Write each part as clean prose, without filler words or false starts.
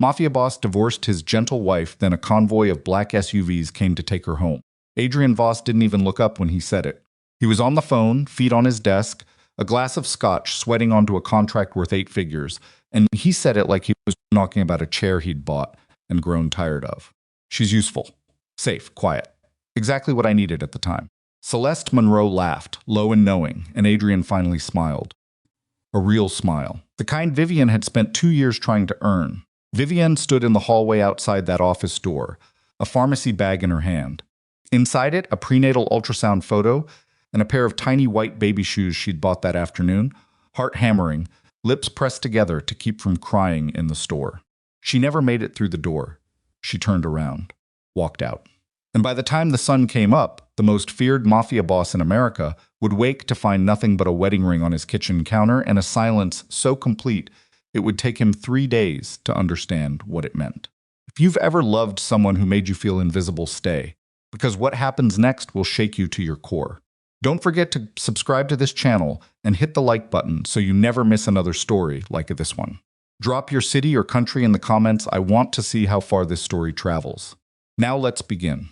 Mafia Boss divorced his gentle wife, then a convoy of black SUVs came to take her home. Adrian Voss didn't even look up when he said it. He was on the phone, feet on his desk, a glass of scotch sweating onto a contract worth 8 figures, and he said it like he was talking about a chair he'd bought and grown tired of. She's useful, safe, quiet. Exactly what I needed at the time. Celeste Monroe laughed, low and knowing, and Adrian finally smiled. A real smile. The kind Vivian had spent 2 years trying to earn. Vivian stood in the hallway outside that office door, a pharmacy bag in her hand. Inside it, a prenatal ultrasound photo and a pair of tiny white baby shoes she'd bought that afternoon, heart hammering, lips pressed together to keep from crying in the store. She never made it through the door. She turned around, walked out. And by the time the sun came up, the most feared mafia boss in America would wake to find nothing but a wedding ring on his kitchen counter and a silence so complete it would take him 3 days to understand what it meant. If you've ever loved someone who made you feel invisible, stay, because what happens next will shake you to your core. Don't forget to subscribe to this channel and hit the like button so you never miss another story like this one. Drop your city or country in the comments. I want to see how far this story travels. Now let's begin.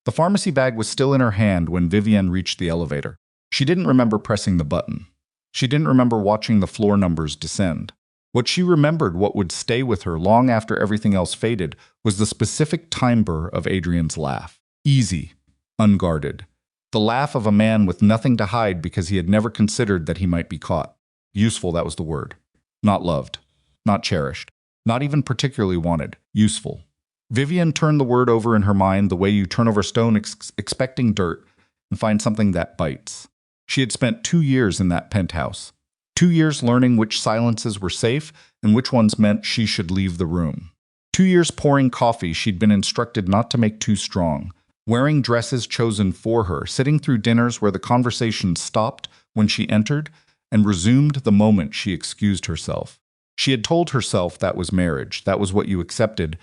The pharmacy bag was still in her hand when Vivian reached the elevator. She didn't remember pressing the button. She didn't remember watching the floor numbers descend. What she remembered, what would stay with her long after everything else faded, was the specific timbre of Adrian's laugh. Easy, unguarded. The laugh of a man with nothing to hide because he had never considered that he might be caught. Useful, that was the word. Not loved. Not cherished. Not even particularly wanted. Useful. Vivian turned the word over in her mind the way you turn over stone expecting dirt and find something that bites. She had spent 2 years in that penthouse. 2 years learning which silences were safe and which ones meant she should leave the room. 2 years pouring coffee she'd been instructed not to make too strong, wearing dresses chosen for her, sitting through dinners where the conversation stopped when she entered and resumed the moment she excused herself. She had told herself that was marriage, that was what you accepted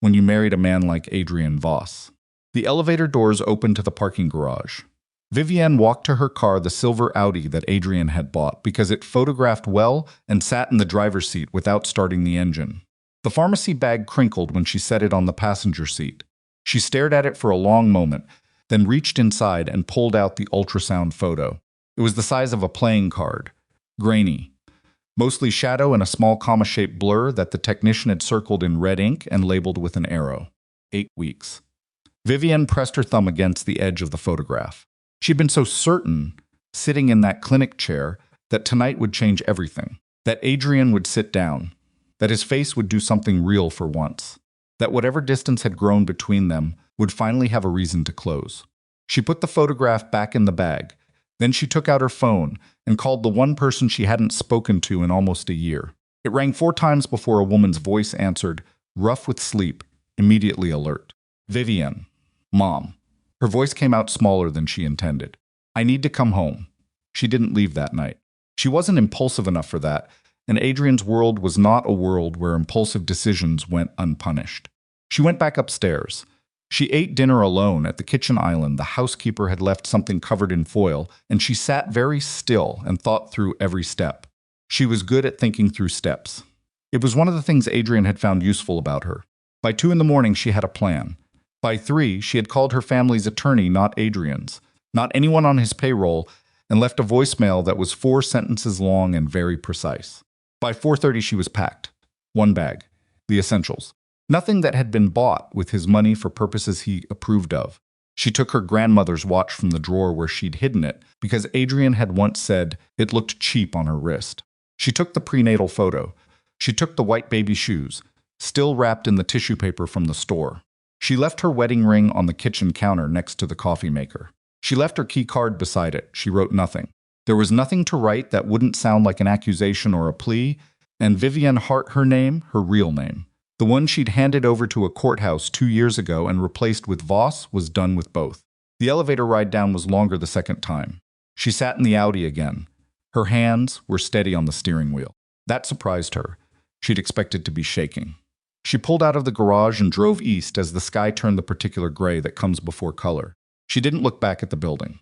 when you married a man like Adrian Voss. The elevator doors opened to the parking garage. Vivienne walked to her car, the silver Audi that Adrian had bought, because it photographed well and sat in the driver's seat without starting the engine. The pharmacy bag crinkled when she set it on the passenger seat. She stared at it for a long moment, then reached inside and pulled out the ultrasound photo. It was the size of a playing card, grainy, mostly shadow and a small comma-shaped blur that the technician had circled in red ink and labeled with an arrow. 8 weeks. Vivienne pressed her thumb against the edge of the photograph. She'd been so certain, sitting in that clinic chair, that tonight would change everything. That Adrian would sit down. That his face would do something real for once. That whatever distance had grown between them would finally have a reason to close. She put the photograph back in the bag. Then she took out her phone and called the one person she hadn't spoken to in almost a year. It rang 4 times before a woman's voice answered, rough with sleep, immediately alert. Vivienne. Mom. Her voice came out smaller than she intended. I need to come home. She didn't leave that night. She wasn't impulsive enough for that, and Adrian's world was not a world where impulsive decisions went unpunished. She went back upstairs. She ate dinner alone at the kitchen island. The housekeeper had left something covered in foil, and she sat very still and thought through every step. She was good at thinking through steps. It was one of the things Adrian had found useful about her. By 2 in the morning, she had a plan. By 3, she had called her family's attorney, not Adrian's, not anyone on his payroll, and left a voicemail that was 4 sentences long and very precise. By 4:30, she was packed. 1 bag. The essentials. Nothing that had been bought with his money for purposes he approved of. She took her grandmother's watch from the drawer where she'd hidden it because Adrian had once said it looked cheap on her wrist. She took the prenatal photo. She took the white baby shoes, still wrapped in the tissue paper from the store. She left her wedding ring on the kitchen counter next to the coffee maker. She left her key card beside it. She wrote nothing. There was nothing to write that wouldn't sound like an accusation or a plea, and Vivienne Hart, her name, her real name. The one she'd handed over to a courthouse 2 years ago and replaced with Voss was done with both. The elevator ride down was longer the second time. She sat in the Audi again. Her hands were steady on the steering wheel. That surprised her. She'd expected to be shaking. She pulled out of the garage and drove east as the sky turned the particular gray that comes before color. She didn't look back at the building.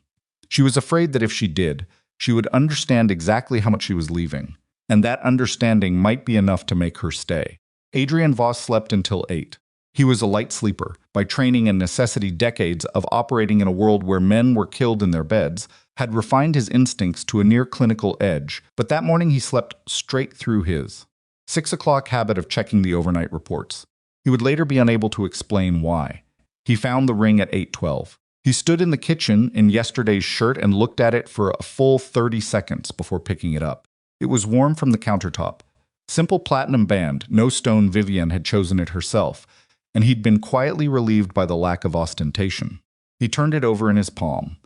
She was afraid that if she did, she would understand exactly how much she was leaving, and that understanding might be enough to make her stay. Adrian Voss slept until 8. He was a light sleeper, by training and necessity decades of operating in a world where men were killed in their beds, had refined his instincts to a near-clinical edge, but that morning he slept straight through his 6 o'clock habit of checking the overnight reports. He would later be unable to explain why. He found the ring at 8:12. He stood in the kitchen in yesterday's shirt and looked at it for a full 30 seconds before picking it up. It was warm from the countertop. Simple platinum band, no stone. Vivienne had chosen it herself, and he'd been quietly relieved by the lack of ostentation. He turned it over in his palm.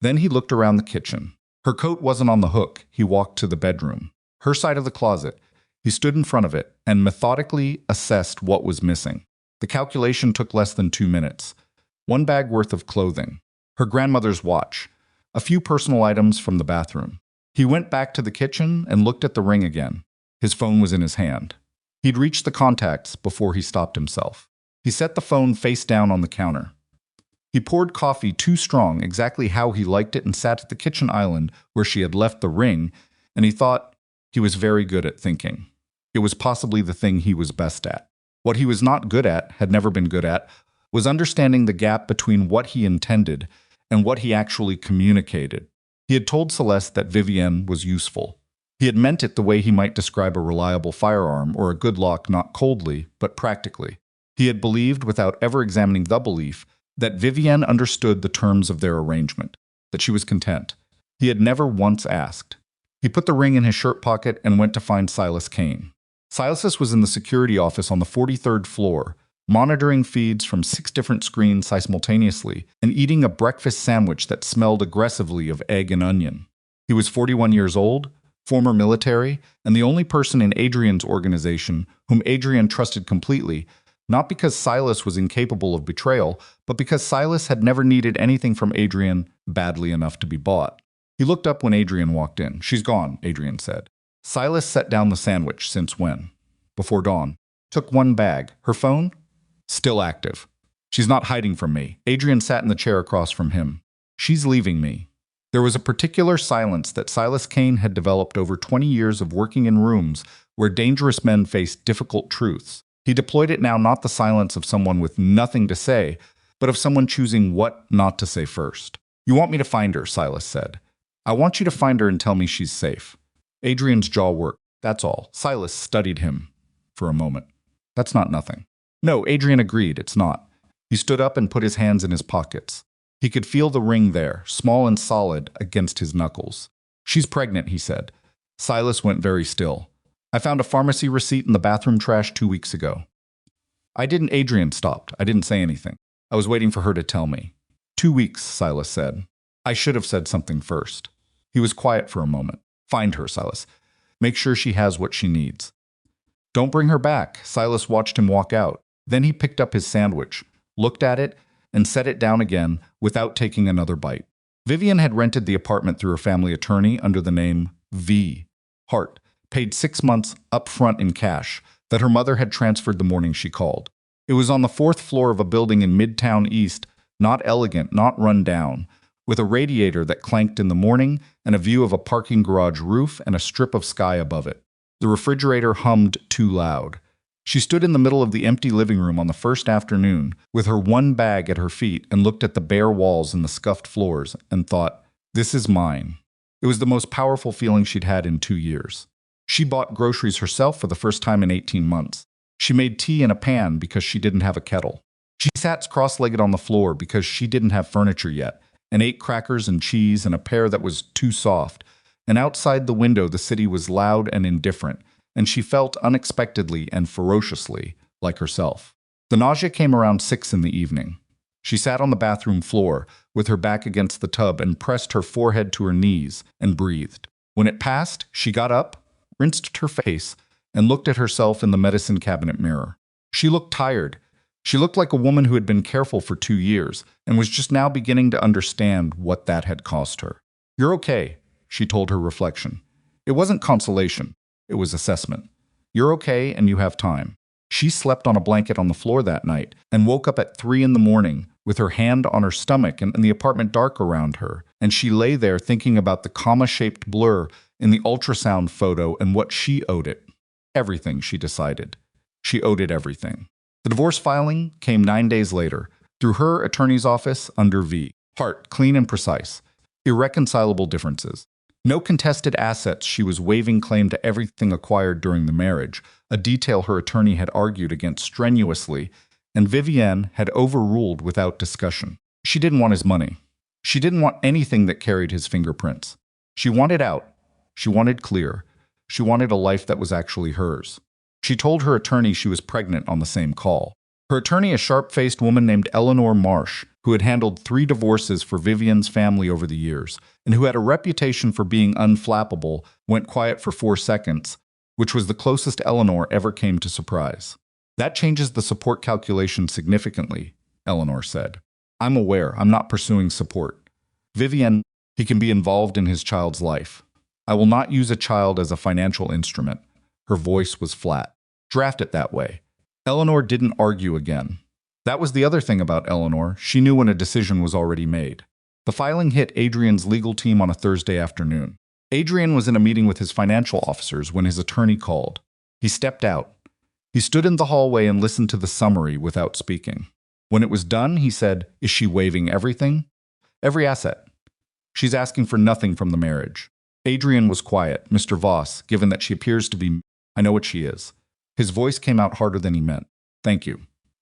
Then he looked around the kitchen. Her coat wasn't on the hook. He walked to the bedroom. Her side of the closet. He stood in front of it and methodically assessed what was missing. The calculation took less than 2 minutes. 1 bag worth of clothing. Her grandmother's watch. A few personal items from the bathroom. He went back to the kitchen and looked at the ring again. His phone was in his hand. He'd reached the contacts before he stopped himself. He set the phone face down on the counter. He poured coffee too strong, exactly how he liked it, and sat at the kitchen island where she had left the ring, and he thought he was very good at thinking. It was possibly the thing he was best at. What he was not good at, had never been good at, was understanding the gap between what he intended and what he actually communicated. He had told Celeste that Vivienne was useful. He had meant it the way he might describe a reliable firearm or a good lock, not coldly, but practically. He had believed, without ever examining the belief, that Vivienne understood the terms of their arrangement, that she was content. He had never once asked. He put the ring in his shirt pocket and went to find Silas Kane. Silas was in the security office on the 43rd floor, monitoring feeds from 6 different screens simultaneously and eating a breakfast sandwich that smelled aggressively of egg and onion. He was 41 years old, former military, and the only person in Adrian's organization whom Adrian trusted completely, not because Silas was incapable of betrayal, but because Silas had never needed anything from Adrian badly enough to be bought. He looked up when Adrian walked in. "She's gone," Adrian said. Silas set down the sandwich. "Since when?" "Before dawn." "Took 1 bag. Her phone?" "Still active." "She's not hiding from me." Adrian sat in the chair across from him. "She's leaving me." There was a particular silence that Silas Kane had developed over 20 years of working in rooms where dangerous men faced difficult truths. He deployed it now, not the silence of someone with nothing to say, but of someone choosing what not to say first. "You want me to find her," Silas said. "I want you to find her and tell me she's safe." Adrian's jaw worked. "That's all." Silas studied him for a moment. "That's not nothing." "No," Adrian agreed, "it's not." He stood up and put his hands in his pockets. He could feel the ring there, small and solid, against his knuckles. "She's pregnant," he said. Silas went very still. "I found a pharmacy receipt in the bathroom trash 2 weeks ago." "I didn't." Adrian stopped. "I didn't say anything. I was waiting for her to tell me." 2 weeks, Silas said. "I should have said something first." He was quiet for a moment. "Find her, Silas. Make sure she has what she needs." "Don't bring her back." Silas watched him walk out. Then he picked up his sandwich, looked at it, and set it down again without taking another bite. Vivienne had rented the apartment through her family attorney under the name V. Hart, paid 6 months up front in cash that her mother had transferred the morning she called. It was on the 4th floor of a building in Midtown East, not elegant, not run down, with a radiator that clanked in the morning and a view of a parking garage roof and a strip of sky above it. The refrigerator hummed too loud. She stood in the middle of the empty living room on the first afternoon, with her 1 bag at her feet, and looked at the bare walls and the scuffed floors, and thought, "This is mine." It was the most powerful feeling she'd had in 2 years. She bought groceries herself for the first time in 18 months. She made tea in a pan because she didn't have a kettle. She sat cross-legged on the floor because she didn't have furniture yet, and ate crackers and cheese and a pear that was too soft. And outside the window the city was loud and indifferent, and she felt unexpectedly and ferociously like herself. The nausea came around 6 in the evening. She sat on the bathroom floor with her back against the tub and pressed her forehead to her knees and breathed. When it passed, she got up, rinsed her face, and looked at herself in the medicine cabinet mirror. She looked tired. She looked like a woman who had been careful for 2 years and was just now beginning to understand what that had cost her. "You're okay," she told her reflection. It wasn't consolation. It was assessment. "You're okay and you have time." She slept on a blanket on the floor that night and woke up at 3 in the morning with her hand on her stomach and the apartment dark around her, and she lay there thinking about the comma-shaped blur in the ultrasound photo and what she owed it. Everything, she decided. She owed it everything. The divorce filing came 9 days later, through her attorney's office under V. Hart, clean and precise. Irreconcilable differences. No contested assets. She was waiving claim to everything acquired during the marriage, a detail her attorney had argued against strenuously, and Vivienne had overruled without discussion. She didn't want his money. She didn't want anything that carried his fingerprints. She wanted out. She wanted clear. She wanted a life that was actually hers. She told her attorney she was pregnant on the same call. Her attorney, a sharp-faced woman named Eleanor Marsh, who had handled 3 divorces for Vivienne's family over the years, and who had a reputation for being unflappable, went quiet for 4 seconds, which was the closest Eleanor ever came to surprise. "That changes the support calculation significantly," Eleanor said. "I'm aware. I'm not pursuing support. Vivienne, he can be involved in his child's life. I will not use a child as a financial instrument." Her voice was flat. "Draft it that way." Eleanor didn't argue again. That was the other thing about Eleanor. She knew when a decision was already made. The filing hit Adrian's legal team on a Thursday afternoon. Adrian was in a meeting with his financial officers when his attorney called. He stepped out. He stood in the hallway and listened to the summary without speaking. When it was done, he said, "Is she waiving everything?" "Every asset. She's asking for nothing from the marriage." Adrian was quiet. "Mr. Voss, given that she appears to be, I know what she is." His voice came out harder than he meant. "Thank you.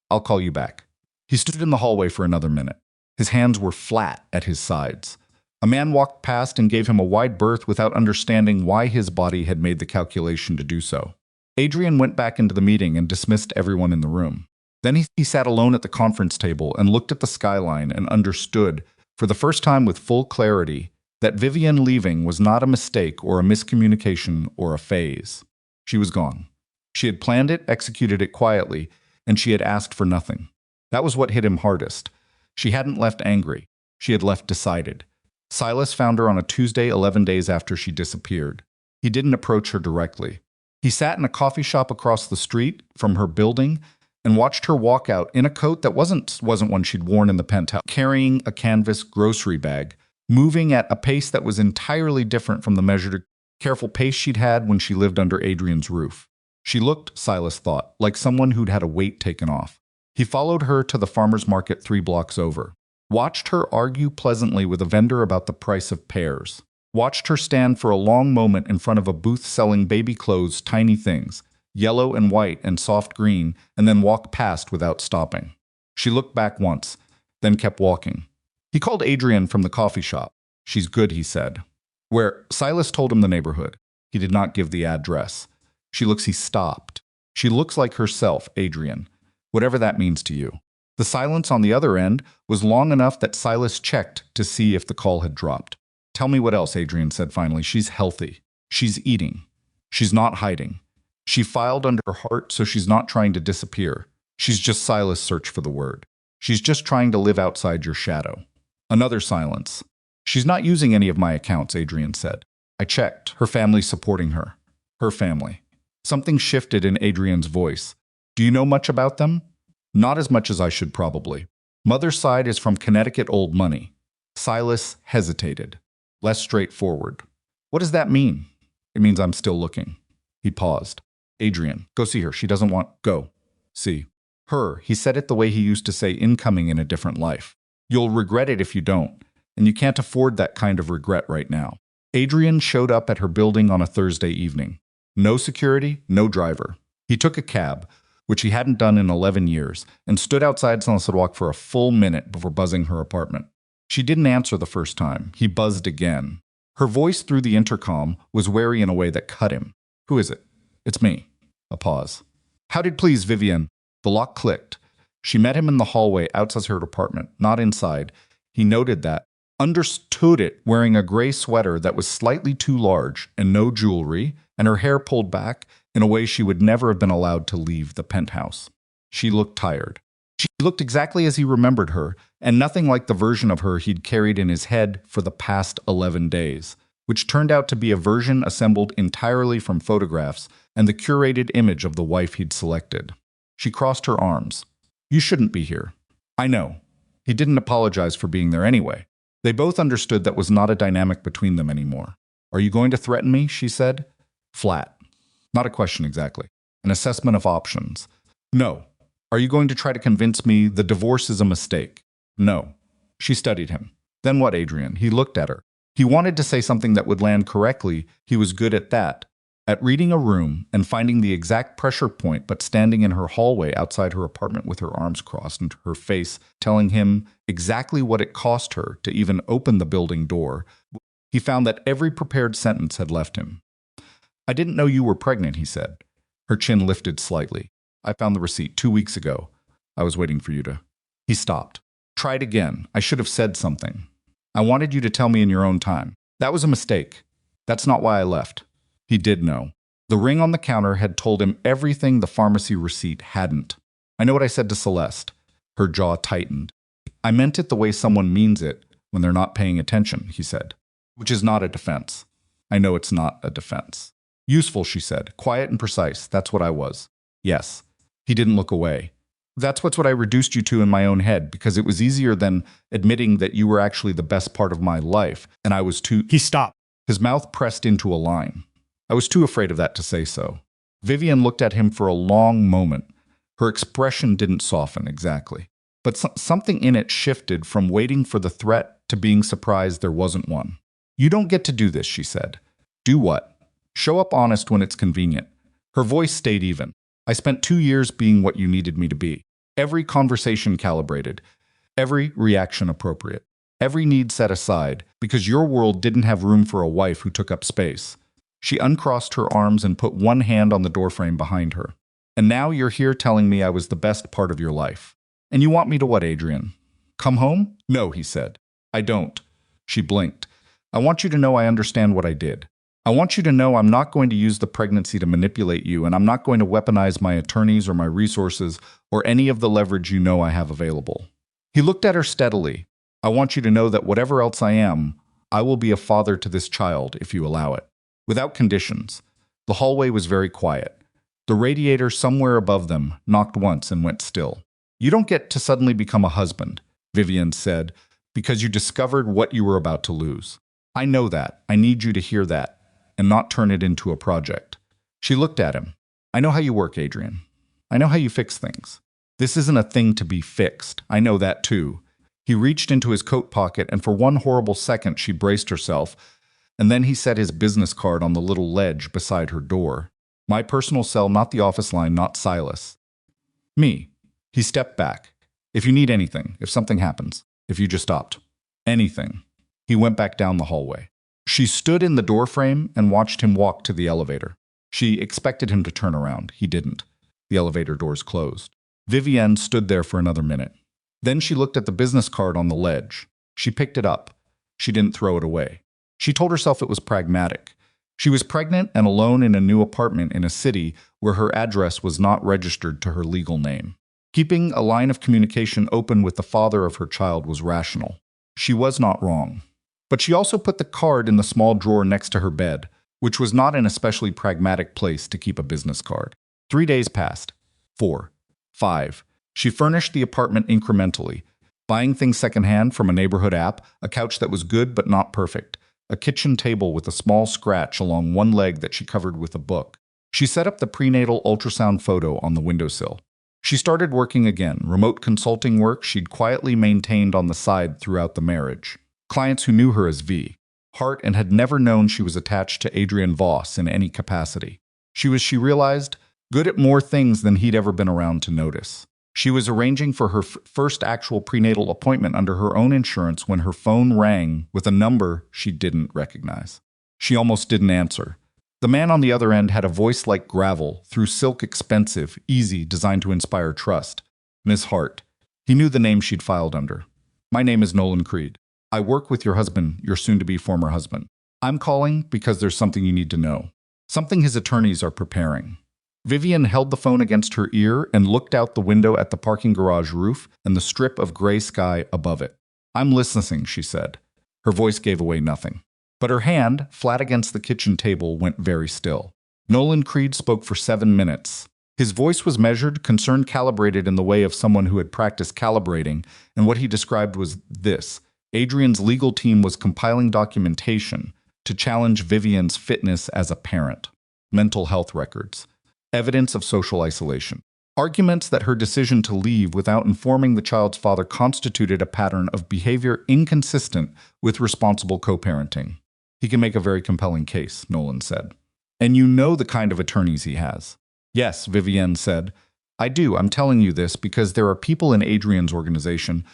I'll call you back." He stood in the hallway for another minute. His hands were flat at his sides. A man walked past and gave him a wide berth without understanding why his body had made the calculation to do so. Adrian went back into the meeting and dismissed everyone in the room. Then he sat alone at the conference table and looked at the skyline and understood, for the first time with full clarity, that Vivienne leaving was not a mistake or a miscommunication or a phase. She was gone. She had planned it, executed it quietly, and she had asked for nothing. That was what hit him hardest. She hadn't left angry. She had left decided. Silas found her on a Tuesday 11 days after she disappeared. He didn't approach her directly. He sat in a coffee shop across the street from her building and watched her walk out in a coat that wasn't one she'd worn in the penthouse, carrying a canvas grocery bag, moving at a pace that was entirely different from the measured, careful pace she'd had when she lived under Adrian's roof. She looked, Silas thought, like someone who'd had a weight taken off. He followed her to the farmer's market 3 blocks over, watched her argue pleasantly with a vendor about the price of pears, watched her stand for a long moment in front of a booth selling baby clothes, tiny things, yellow and white and soft green, and then walk past without stopping. She looked back once, then kept walking. He called Adrian from the coffee shop. "She's good," he said. Where? Silas told him the neighborhood. He did not give the address. He stopped. "She looks like herself, Adrian. Whatever that means to you." The silence on the other end was long enough that Silas checked to see if the call had dropped. "Tell me what else," Adrian said finally. "She's healthy. She's eating. She's not hiding. She filed under her heart, so she's not trying to disappear. She's just," Silas searched for the word. "She's just trying to live outside your shadow." Another silence. "She's not using any of my accounts," Adrian said. "I checked. Her family's supporting her." Her family. Something shifted in Adrian's voice. "Do you know much about them?" "Not as much as I should probably. Mother's side is from Connecticut old money." Silas hesitated. Less straightforward. "What does that mean?" "It means I'm still looking." He paused. "Adrian, go see her. She doesn't want... Go. See." Her, he said it the way he used to say incoming in a different life. "You'll regret it if you don't, and you can't afford that kind of regret right now." Adrian showed up at her building on a Thursday evening. No security, no driver. He took a cab, which he hadn't done in 11 years, and stood outside on the sidewalk for a full minute before buzzing her apartment. She didn't answer the first time. He buzzed again. Her voice through the intercom was wary in a way that cut him. "Who is it?" "It's me." A pause. "How did please, Vivienne?" The lock clicked. She met him in the hallway outside her apartment, not inside. He noted that, understood it, wearing a gray sweater that was slightly too large and no jewelry, and her hair pulled back in a way she would never have been allowed to leave the penthouse. She looked tired. She looked exactly as he remembered her, and nothing like the version of her he'd carried in his head for the past 11 days, which turned out to be a version assembled entirely from photographs and the curated image of the wife he'd selected. She crossed her arms. "You shouldn't be here." "I know." He didn't apologize for being there anyway. They both understood that was not a dynamic between them anymore. "Are you going to threaten me?" she said. Flat. Not a question exactly. An assessment of options. No. Are you going to try to convince me the divorce is a mistake? No. She studied him. Then what, Adrian? He looked at her. He wanted to say something that would land correctly. He was good at that. At reading a room and finding the exact pressure point, but standing in her hallway outside her apartment with her arms crossed and her face telling him exactly what it cost her to even open the building door, he found that every prepared sentence had left him. I didn't know you were pregnant, he said. Her chin lifted slightly. I found the receipt 2 weeks ago. I was waiting for you to... He stopped. Try it again. I should have said something. I wanted you to tell me in your own time. That was a mistake. That's not why I left. He did know. The ring on the counter had told him everything the pharmacy receipt hadn't. I know what I said to Celeste. Her jaw tightened. I meant it the way someone means it when they're not paying attention, he said. Which is not a defense. I know it's not a defense. Useful, she said. Quiet and precise. That's what I was. Yes. He didn't look away. That's what I reduced you to in my own head, because it was easier than admitting that you were actually the best part of my life, and I was too... He stopped. His mouth pressed into a line. I was too afraid of that to say so. Vivian looked at him for a long moment. Her expression didn't soften exactly, but something in it shifted from waiting for the threat to being surprised there wasn't one. You don't get to do this, she said. Do what? Show up honest when it's convenient. Her voice stayed even. I spent 2 years being what you needed me to be. Every conversation calibrated. Every reaction appropriate. Every need set aside, because your world didn't have room for a wife who took up space. She uncrossed her arms and put one hand on the doorframe behind her. And now you're here telling me I was the best part of your life. And you want me to what, Adrian? Come home? No, he said. I don't. She blinked. I want you to know I understand what I did. I want you to know I'm not going to use the pregnancy to manipulate you, and I'm not going to weaponize my attorneys or my resources or any of the leverage you know I have available. He looked at her steadily. I want you to know that whatever else I am, I will be a father to this child if you allow it. Without conditions. The hallway was very quiet. The radiator somewhere above them knocked once and went still. You don't get to suddenly become a husband, Vivian said, because you discovered what you were about to lose. I know that. I need you to hear that. And not turn it into a project. She looked at him. I know how you work, Adrian. I know how you fix things. This isn't a thing to be fixed. I know that too. He reached into his coat pocket, and for one horrible second she braced herself, and then he set his business card on the little ledge beside her door. My personal cell, not the office line, not Silas. Me. He stepped back. If you need anything, if something happens, if you just stopped. Anything. He went back down the hallway. She stood in the doorframe and watched him walk to the elevator. She expected him to turn around. He didn't. The elevator doors closed. Vivienne stood there for another minute. Then she looked at the business card on the ledge. She picked it up. She didn't throw it away. She told herself it was pragmatic. She was pregnant and alone in a new apartment in a city where her address was not registered to her legal name. Keeping a line of communication open with the father of her child was rational. She was not wrong. But she also put the card in the small drawer next to her bed, which was not an especially pragmatic place to keep a business card. 3 days passed. 4. 5. She furnished the apartment incrementally, buying things secondhand from a neighborhood app, a couch that was good but not perfect, a kitchen table with a small scratch along one leg that she covered with a book. She set up the prenatal ultrasound photo on the windowsill. She started working again, remote consulting work she'd quietly maintained on the side throughout the marriage. Clients who knew her as V. Hart and had never known she was attached to Adrian Voss in any capacity. She realized, good at more things than he'd ever been around to notice. She was arranging for her first actual prenatal appointment under her own insurance when her phone rang with a number she didn't recognize. She almost didn't answer. The man on the other end had a voice like gravel, through silk expensive, easy, designed to inspire trust. Miss Hart. He knew the name she'd filed under. My name is Nolan Creed. I work with your husband, your soon-to-be former husband. I'm calling because there's something you need to know. Something his attorneys are preparing. Vivian held the phone against her ear and looked out the window at the parking garage roof and the strip of gray sky above it. I'm listening, she said. Her voice gave away nothing. But her hand, flat against the kitchen table, went very still. Nolan Creed spoke for 7 minutes. His voice was measured, concern calibrated in the way of someone who had practiced calibrating, and what he described was this. Adrian's legal team was compiling documentation to challenge Vivian's fitness as a parent. Mental health records. evidence of social isolation. Arguments that her decision to leave without informing the child's father constituted a pattern of behavior inconsistent with responsible co-parenting. He can make a very compelling case, Nolan said. And you know the kind of attorneys he has. Yes, Vivienne said. I do. I'm telling you this because there are people in Adrian's organization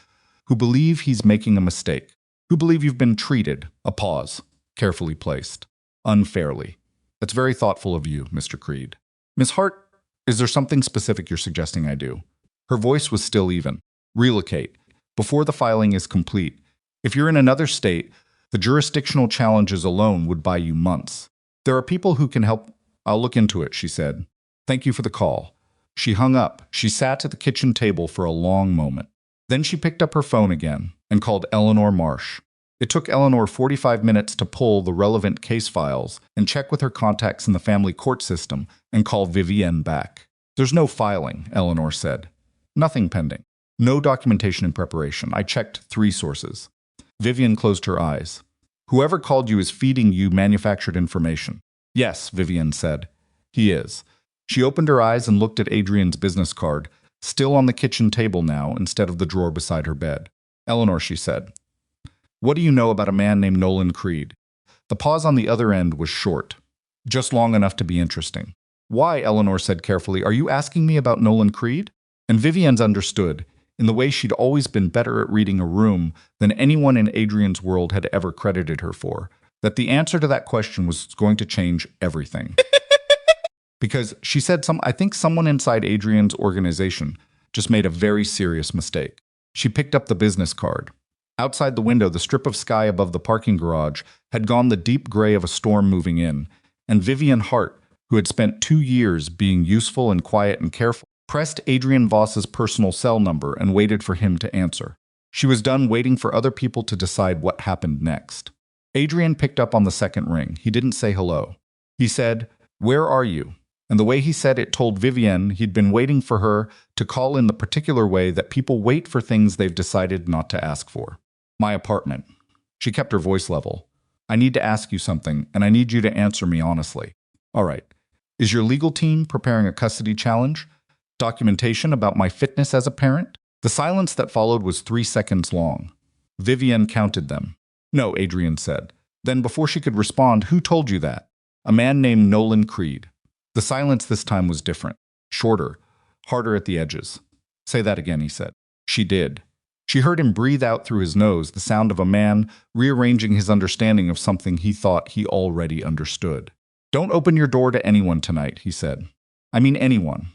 who believe he's making a mistake, who believe you've been treated, a pause, carefully placed, unfairly. That's very thoughtful of you, Mr. Creed. Miss Hart, is there something specific you're suggesting I do? Her voice was still even. Relocate. Before the filing is complete. If you're in another state, the jurisdictional challenges alone would buy you months. There are people who can help. I'll look into it, she said. Thank you for the call. She hung up. She sat at the kitchen table for a long moment. Then she picked up her phone again and called Eleanor Marsh. It took Eleanor 45 minutes to pull the relevant case files and check with her contacts in the family court system and call Vivienne back. There's no filing, Eleanor said. Nothing pending. No documentation in preparation. I checked 3 sources. Vivienne closed her eyes. Whoever called you is feeding you manufactured information. Yes, Vivienne said. He is. She opened her eyes and looked at Adrian's business card, still on the kitchen table now instead of the drawer beside her bed. Eleanor, she said. What do you know about a man named Nolan Creed? The pause on the other end was short, just long enough to be interesting. Why, Eleanor said carefully, are you asking me about Nolan Creed? And Vivienne's understood, in the way she'd always been better at reading a room than anyone in Adrian's world had ever credited her for, that the answer to that question was going to change everything. Because she said I think someone inside Adrian's organization just made a very serious mistake. She picked up the business card. Outside the window, the strip of sky above the parking garage had gone the deep gray of a storm moving in, and Vivienne Hart, who had spent 2 years being useful and quiet and careful, pressed Adrian Voss's personal cell number and waited for him to answer. She was done waiting for other people to decide what happened next. Adrian picked up on the second ring. He didn't say hello. He said, "Where are you?" And the way he said it told Vivienne he'd been waiting for her to call in the particular way that people wait for things they've decided not to ask for. My apartment. She kept her voice level. I need to ask you something, and I need you to answer me honestly. All right. Is your legal team preparing a custody challenge? Documentation about my fitness as a parent? The silence that followed was 3 seconds long. Vivienne counted them. No, Adrian said. Then before she could respond, who told you that? A man named Nolan Creed. The silence this time was different, shorter, harder at the edges. Say that again, he said. She did. She heard him breathe out through his nose the sound of a man rearranging his understanding of something he thought he already understood. Don't open your door to anyone tonight, he said. I mean anyone.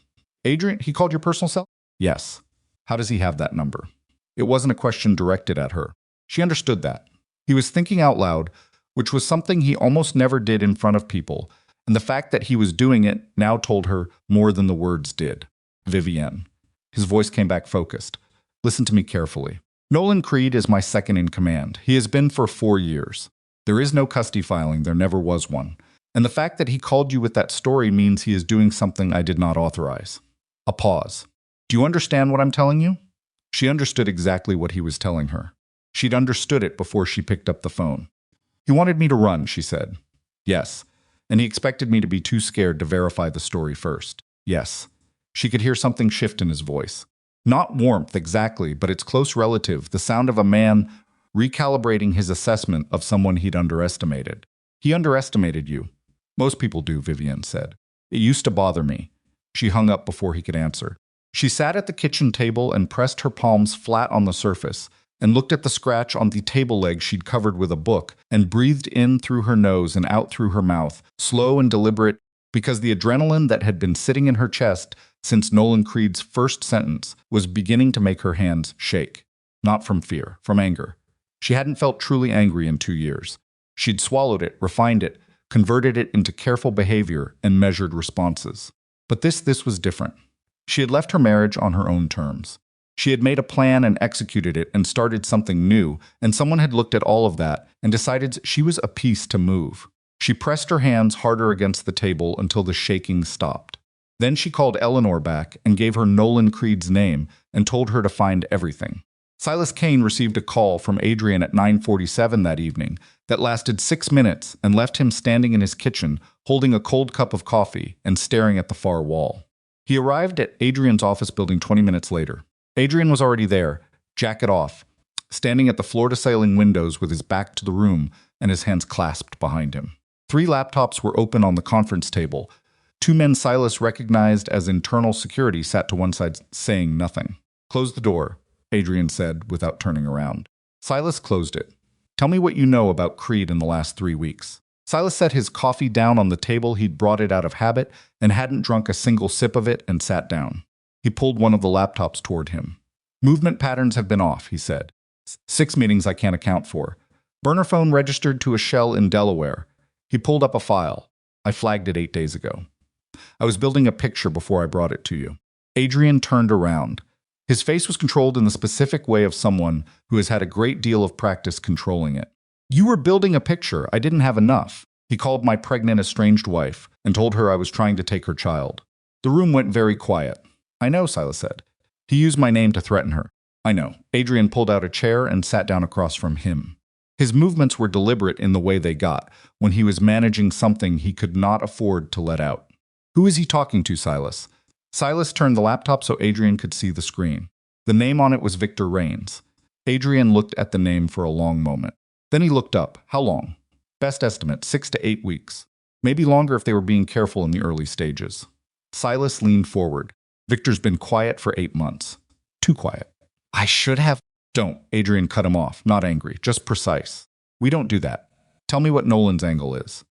Adrian, he called your personal cell? Yes. How does he have that number? It wasn't a question directed at her. She understood that. He was thinking out loud, which was something he almost never did in front of people, and the fact that he was doing it now told her more than the words did. Vivienne. His voice came back focused. Listen to me carefully. Nolan Creed is my second in command. He has been for 4 years. There is no custody filing. There never was one. And the fact that he called you with that story means he is doing something I did not authorize. A pause. Do you understand what I'm telling you? She understood exactly what he was telling her. She'd understood it before she picked up the phone. He wanted me to run, she said. Yes. And he expected me to be too scared to verify the story first. Yes. She could hear something shift in his voice. Not warmth exactly, but its close relative, the sound of a man recalibrating his assessment of someone he'd underestimated. He underestimated you. Most people do, Vivienne said. It used to bother me. She hung up before he could answer. She sat at the kitchen table and pressed her palms flat on the surface and looked at the scratch on the table leg she'd covered with a book and breathed in through her nose and out through her mouth, slow and deliberate, because the adrenaline that had been sitting in her chest since Nolan Creed's first sentence was beginning to make her hands shake. Not from fear, from anger. She hadn't felt truly angry in 2 years. She'd swallowed it, refined it, converted it into careful behavior and measured responses. But this was different. She had left her marriage on her own terms. She had made a plan and executed it and started something new, and someone had looked at all of that and decided she was a piece to move. She pressed her hands harder against the table until the shaking stopped. Then she called Eleanor back and gave her Nolan Creed's name and told her to find everything. Silas Kane received a call from Adrian at 9:47 that evening that lasted 6 minutes and left him standing in his kitchen holding a cold cup of coffee and staring at the far wall. He arrived at Adrian's office building 20 minutes later. Adrian was already there, jacket off, standing at the floor-to-ceiling windows with his back to the room and his hands clasped behind him. 3 laptops were open on the conference table. 2 men Silas recognized as internal security sat to one side, saying nothing. "Close the door," Adrian said without turning around. Silas closed it. "Tell me what you know about Creed in the last 3 weeks." Silas set his coffee down on the table. He'd brought it out of habit and hadn't drunk a single sip of it and sat down. He pulled one of the laptops toward him. "Movement patterns have been off," he said. 6 meetings I can't account for. Burner phone registered to a shell in Delaware. He pulled up a file. I flagged it 8 days ago. I was building a picture before I brought it to you. Adrian turned around. His face was controlled in the specific way of someone who has had a great deal of practice controlling it. "You were building a picture. I didn't have enough." He called my pregnant estranged wife and told her I was trying to take her child. The room went very quiet. "I know," Silas said. "He used my name to threaten her." "I know." Adrian pulled out a chair and sat down across from him. His movements were deliberate in the way they got, when he was managing something he could not afford to let out. "Who is he talking to, Silas?" Silas turned the laptop so Adrian could see the screen. The name on it was Victor Rains. Adrian looked at the name for a long moment. Then he looked up. "How long?" "Best estimate, 6 to 8 weeks. Maybe longer if they were being careful in the early stages." Silas leaned forward. "Victor's been quiet for 8 months. Too quiet." "I should have—" "Don't." Adrian cut him off, not angry, just precise. "We don't do that. Tell me what Nolan's angle is."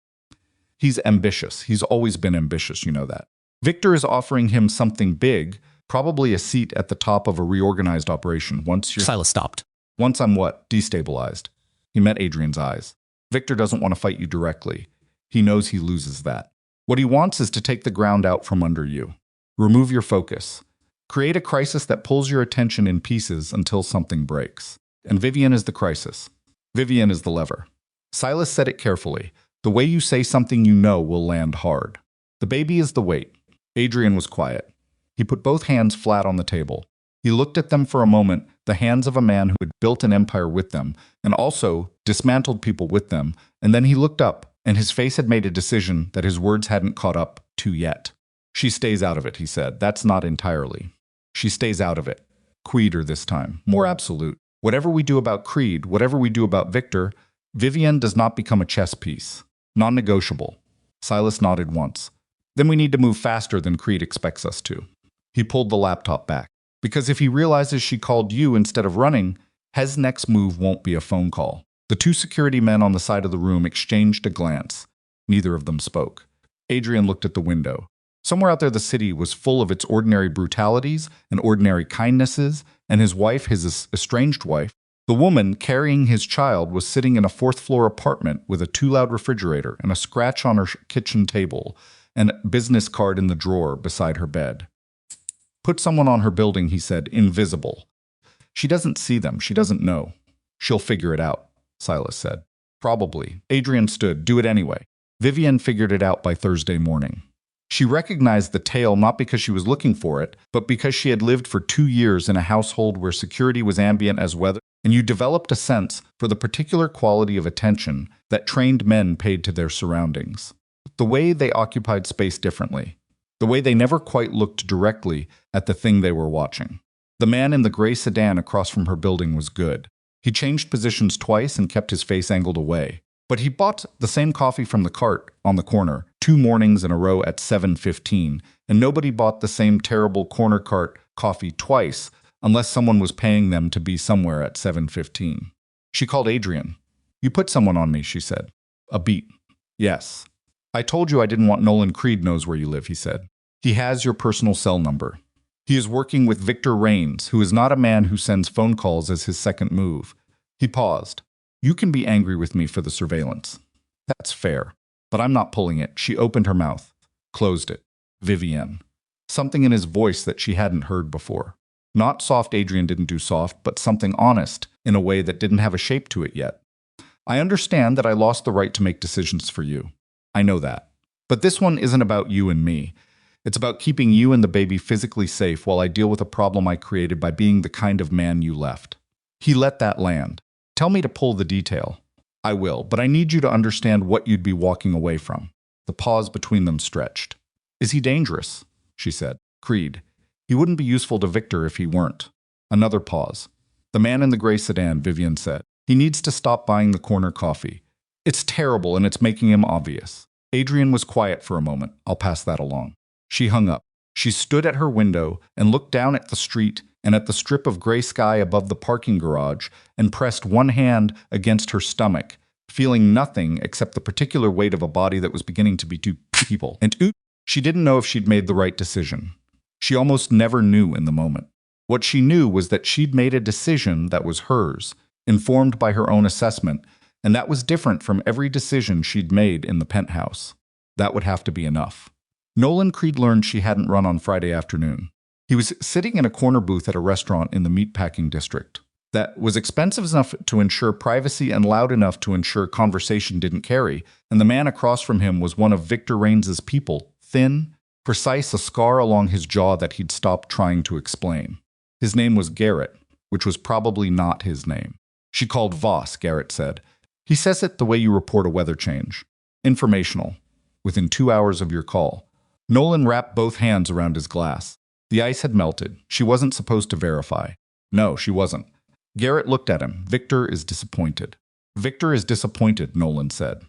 "He's ambitious. He's always been ambitious, you know that. Victor is offering him something big, probably a seat at the top of a reorganized operation once you're—" Silas stopped. "Once I'm what? Destabilized." He met Adrian's eyes. "Victor doesn't want to fight you directly. He knows he loses that. What he wants is to take the ground out from under you. Remove your focus. Create a crisis that pulls your attention in pieces until something breaks. And Vivian is the crisis. Vivian is the lever." Silas said it carefully. "The way you say something you know will land hard. The baby is the weight." Adrian was quiet. He put both hands flat on the table. He looked at them for a moment, the hands of a man who had built an empire with them, and also dismantled people with them, and then he looked up, and his face had made a decision that his words hadn't caught up to yet. "She stays out of it," he said. "That's not entirely. She stays out of it. Creeder this time. More absolute. Whatever we do about Creed, whatever we do about Victor, Vivian does not become a chess piece. Non-negotiable." Silas nodded once. "Then we need to move faster than Creed expects us to." He pulled the laptop back. "Because if he realizes she called you instead of running, his next move won't be a phone call." The 2 security men on the side of the room exchanged a glance. Neither of them spoke. Adrian looked at the window. Somewhere out there the city was full of its ordinary brutalities and ordinary kindnesses, and his wife, his estranged wife, the woman carrying his child, was sitting in a 4th-floor apartment with a too-loud refrigerator and a scratch on her kitchen table and a business card in the drawer beside her bed. "Put someone on her building," he said, "invisible. She doesn't see them. She doesn't know. She'll figure it out," Silas said. "Probably." Adrian stood. "Do it anyway." Vivian figured it out by Thursday morning. She recognized the tale not because she was looking for it, but because she had lived for 2 years in a household where security was ambient as weather, and you developed a sense for the particular quality of attention that trained men paid to their surroundings. The way they occupied space differently. The way they never quite looked directly at the thing they were watching. The man in the gray sedan across from her building was good. He changed positions twice and kept his face angled away. But he bought the same coffee from the cart on the corner 2 mornings in a row at 7:15, and nobody bought the same terrible corner cart coffee twice unless someone was paying them to be somewhere at 7:15. She called Adrian. "You put someone on me," she said. "A beat." "Yes. I told you I didn't want Nolan Creed knows where you live," he said. "He has your personal cell number. He is working with Victor Rains, who is not a man who sends phone calls as his second move." He paused. "You can be angry with me for the surveillance. That's fair. But I'm not pulling it." She opened her mouth, closed it. "Vivian." Something in his voice that she hadn't heard before. Not soft, Adrian didn't do soft, but something honest in a way that didn't have a shape to it yet. "I understand that I lost the right to make decisions for you. I know that. But this one isn't about you and me. It's about keeping you and the baby physically safe while I deal with a problem I created by being the kind of man you left." He let that land. "Tell me to pull the detail." "I will, but I need you to understand what you'd be walking away from." The pause between them stretched. Is he dangerous? She said. Creed. He wouldn't be useful to Victor if he weren't. Another pause. The man in the gray sedan, Vivian said. He needs to stop buying the corner coffee. It's terrible and it's making him obvious. Adrian was quiet for a moment. I'll pass that along. She hung up. She stood at her window and looked down at the street and at the strip of gray sky above the parking garage and pressed one hand against her stomach, feeling nothing except the particular weight of a body that was beginning to be two people. And she didn't know if she'd made the right decision. She almost never knew in the moment. What she knew was that she'd made a decision that was hers, informed by her own assessment, and that was different from every decision she'd made in the penthouse. That would have to be enough. Nolan Creed learned she hadn't run on Friday afternoon. He was sitting in a corner booth at a restaurant in the meatpacking district that was expensive enough to ensure privacy and loud enough to ensure conversation didn't carry, and the man across from him was one of Victor Raines's people, thin, precise, a scar along his jaw that he'd stopped trying to explain. His name was Garrett, which was probably not his name. She called Voss, Garrett said. He says it the way you report a weather change. Informational. Within 2 hours of your call. Nolan wrapped both hands around his glass. The ice had melted. She wasn't supposed to verify. No, she wasn't. Garrett looked at him. Victor is disappointed. Victor is disappointed, Nolan said.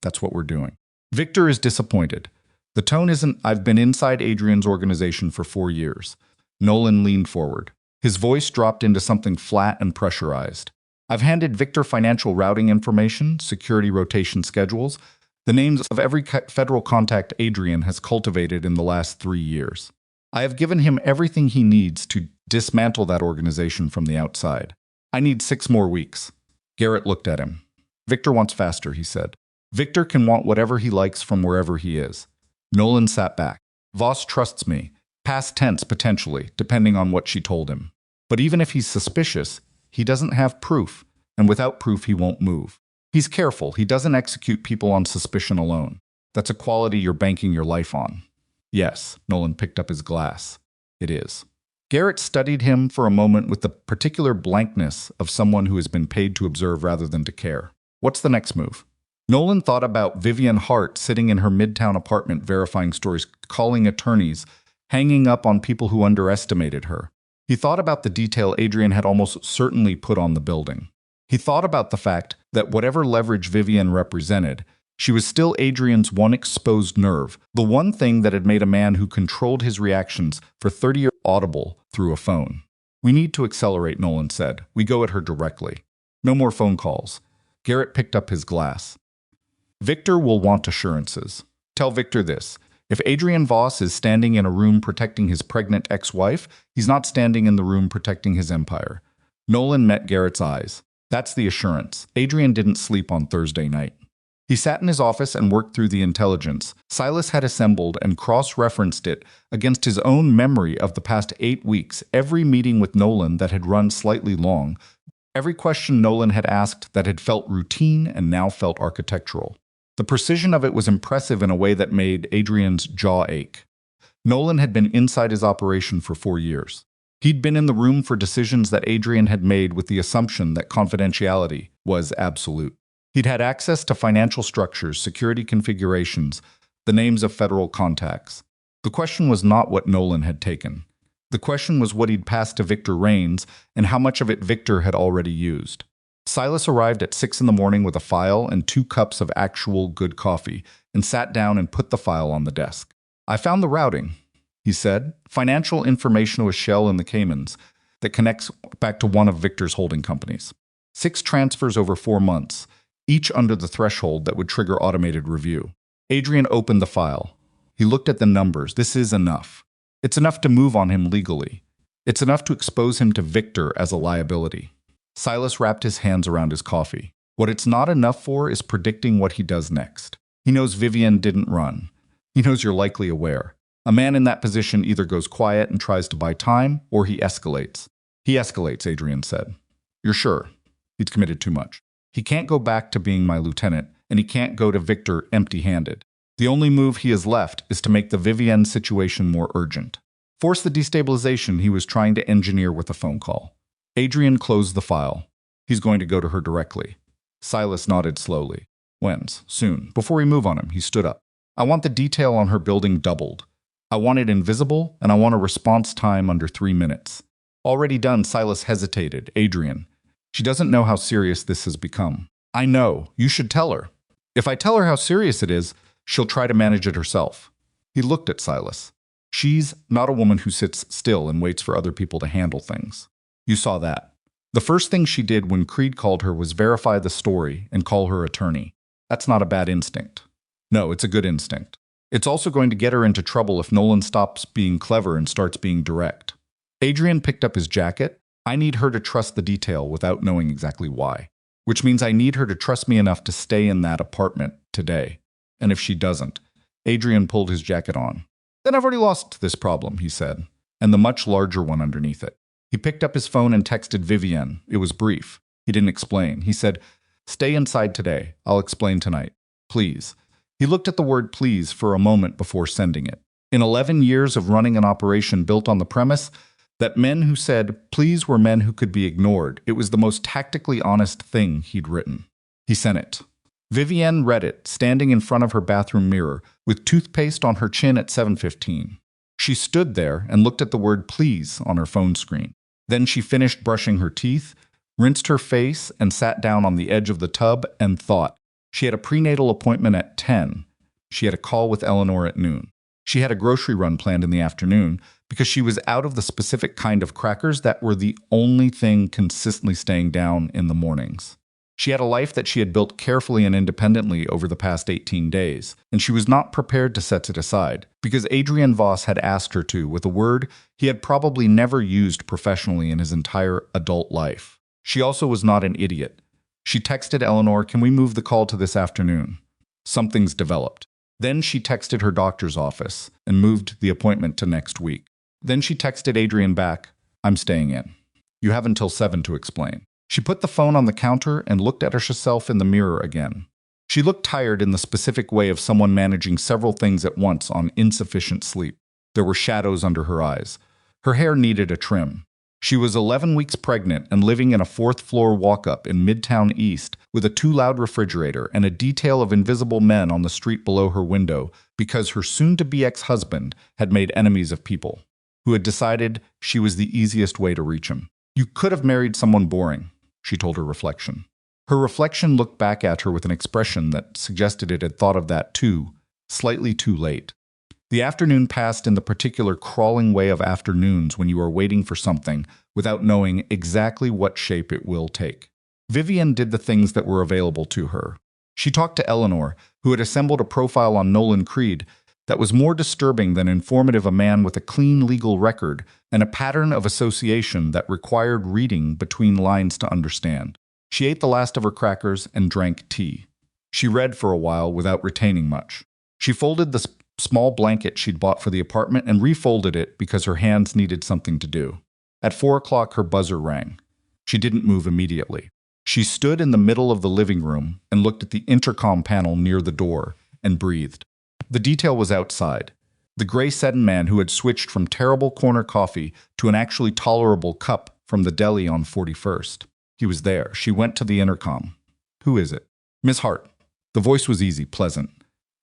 That's what we're doing. Victor is disappointed. The tone isn't, I've been inside Adrian's organization for 4 years. Nolan leaned forward. His voice dropped into something flat and pressurized. I've handed Victor financial routing information, security rotation schedules, the names of every federal contact Adrian has cultivated in the last 3 years. I have given him everything he needs to dismantle that organization from the outside. I need 6 more weeks. Garrett looked at him. Victor wants faster, he said. Victor can want whatever he likes from wherever he is. Nolan sat back. Voss trusts me. Past tense, potentially, depending on what she told him. But even if he's suspicious, he doesn't have proof, and without proof he won't move. He's careful. He doesn't execute people on suspicion alone. That's a quality you're banking your life on. Yes, Nolan picked up his glass. It is. Garrett studied him for a moment with the particular blankness of someone who has been paid to observe rather than to care. What's the next move? Nolan thought about Vivian Hart sitting in her midtown apartment verifying stories, calling attorneys, hanging up on people who underestimated her. He thought about the detail Adrian had almost certainly put on the building. He thought about the fact that whatever leverage Vivian represented, she was still Adrian's one exposed nerve, the one thing that had made a man who controlled his reactions for 30 years audible through a phone. We need to accelerate, Nolan said. We go at her directly. No more phone calls. Garrett picked up his glass. Victor will want assurances. Tell Victor this. If Adrian Voss is standing in a room protecting his pregnant ex-wife, he's not standing in the room protecting his empire. Nolan met Garrett's eyes. That's the assurance. Adrian didn't sleep on Thursday night. He sat in his office and worked through the intelligence Silas had assembled and cross-referenced it against his own memory of the past 8 weeks, every meeting with Nolan that had run slightly long, every question Nolan had asked that had felt routine and now felt architectural. The precision of it was impressive in a way that made Adrian's jaw ache. Nolan had been inside his operation for 4 years. He'd been in the room for decisions that Adrian had made with the assumption that confidentiality was absolute. He'd had access to financial structures, security configurations, the names of federal contacts. The question was not what Nolan had taken. The question was what he'd passed to Victor Raines and how much of it Victor had already used. Silas arrived at 6 in the morning with a file and 2 cups of actual good coffee and sat down and put the file on the desk. I found the routing, he said. Financial information to a shell in the Caymans that connects back to one of Victor's holding companies. 6 transfers over 4 months, each under the threshold that would trigger automated review. Adrian opened the file. He looked at the numbers. This is enough. It's enough to move on him legally. It's enough to expose him to Victor as a liability. Silas wrapped his hands around his coffee. What it's not enough for is predicting what he does next. He knows Vivian didn't run. He knows you're likely aware. A man in that position either goes quiet and tries to buy time, or he escalates. He escalates, Adrian said. You're sure? He's committed too much. He can't go back to being my lieutenant, and he can't go to Victor empty-handed. The only move he has left is to make the Vivian situation more urgent. Force the destabilization he was trying to engineer with a phone call. Adrian closed the file. He's going to go to her directly. Silas nodded slowly. When's? Soon. Before we move on him, he stood up. I want the detail on her building doubled. I want it invisible, and I want a response time under 3 minutes. Already done, Silas hesitated. Adrian. She doesn't know how serious this has become. I know. You should tell her. If I tell her how serious it is, she'll try to manage it herself. He looked at Silas. She's not a woman who sits still and waits for other people to handle things. You saw that. The first thing she did when Creed called her was verify the story and call her attorney. That's not a bad instinct. No, it's a good instinct. It's also going to get her into trouble if Nolan stops being clever and starts being direct. Adrian picked up his jacket. I need her to trust the detail without knowing exactly why. Which means I need her to trust me enough to stay in that apartment today. And if she doesn't, Adrian pulled his jacket on. Then I've already lost this problem, he said, and the much larger one underneath it. He picked up his phone and texted Vivienne. It was brief. He didn't explain. He said, "Stay inside today. I'll explain tonight. Please." He looked at the word please for a moment before sending it. In 11 years of running an operation built on the premise that men who said please were men who could be ignored, it was the most tactically honest thing he'd written. He sent it. Vivienne read it, standing in front of her bathroom mirror, with toothpaste on her chin at 7:15. She stood there and looked at the word please on her phone screen. Then she finished brushing her teeth, rinsed her face, and sat down on the edge of the tub and thought. She had a prenatal appointment at 10. She had a call with Eleanor at noon. She had a grocery run planned in the afternoon because she was out of the specific kind of crackers that were the only thing consistently staying down in the mornings. She had a life that she had built carefully and independently over the past 18 days, and she was not prepared to set it aside, because Adrian Voss had asked her to with a word he had probably never used professionally in his entire adult life. She also was not an idiot. She texted Eleanor, "Can we move the call to this afternoon? Something's developed." Then she texted her doctor's office and moved the appointment to next week. Then she texted Adrian back, "I'm staying in. You have until 7 to explain." She put the phone on the counter and looked at herself in the mirror again. She looked tired in the specific way of someone managing several things at once on insufficient sleep. There were shadows under her eyes. Her hair needed a trim. She was 11 weeks pregnant and living in a 4th-floor walk-up in Midtown East with a too-loud refrigerator and a detail of invisible men on the street below her window because her soon-to-be ex-husband had made enemies of people who had decided she was the easiest way to reach him. "You could have married someone boring," she told her reflection. Her reflection looked back at her with an expression that suggested it had thought of that too, slightly too late. The afternoon passed in the particular crawling way of afternoons when you are waiting for something without knowing exactly what shape it will take. Vivienne did the things that were available to her. She talked to Eleanor, who had assembled a profile on Nolan Creed that was more disturbing than informative, a man with a clean legal record and a pattern of association that required reading between lines to understand. She ate the last of her crackers and drank tea. She read for a while without retaining much. She folded the small blanket she'd bought for the apartment and refolded it because her hands needed something to do. At 4 o'clock, her buzzer rang. She didn't move immediately. She stood in the middle of the living room and looked at the intercom panel near the door and breathed. The detail was outside. The gray-sedden man who had switched from terrible corner coffee to an actually tolerable cup from the deli on 41st. He was there. She went to the intercom. "Who is it?" "Miss Hart." The voice was easy, pleasant.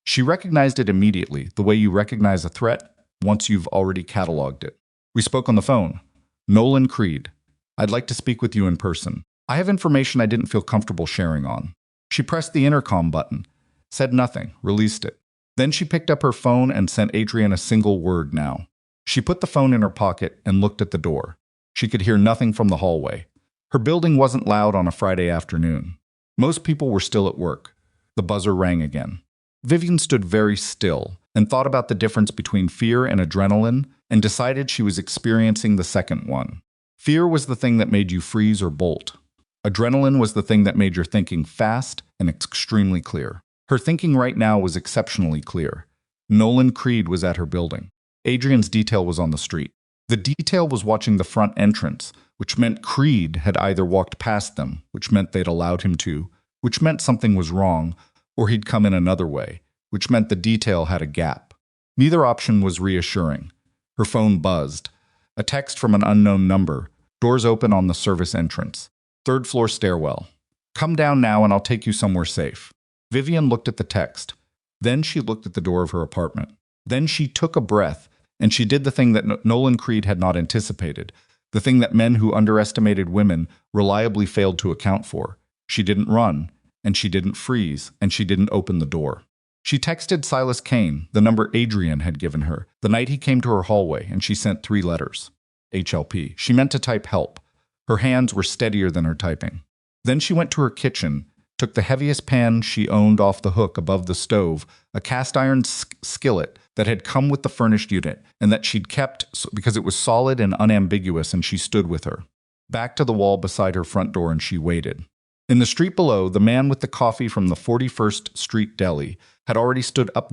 She recognized it immediately, the way you recognize a threat once you've already cataloged it. "We spoke on the phone." "Nolan Creed. I'd like to speak with you in person. I have information I didn't feel comfortable sharing on." She pressed the intercom button, said nothing, released it. Then she picked up her phone and sent Adrian a single word, "Now." She put the phone in her pocket and looked at the door. She could hear nothing from the hallway. Her building wasn't loud on a Friday afternoon. Most people were still at work. The buzzer rang again. Vivienne stood very still and thought about the difference between fear and adrenaline and decided she was experiencing the second one. Fear was the thing that made you freeze or bolt. Adrenaline was the thing that made your thinking fast and extremely clear. Her thinking right now was exceptionally clear. Nolan Creed was at her building. Adrian's detail was on the street. The detail was watching the front entrance, which meant Creed had either walked past them, which meant they'd allowed him to, which meant something was wrong, or he'd come in another way, which meant the detail had a gap. Neither option was reassuring. Her phone buzzed. A text from an unknown number. Doors open on the service entrance. 3rd floor stairwell. "Come down now and I'll take you somewhere safe." Vivienne looked at the text. Then she looked at the door of her apartment. Then she took a breath, and she did the thing that Nolan Creed had not anticipated, the thing that men who underestimated women reliably failed to account for. She didn't run, and she didn't freeze, and she didn't open the door. She texted Silas Kane, the number Adrian had given her, the night he came to her hallway, and she sent 3 letters. HLP. She meant to type help. Her hands were steadier than her typing. Then she went to her kitchen, took the heaviest pan she owned off the hook above the stove, a cast-iron skillet that had come with the furnished unit, and that she'd kept because it was solid and unambiguous, and she stood with her. Back to the wall beside her front door, and she waited. In the street below, the man with the coffee from the 41st Street Deli had already stood up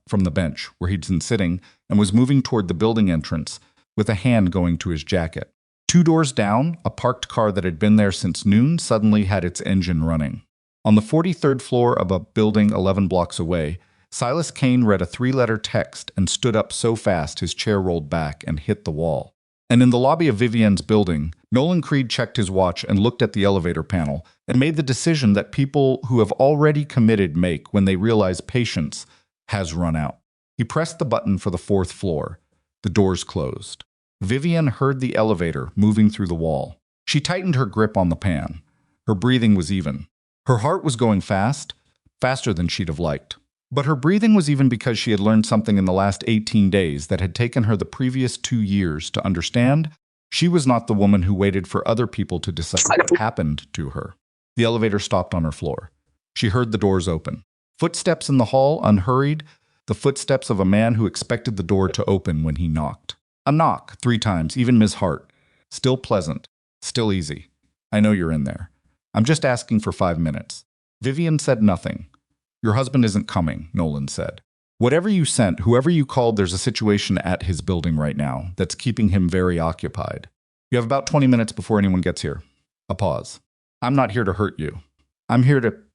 from the bench where he'd been sitting and was moving toward the building entrance with a hand going to his jacket. 2 doors down, a parked car that had been there since noon suddenly had its engine running. On the 43rd floor of a building 11 blocks away, Silas Kane read a 3-letter text and stood up so fast his chair rolled back and hit the wall. And in the lobby of Vivienne's building, Nolan Creed checked his watch and looked at the elevator panel and made the decision that people who have already committed make when they realize patience has run out. He pressed the button for the 4th floor. The doors closed. Vivienne heard the elevator moving through the wall. She tightened her grip on the pan. Her breathing was even. Her heart was going fast, faster than she'd have liked. But her breathing was even because she had learned something in the last 18 days that had taken her the previous 2 years to understand. She was not the woman who waited for other people to decide what happened to her. The elevator stopped on her floor. She heard the doors open. Footsteps in the hall, unhurried, the footsteps of a man who expected the door to open when he knocked. A knock, 3 times, even Ms. Hart. Still pleasant, still easy. I know you're in there. I'm just asking for 5 minutes. Vivienne said nothing. Your husband isn't coming, Nolan said. Whatever you sent, whoever you called, there's a situation at his building right now that's keeping him very occupied. You have about 20 minutes before anyone gets here. A pause. I'm not here to hurt you.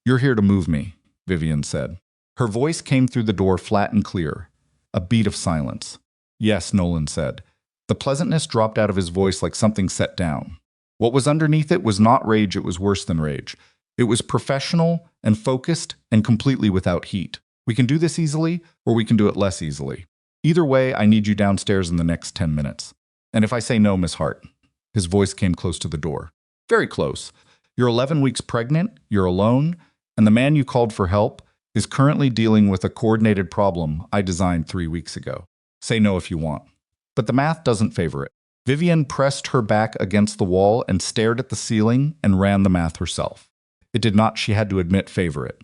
You're here to move me, Vivienne said. Her voice came through the door flat and clear. A beat of silence. Yes, Nolan said. The pleasantness dropped out of his voice like something set down. What was underneath it was not rage, it was worse than rage. It was professional and focused and completely without heat. We can do this easily, or we can do it less easily. Either way, I need you downstairs in the next 10 minutes. And if I say no, Miss Hart. His voice came close to the door. Very close. You're 11 weeks pregnant, you're alone, and the man you called for help is currently dealing with a coordinated problem I designed 3 weeks ago. Say no if you want. But the math doesn't favor it. Vivienne pressed her back against the wall and stared at the ceiling and ran the math herself. It did not, she had to admit, favor it.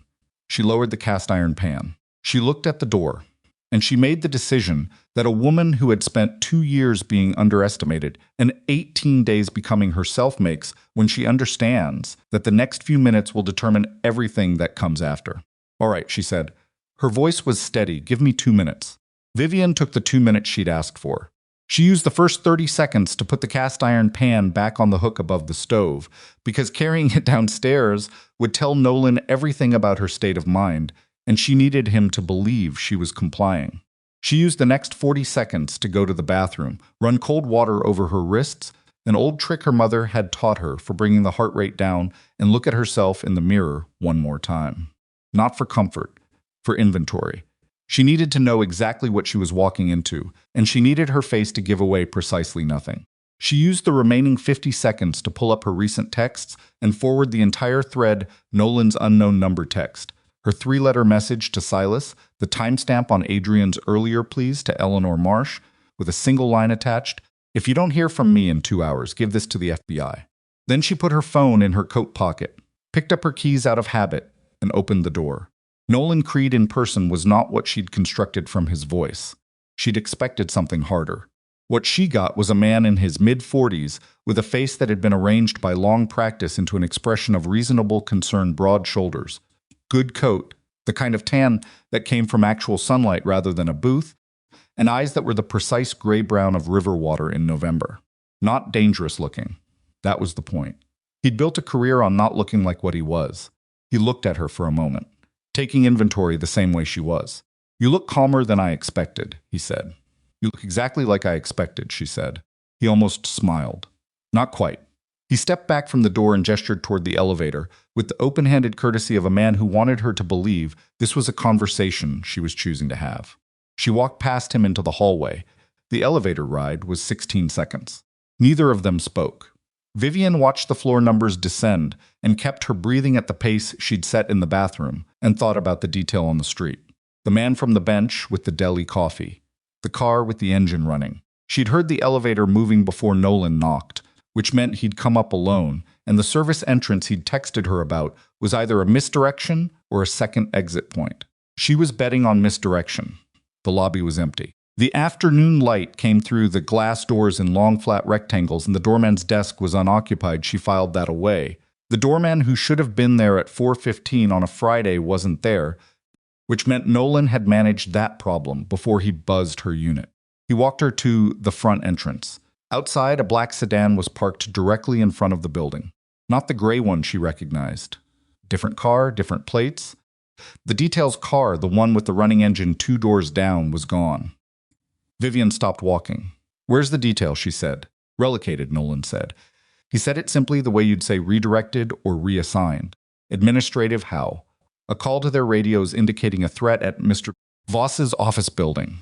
She lowered the cast-iron pan. She looked at the door, and she made the decision that a woman who had spent 2 years being underestimated and 18 days becoming herself makes when she understands that the next few minutes will determine everything that comes after. All right, she said. Her voice was steady. Give me 2 minutes. Vivienne took the 2 minutes she'd asked for. She used the first 30 seconds to put the cast-iron pan back on the hook above the stove, because carrying it downstairs would tell Nolan everything about her state of mind, and she needed him to believe she was complying. She used the next 40 seconds to go to the bathroom, run cold water over her wrists, an old trick her mother had taught her for bringing the heart rate down, and look at herself in the mirror one more time. Not for comfort, for inventory. She needed to know exactly what she was walking into, and she needed her face to give away precisely nothing. She used the remaining 50 seconds to pull up her recent texts and forward the entire thread, Nolan's unknown number text, her 3-letter message to Silas, the timestamp on Adrian's earlier pleas to Eleanor Marsh, with a single line attached, "If you don't hear from me in 2 hours, give this to the FBI." Then she put her phone in her coat pocket, picked up her keys out of habit, and opened the door. Nolan Creed in person was not what she'd constructed from his voice. She'd expected something harder. What she got was a man in his mid-40s with a face that had been arranged by long practice into an expression of reasonable concern, broad shoulders, good coat, the kind of tan that came from actual sunlight rather than a booth, and eyes that were the precise gray-brown of river water in November. Not dangerous looking. That was the point. He'd built a career on not looking like what he was. He looked at her for a moment, taking inventory the same way she was. You look calmer than I expected, he said. You look exactly like I expected, she said. He almost smiled. Not quite. He stepped back from the door and gestured toward the elevator, with the open-handed courtesy of a man who wanted her to believe this was a conversation she was choosing to have. She walked past him into the hallway. The elevator ride was 16 seconds. Neither of them spoke. Vivian watched the floor numbers descend and kept her breathing at the pace she'd set in the bathroom and thought about the detail on the street. The man from the bench with the deli coffee. The car with the engine running. She'd heard the elevator moving before Nolan knocked, which meant he'd come up alone, and the service entrance he'd texted her about was either a misdirection or a second exit point. She was betting on misdirection. The lobby was empty. The afternoon light came through the glass doors in long flat rectangles, and the doorman's desk was unoccupied. She filed that away. The doorman who should have been there at 4:15 on a Friday wasn't there, which meant Nolan had managed that problem before he buzzed her unit. He walked her to the front entrance. Outside, a black sedan was parked directly in front of the building. Not the gray one she recognized. Different car, different plates. The detail's car, the one with the running engine 2 doors down, was gone. Vivian stopped walking. "Where's the detail?" she said. "Relocated," Nolan said. He said it simply the way you'd say redirected or reassigned. Administrative how? A call to their radios indicating a threat at Mr. Voss's office building.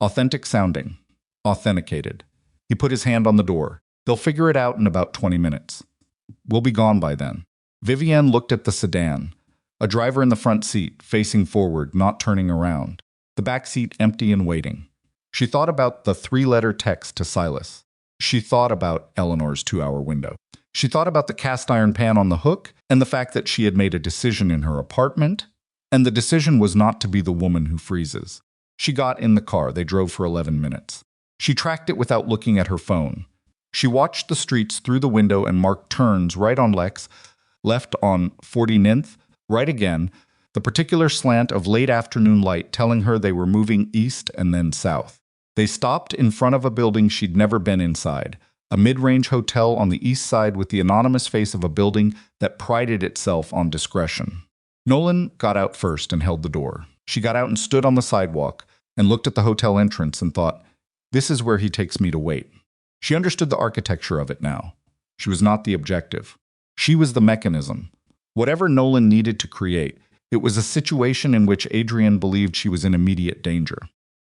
Authentic sounding. Authenticated. He put his hand on the door. "They'll figure it out in about 20 minutes. We'll be gone by then." Vivienne looked at the sedan. A driver in the front seat, facing forward, not turning around. The back seat empty and waiting. She thought about the 3-letter text to Silas. She thought about Eleanor's 2-hour window. She thought about the cast iron pan on the hook and the fact that she had made a decision in her apartment, and the decision was not to be the woman who freezes. She got in the car. They drove for 11 minutes. She tracked it without looking at her phone. She watched the streets through the window and marked turns right on Lex, left on 49th, right again, the particular slant of late afternoon light telling her they were moving east and then south. They stopped in front of a building she'd never been inside, a mid-range hotel on the east side with the anonymous face of a building that prided itself on discretion. Nolan got out first and held the door. She got out and stood on the sidewalk and looked at the hotel entrance and thought, "This is where he takes me to wait." She understood the architecture of it now. She was not the objective. She was the mechanism. Whatever Nolan needed to create, it was a situation in which Adrian believed she was in immediate danger.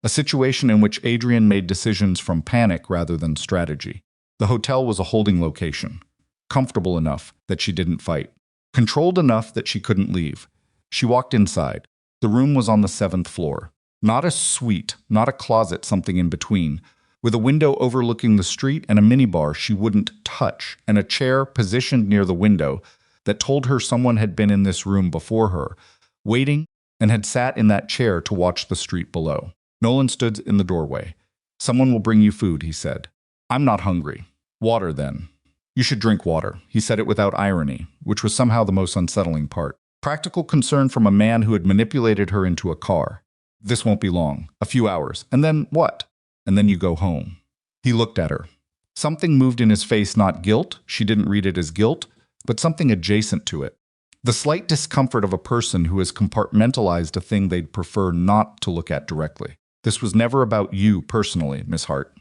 A situation in which Adrian made decisions from panic rather than strategy. The hotel was a holding location. Comfortable enough that she didn't fight. Controlled enough that she couldn't leave. She walked inside. The room was on the 7th floor. Not a suite, not a closet, something in between, with a window overlooking the street and a minibar she wouldn't touch, and a chair positioned near the window that told her someone had been in this room before her, waiting, and had sat in that chair to watch the street below. Nolan stood in the doorway. "Someone will bring you food," he said. "I'm not hungry." "Water, then." "You should drink water." He said it without irony, which was somehow the most unsettling part. Practical concern from a man who had manipulated her into a car. "This won't be long. A few hours. And then what?" "And then you go home." He looked at her. Something moved in his face, not guilt. She didn't read it as guilt, but something adjacent to it. The slight discomfort of a person who has compartmentalized a thing they'd prefer not to look at directly. "This was never about you personally, Miss Hart."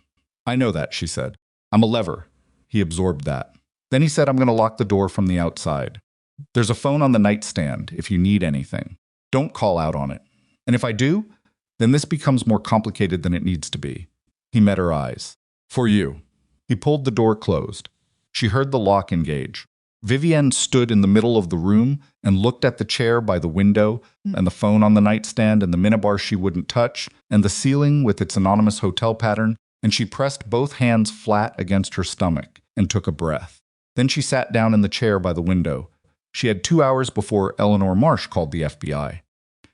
"I know that," she said. "I'm a lever." He absorbed that. Then he said, "I'm going to lock the door from the outside. There's a phone on the nightstand if you need anything. Don't call out on it. And if I do, then this becomes more complicated than it needs to be." He met her eyes. "For you." He pulled the door closed. She heard the lock engage. Vivienne stood in the middle of the room and looked at the chair by the window and the phone on the nightstand and the minibar she wouldn't touch and the ceiling with its anonymous hotel pattern, and she pressed both hands flat against her stomach and took a breath. Then she sat down in the chair by the window. She had 2 hours before Eleanor Marsh called the FBI.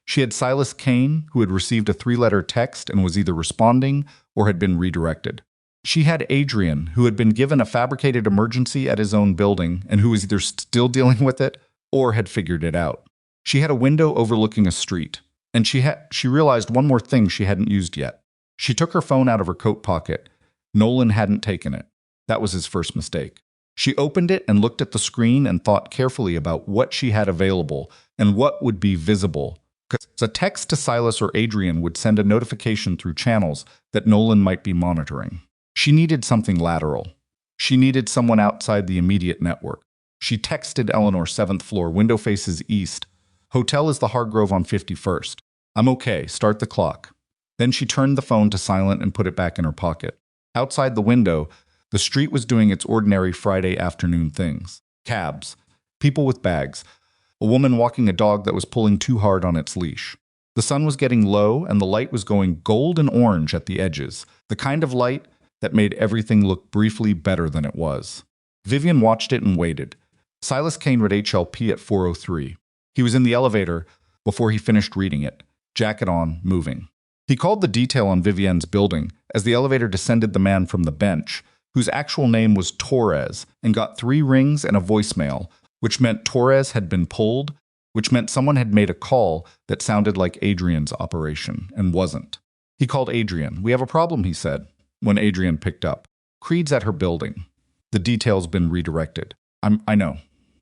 She had Silas Kane, who had received a 3-letter text and was either responding or had been redirected. She had Adrian, who had been given a fabricated emergency at his own building and who was either still dealing with it or had figured it out. She had a window overlooking a street, and she realized one more thing she hadn't used yet. She took her phone out of her coat pocket. Nolan hadn't taken it. That was his first mistake. She opened it and looked at the screen and thought carefully about what she had available and what would be visible. Because a text to Silas or Adrian would send a notification through channels that Nolan might be monitoring. She needed something lateral. She needed someone outside the immediate network. She texted Eleanor, 7th floor, window faces east. Hotel is the Hargrove on 51st. I'm okay, start the clock. Then she turned the phone to silent and put it back in her pocket. Outside the window, the street was doing its ordinary Friday afternoon things. Cabs, people with bags, a woman walking a dog that was pulling too hard on its leash. The sun was getting low and the light was going gold and orange at the edges, the kind of light that made everything look briefly better than it was. Vivian watched it and waited. Silas Kane read HLP at 4:03. He was in the elevator before he finished reading it, jacket on, moving. He called the detail on Vivian's building as the elevator descended the man from the bench, whose actual name was Torres, and got 3 rings and a voicemail, which meant Torres had been pulled, which meant someone had made a call that sounded like Adrian's operation, and wasn't. He called Adrian. "We have a problem," he said, when Adrian picked up. "Creed's at her building. The detail's been redirected." I know."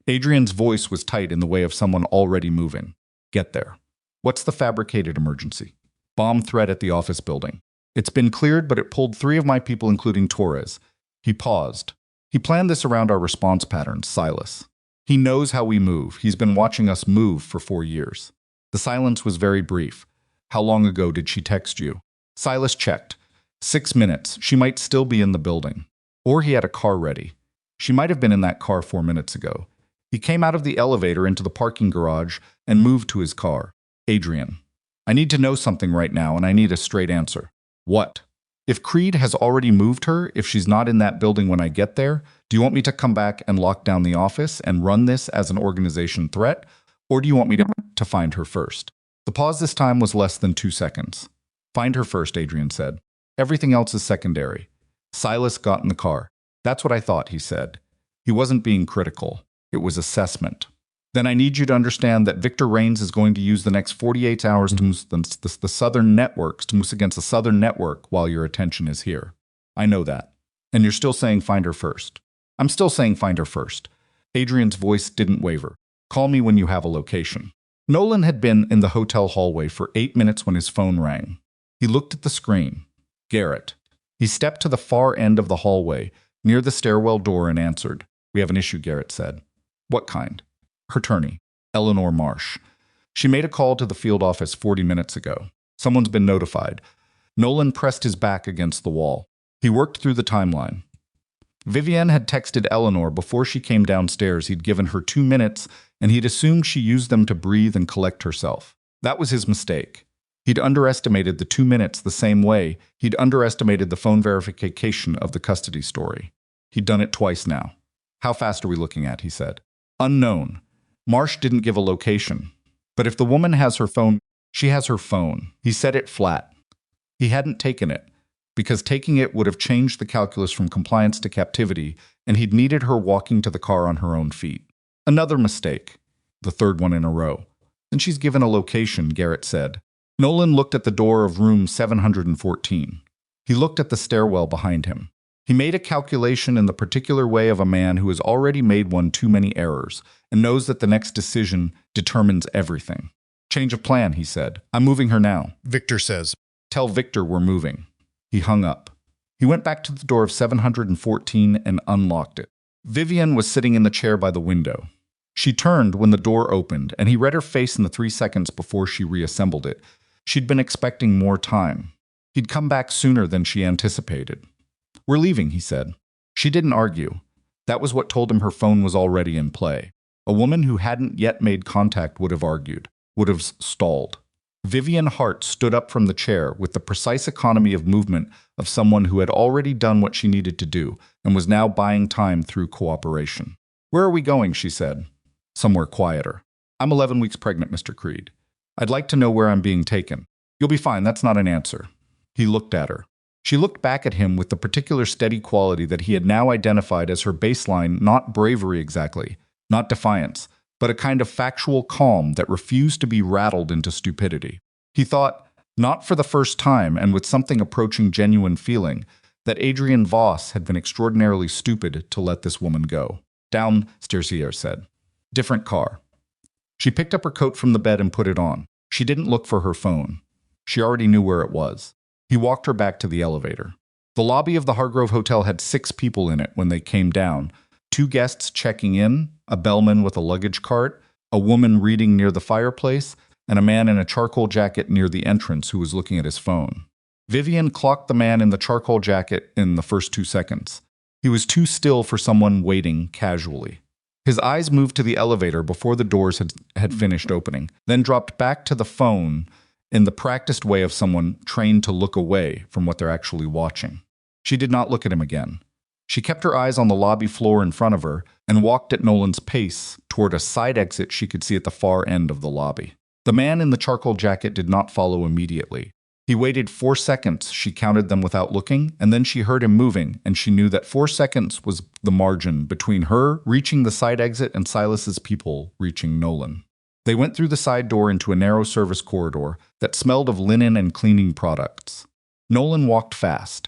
Adrian's voice was tight in the way of someone already moving. "Get there." "What's the fabricated emergency?" "Bomb threat at the office building. It's been cleared, but it pulled 3 of my people, including Torres." He paused. "He planned this around our response patterns, Silas. He knows how we move. He's been watching us move for 4 years." The silence was very brief. "How long ago did she text you?" Silas checked. 6 minutes. She might still be in the building. Or he had a car ready. She might have been in that car 4 minutes ago. He came out of the elevator into the parking garage and moved to his car. "Adrian, I need to know something right now, and I need a straight answer." "What?" "If Creed has already moved her, if she's not in that building when I get there, do you want me to come back and lock down the office and run this as an organization threat, or do you want me to find her first?" The pause this time was less than 2 seconds. "Find her first," Adrian said. "Everything else is secondary." Silas got in the car. "That's what I thought," he said. He wasn't being critical. It was assessment. "Then I need you to understand that Victor Rains is going to use the next 48 hours to move the southern networks, to move against the southern network while your attention is here." "I know that." "And you're still saying find her first." "I'm still saying find her first." Adrian's voice didn't waver. "Call me when you have a location." Nolan had been in the hotel hallway for 8 minutes when his phone rang. He looked at the screen. Garrett. He stepped to the far end of the hallway, near the stairwell door, and answered. "We have an issue," Garrett said. "What kind?" "Her attorney, Eleanor Marsh. She made a call to the field office 40 minutes ago. Someone's been notified." Nolan pressed his back against the wall. He worked through the timeline. Vivian had texted Eleanor before she came downstairs. He'd given her 2 minutes, and he'd assumed she used them to breathe and collect herself. That was his mistake. He'd underestimated the 2 minutes the same way he'd underestimated the phone verification of the custody story. He'd done it twice now. "How fast are we looking at?" he said. "Unknown. Marsh didn't give a location. But if the woman has her phone, she has her phone." He said it flat. He hadn't taken it, because taking it would have changed the calculus from compliance to captivity, and he'd needed her walking to the car on her own feet. Another mistake. The 3rd one in a row. "Then she's given a location," Garrett said. Nolan looked at the door of room 714. He looked at the stairwell behind him. He made a calculation in the particular way of a man who has already made one too many errors and knows that the next decision determines everything. "Change of plan," he said. "I'm moving her now." Victor says. "Tell Victor we're moving." He hung up. He went back to the door of 714 and unlocked it. Vivian was sitting in the chair by the window. She turned when the door opened, and he read her face in the 3 seconds before she reassembled it. She'd been expecting more time. He'd come back sooner than she anticipated. "We're leaving," he said. She didn't argue. That was what told him her phone was already in play. A woman who hadn't yet made contact would have argued, would have stalled. Vivian Hart stood up from the chair with the precise economy of movement of someone who had already done what she needed to do and was now buying time through cooperation. "Where are we going?" she said. "Somewhere quieter." "I'm 11 weeks pregnant, Mr. Creed. I'd like to know where I'm being taken." "You'll be fine, that's not an answer." He looked at her. She looked back at him with the particular steady quality that he had now identified as her baseline, not bravery exactly, not defiance, but a kind of factual calm that refused to be rattled into stupidity. He thought, not for the first time and with something approaching genuine feeling, that Adrian Voss had been extraordinarily stupid to let this woman go. "Downstairs," he said. "Different car." She picked up her coat from the bed and put it on. She didn't look for her phone. She already knew where it was. He walked her back to the elevator. The lobby of the Hargrove Hotel had 6 people in it when they came down. 2 guests checking in, a bellman with a luggage cart, a woman reading near the fireplace, and a man in a charcoal jacket near the entrance who was looking at his phone. Vivian clocked the man in the charcoal jacket in the first 2 seconds. He was too still for someone waiting casually. His eyes moved to the elevator before the doors had finished opening, then dropped back to the phone in the practiced way of someone trained to look away from what they're actually watching. She did not look at him again. She kept her eyes on the lobby floor in front of her and walked at Nolan's pace toward a side exit she could see at the far end of the lobby. The man in the charcoal jacket did not follow immediately. He waited 4 seconds, she counted them without looking, and then she heard him moving, and she knew that 4 seconds was the margin between her reaching the side exit and Silas's people reaching Nolan. They went through the side door into a narrow service corridor that smelled of linen and cleaning products. Nolan walked fast.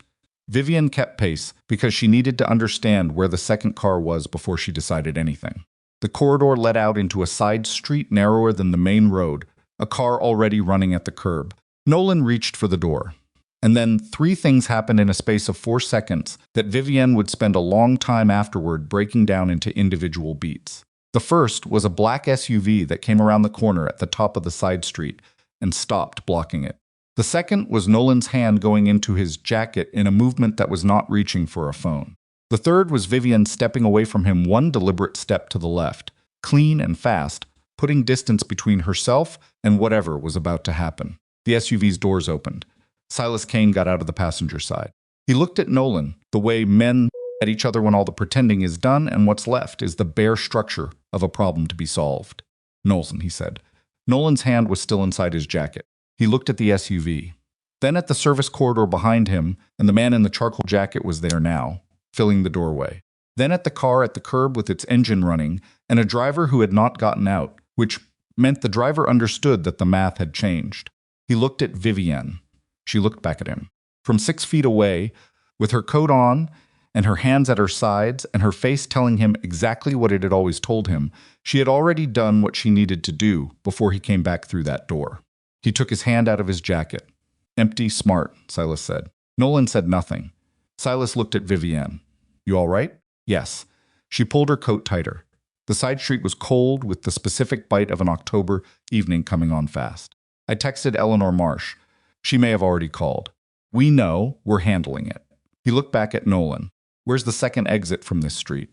Vivian kept pace because she needed to understand where the second car was before she decided anything. The corridor led out into a side street narrower than the main road, a car already running at the curb. Nolan reached for the door. And then 3 things happened in a space of 4 seconds that Vivienne would spend a long time afterward breaking down into individual beats. The first was a black SUV that came around the corner at the top of the side street and stopped, blocking it. The second was Nolan's hand going into his jacket in a movement that was not reaching for a phone. The third was Vivienne stepping away from him 1 deliberate step to the left, clean and fast, putting distance between herself and whatever was about to happen. The SUV's doors opened. Silas Kane got out of the passenger side. He looked at Nolan, the way men at each other when all the pretending is done and what's left is the bare structure of a problem to be solved. Nolan, he said. Nolan's hand was still inside his jacket. He looked at the SUV. Then at the service corridor behind him, and the man in the charcoal jacket was there now, filling the doorway. Then at the car at the curb with its engine running, and a driver who had not gotten out, which meant the driver understood that the math had changed. He looked at Vivienne. She looked back at him. From 6 feet away, with her coat on and her hands at her sides and her face telling him exactly what it had always told him, she had already done what she needed to do before he came back through that door. He took his hand out of his jacket. Empty, smart, Silas said. Nolan said nothing. Silas looked at Vivienne. You all right? Yes. She pulled her coat tighter. The side street was cold with the specific bite of an October evening coming on fast. I texted Eleanor Marsh. She may have already called. We know, we're handling it. He looked back at Nolan. Where's the second exit from this street?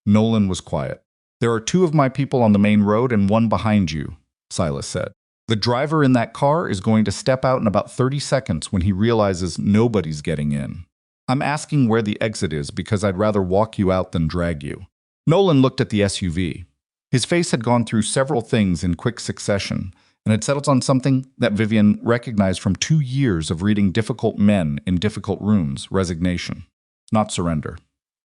Nolan was quiet. There are 2 of my people on the main road and 1 behind you, Silas said. The driver in that car is going to step out in about 30 seconds when he realizes nobody's getting in. I'm asking where the exit is because I'd rather walk you out than drag you. Nolan looked at the SUV. His face had gone through several things in quick succession, and had settled on something that Vivienne recognized from 2 years of reading difficult men in difficult rooms: resignation, not surrender.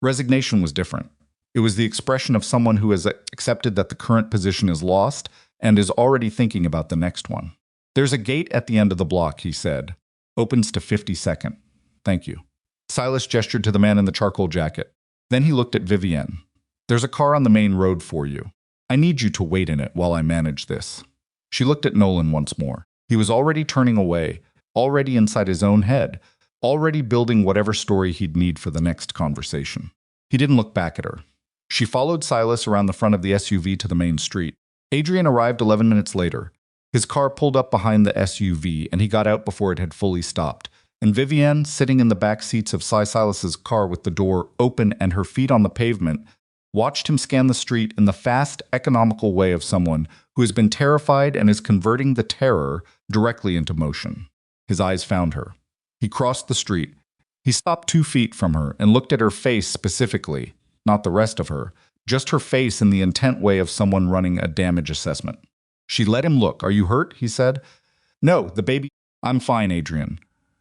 Resignation was different. It was the expression of someone who has accepted that the current position is lost and is already thinking about the next one. There's a gate at the end of the block, he said. Opens to 52nd. Thank you. Silas gestured to the man in the charcoal jacket. Then he looked at Vivienne. There's a car on the main road for you. I need you to wait in it while I manage this. She looked at Nolan once more. He was already turning away, already inside his own head, already building whatever story he'd need for the next conversation. He didn't look back at her. She followed Silas around the front of the SUV to the main street. Adrian arrived 11 minutes later. His car pulled up behind the SUV, and he got out before it had fully stopped. And Vivienne, sitting in the back seats of Silas's car with the door open and her feet on the pavement, watched him scan the street in the fast, economical way of someone who has been terrified and is converting the terror directly into motion. His eyes found her. He crossed the street. He stopped 2 feet from her and looked at her face specifically, not the rest of her, just her face in the intent way of someone running a damage assessment. She let him look. Are you hurt? He said. No, the baby. I'm fine, Adrian.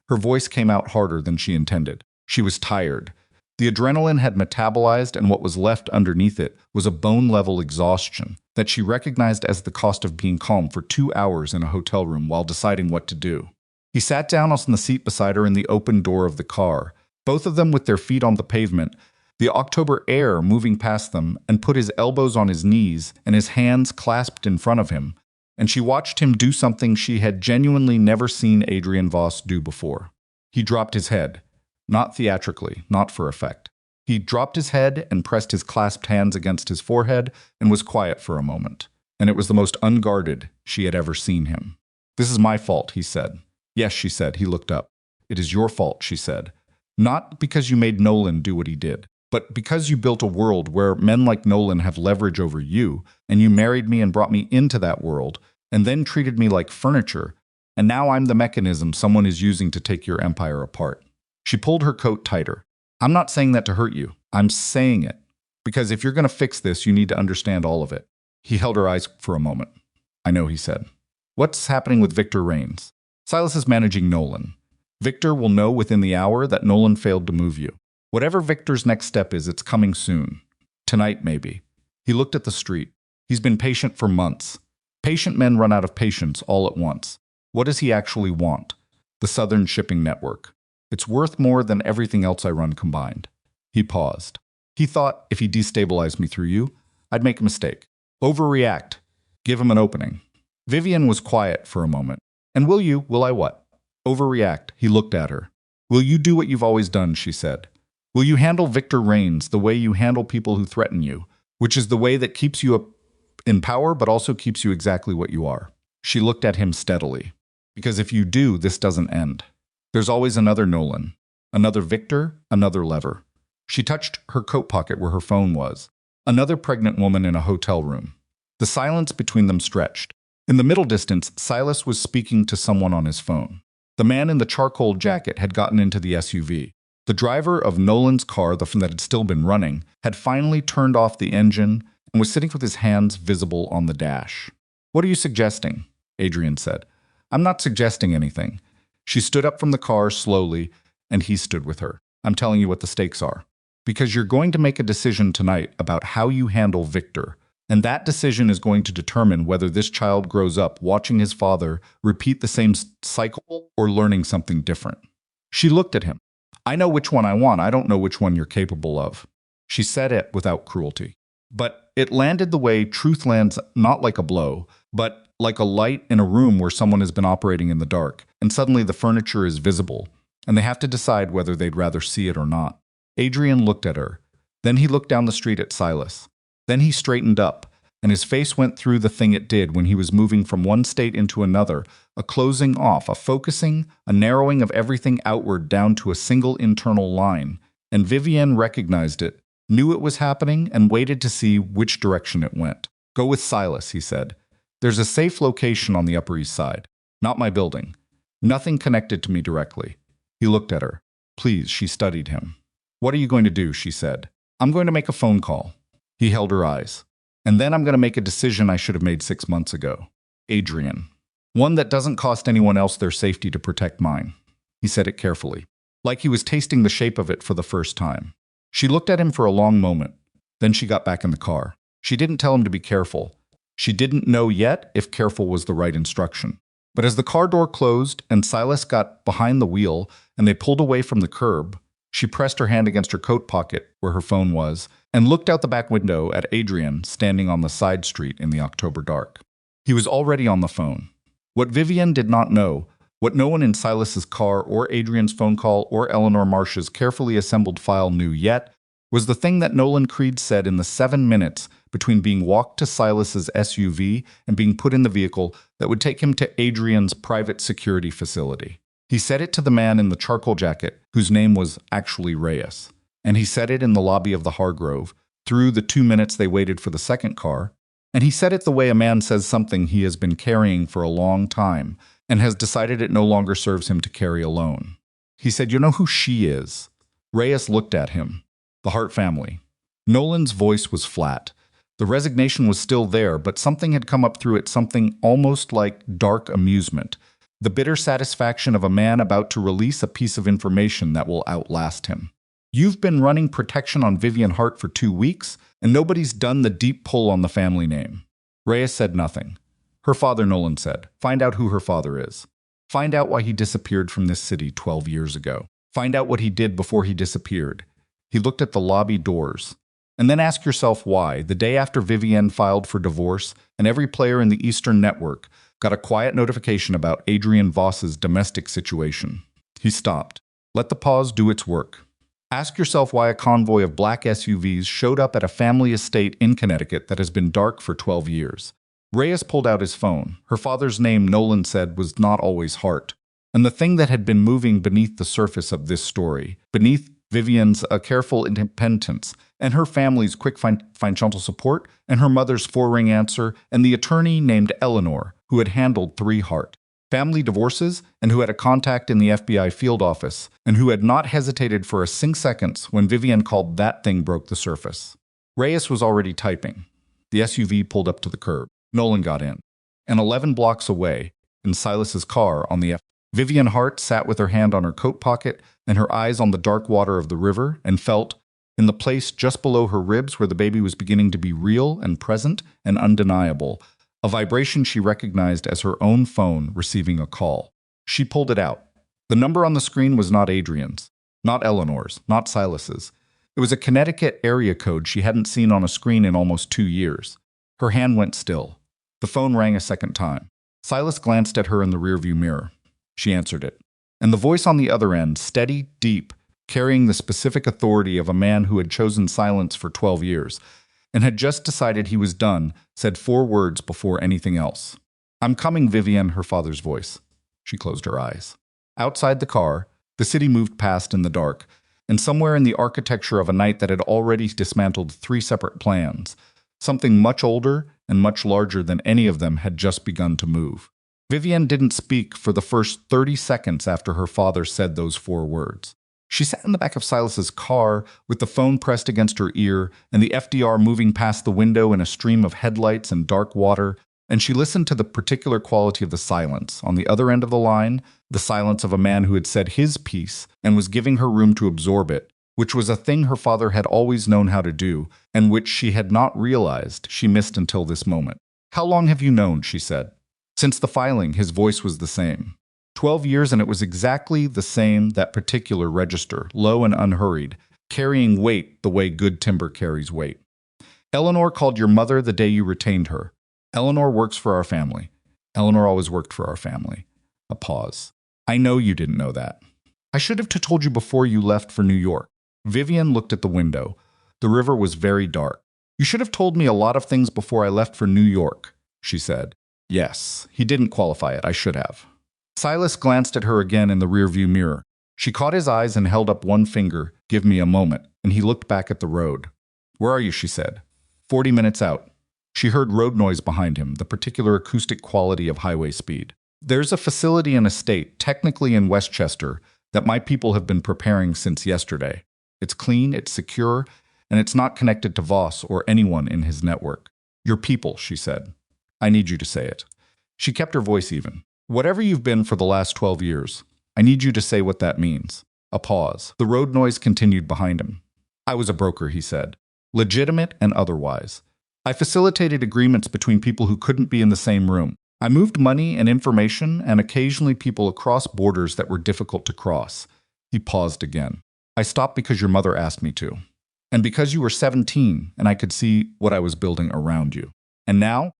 Her voice came out harder than she intended. She was tired. The adrenaline had metabolized, and what was left underneath it was a bone-level exhaustion that she recognized as the cost of being calm for 2 hours in a hotel room while deciding what to do. He sat down on the seat beside her in the open door of the car, both of them with their feet on the pavement, the October air moving past them, and put his elbows on his knees and his hands clasped in front of him, and she watched him do something she had genuinely never seen Adrian Voss do before. He dropped his head. not theatrically, not for effect. He dropped his head and pressed his clasped hands against his forehead and was quiet for a moment. And it was the most unguarded she had ever seen him. "This is my fault," he said. "Yes," she said. He looked up. "It is your fault," she said. "Not because you made Nolan do what he did, but because you built a world where men like Nolan have leverage over you, and you married me and brought me into that world, and then treated me like furniture, and now I'm the mechanism someone is using to take your empire apart." She pulled her coat tighter. "I'm not saying that to hurt you. I'm saying it. Because if you're going to fix this, you need to understand all of it." He held her eyes for a moment. "I know," he said. "What's happening with Victor Rains?" "Silas is managing Nolan. Victor will know within the hour that Nolan failed to move you. Whatever Victor's next step is, it's coming soon. Tonight, maybe." He looked at the street. He's been patient for months. Patient men run out of patience all at once. What does he actually want? The Southern Shipping Network. It's worth more than everything else I run combined. He paused. He thought, if he destabilized me through you, I'd make a mistake. Overreact. Give him an opening. Vivian was quiet for a moment. "And will I what?" "Overreact." He looked at her. "Will you do what you've always done?" she said. "Will you handle Victor Rains the way you handle people who threaten you, which is the way that keeps you up in power but also keeps you exactly what you are?" She looked at him steadily. "Because if you do, this doesn't end. There's always another Nolan, another Victor, another lever." She touched her coat pocket where her phone was. Another pregnant woman in a hotel room. The silence between them stretched. In the middle distance, Silas was speaking to someone on his phone. The man in the charcoal jacket had gotten into the SUV. The driver of Nolan's car, the one that had still been running, had finally turned off the engine and was sitting with his hands visible on the dash. "What are you suggesting?" Adrian said. "I'm not suggesting anything." She stood up from the car slowly, and he stood with her. "I'm telling you what the stakes are. Because you're going to make a decision tonight about how you handle Victor, and that decision is going to determine whether this child grows up watching his father repeat the same cycle or learning something different." She looked at him. "I know which one I want. I don't know which one you're capable of." She said it without cruelty. But it landed the way truth lands, not like a blow, but like a light in a room where someone has been operating in the dark, and suddenly the furniture is visible, and they have to decide whether they'd rather see it or not. Adrian looked at her. Then he looked down the street at Silas. Then he straightened up, and his face went through the thing it did when he was moving from one state into another, a closing off, a focusing, a narrowing of everything outward down to a single internal line. And Vivienne recognized it, knew it was happening, and waited to see which direction it went. "Go with Silas," he said. "There's a safe location on the Upper East Side. Not my building. Nothing connected to me directly." He looked at her. "Please," she studied him. "What are you going to do?" she said. "I'm going to make a phone call." He held her eyes. "And then I'm going to make a decision I should have made 6 months ago. Adrian. One that doesn't cost anyone else their safety to protect mine." He said it carefully, like he was tasting the shape of it for the first time. She looked at him for a long moment. Then she got back in the car. She didn't tell him to be careful. She didn't know yet if careful was the right instruction. But as the car door closed and Silas got behind the wheel and they pulled away from the curb, she pressed her hand against her coat pocket where her phone was and looked out the back window at Adrian standing on the side street in the October dark. He was already on the phone. What Vivienne did not know, what no one in Silas's car or Adrian's phone call or Eleanor Marsh's carefully assembled file knew yet, was the thing that Nolan Creed said in the 7 minutes between being walked to Silas's SUV and being put in the vehicle that would take him to Adrian's private security facility. He said it to the man in the charcoal jacket, whose name was actually Reyes. And he said it in the lobby of the Hargrove, through the 2 minutes they waited for the second car. And he said it the way a man says something he has been carrying for a long time and has decided it no longer serves him to carry alone. He said, "You know who she is?" Reyes looked at him. "The Hart family." Nolan's voice was flat. The resignation was still there, but something had come up through it, something almost like dark amusement. The bitter satisfaction of a man about to release a piece of information that will outlast him. "You've been running protection on Vivian Hart for 2 weeks, and nobody's done the deep pull on the family name." Reyes said nothing. "Her father," Nolan said. "Find out who her father is. Find out why he disappeared from this city 12 years ago. Find out what he did before he disappeared." He looked at the lobby doors. "And then ask yourself why, the day after Vivienne filed for divorce and every player in the Eastern Network got a quiet notification about Adrian Voss's domestic situation." He stopped. Let the pause do its work. Ask yourself why a convoy of black SUVs showed up at a family estate in Connecticut that has been dark for 12 years. Reyes pulled out his phone. Her father's name, Nolan said, was not always Hart. And the thing that had been moving beneath the surface of this story, beneath Vivian's careful independence, and her family's quick financial support, and her mother's four-ring answer, and the attorney named Eleanor, who had handled 3 Hart family divorces, and who had a contact in the FBI field office, and who had not hesitated for a second when Vivian called that thing broke the surface. Reyes was already typing. The SUV pulled up to the curb. Nolan got in. And 11 blocks away, in Silas's car on the Vivian Hart sat with her hand on her coat pocket and her eyes on the dark water of the river and felt, in the place just below her ribs where the baby was beginning to be real and present and undeniable, a vibration she recognized as her own phone receiving a call. She pulled it out. The number on the screen was not Adrian's, not Eleanor's, not Silas's. It was a Connecticut area code she hadn't seen on a screen in almost 2 years. Her hand went still. The phone rang a second time. Silas glanced at her in the rearview mirror. She answered it. And the voice on the other end, steady, deep, carrying the specific authority of a man who had chosen silence for 12 years and had just decided he was done, said 4 words before anything else. "I'm coming, Vivian," her father's voice. She closed her eyes. Outside the car, the city moved past in the dark, and somewhere in the architecture of a night that had already dismantled 3 separate plans, something much older and much larger than any of them had just begun to move. Vivian didn't speak for the first 30 seconds after her father said those 4 words. She sat in the back of Silas's car with the phone pressed against her ear and the FDR moving past the window in a stream of headlights and dark water, and she listened to the particular quality of the silence. On the other end of the line, the silence of a man who had said his piece and was giving her room to absorb it, which was a thing her father had always known how to do, and which she had not realized she missed until this moment. "How long have you known?" she said. Since the filing, his voice was the same. 12 years, and it was exactly the same, that particular register, low and unhurried, carrying weight the way good timber carries weight. "Eleanor called your mother the day you retained her. Eleanor works for our family. Eleanor always worked for our family." A pause. "I know you didn't know that. I should have told you before you left for New York." Vivian looked at the window. The river was very dark. "You should have told me a lot of things before I left for New York," she said. "Yes, he didn't qualify it. I should have." Silas glanced at her again in the rearview mirror. She caught his eyes and held up one finger. "Give me a moment," and he looked back at the road. "Where are you?" she said. 40 minutes out. She heard road noise behind him, the particular acoustic quality of highway speed. "There's a facility and estate, technically in Westchester, that my people have been preparing since yesterday. It's clean, it's secure, and it's not connected to Voss or anyone in his network." "Your people," she said. "I need you to say it." She kept her voice even. "Whatever you've been for the last 12 years, I need you to say what that means." A pause. The road noise continued behind him. "I was a broker," he said. "Legitimate and otherwise. I facilitated agreements between people who couldn't be in the same room. I moved money and information and occasionally people across borders that were difficult to cross." He paused again. "I stopped because your mother asked me to. And because you were 17 and I could see what I was building around you. And now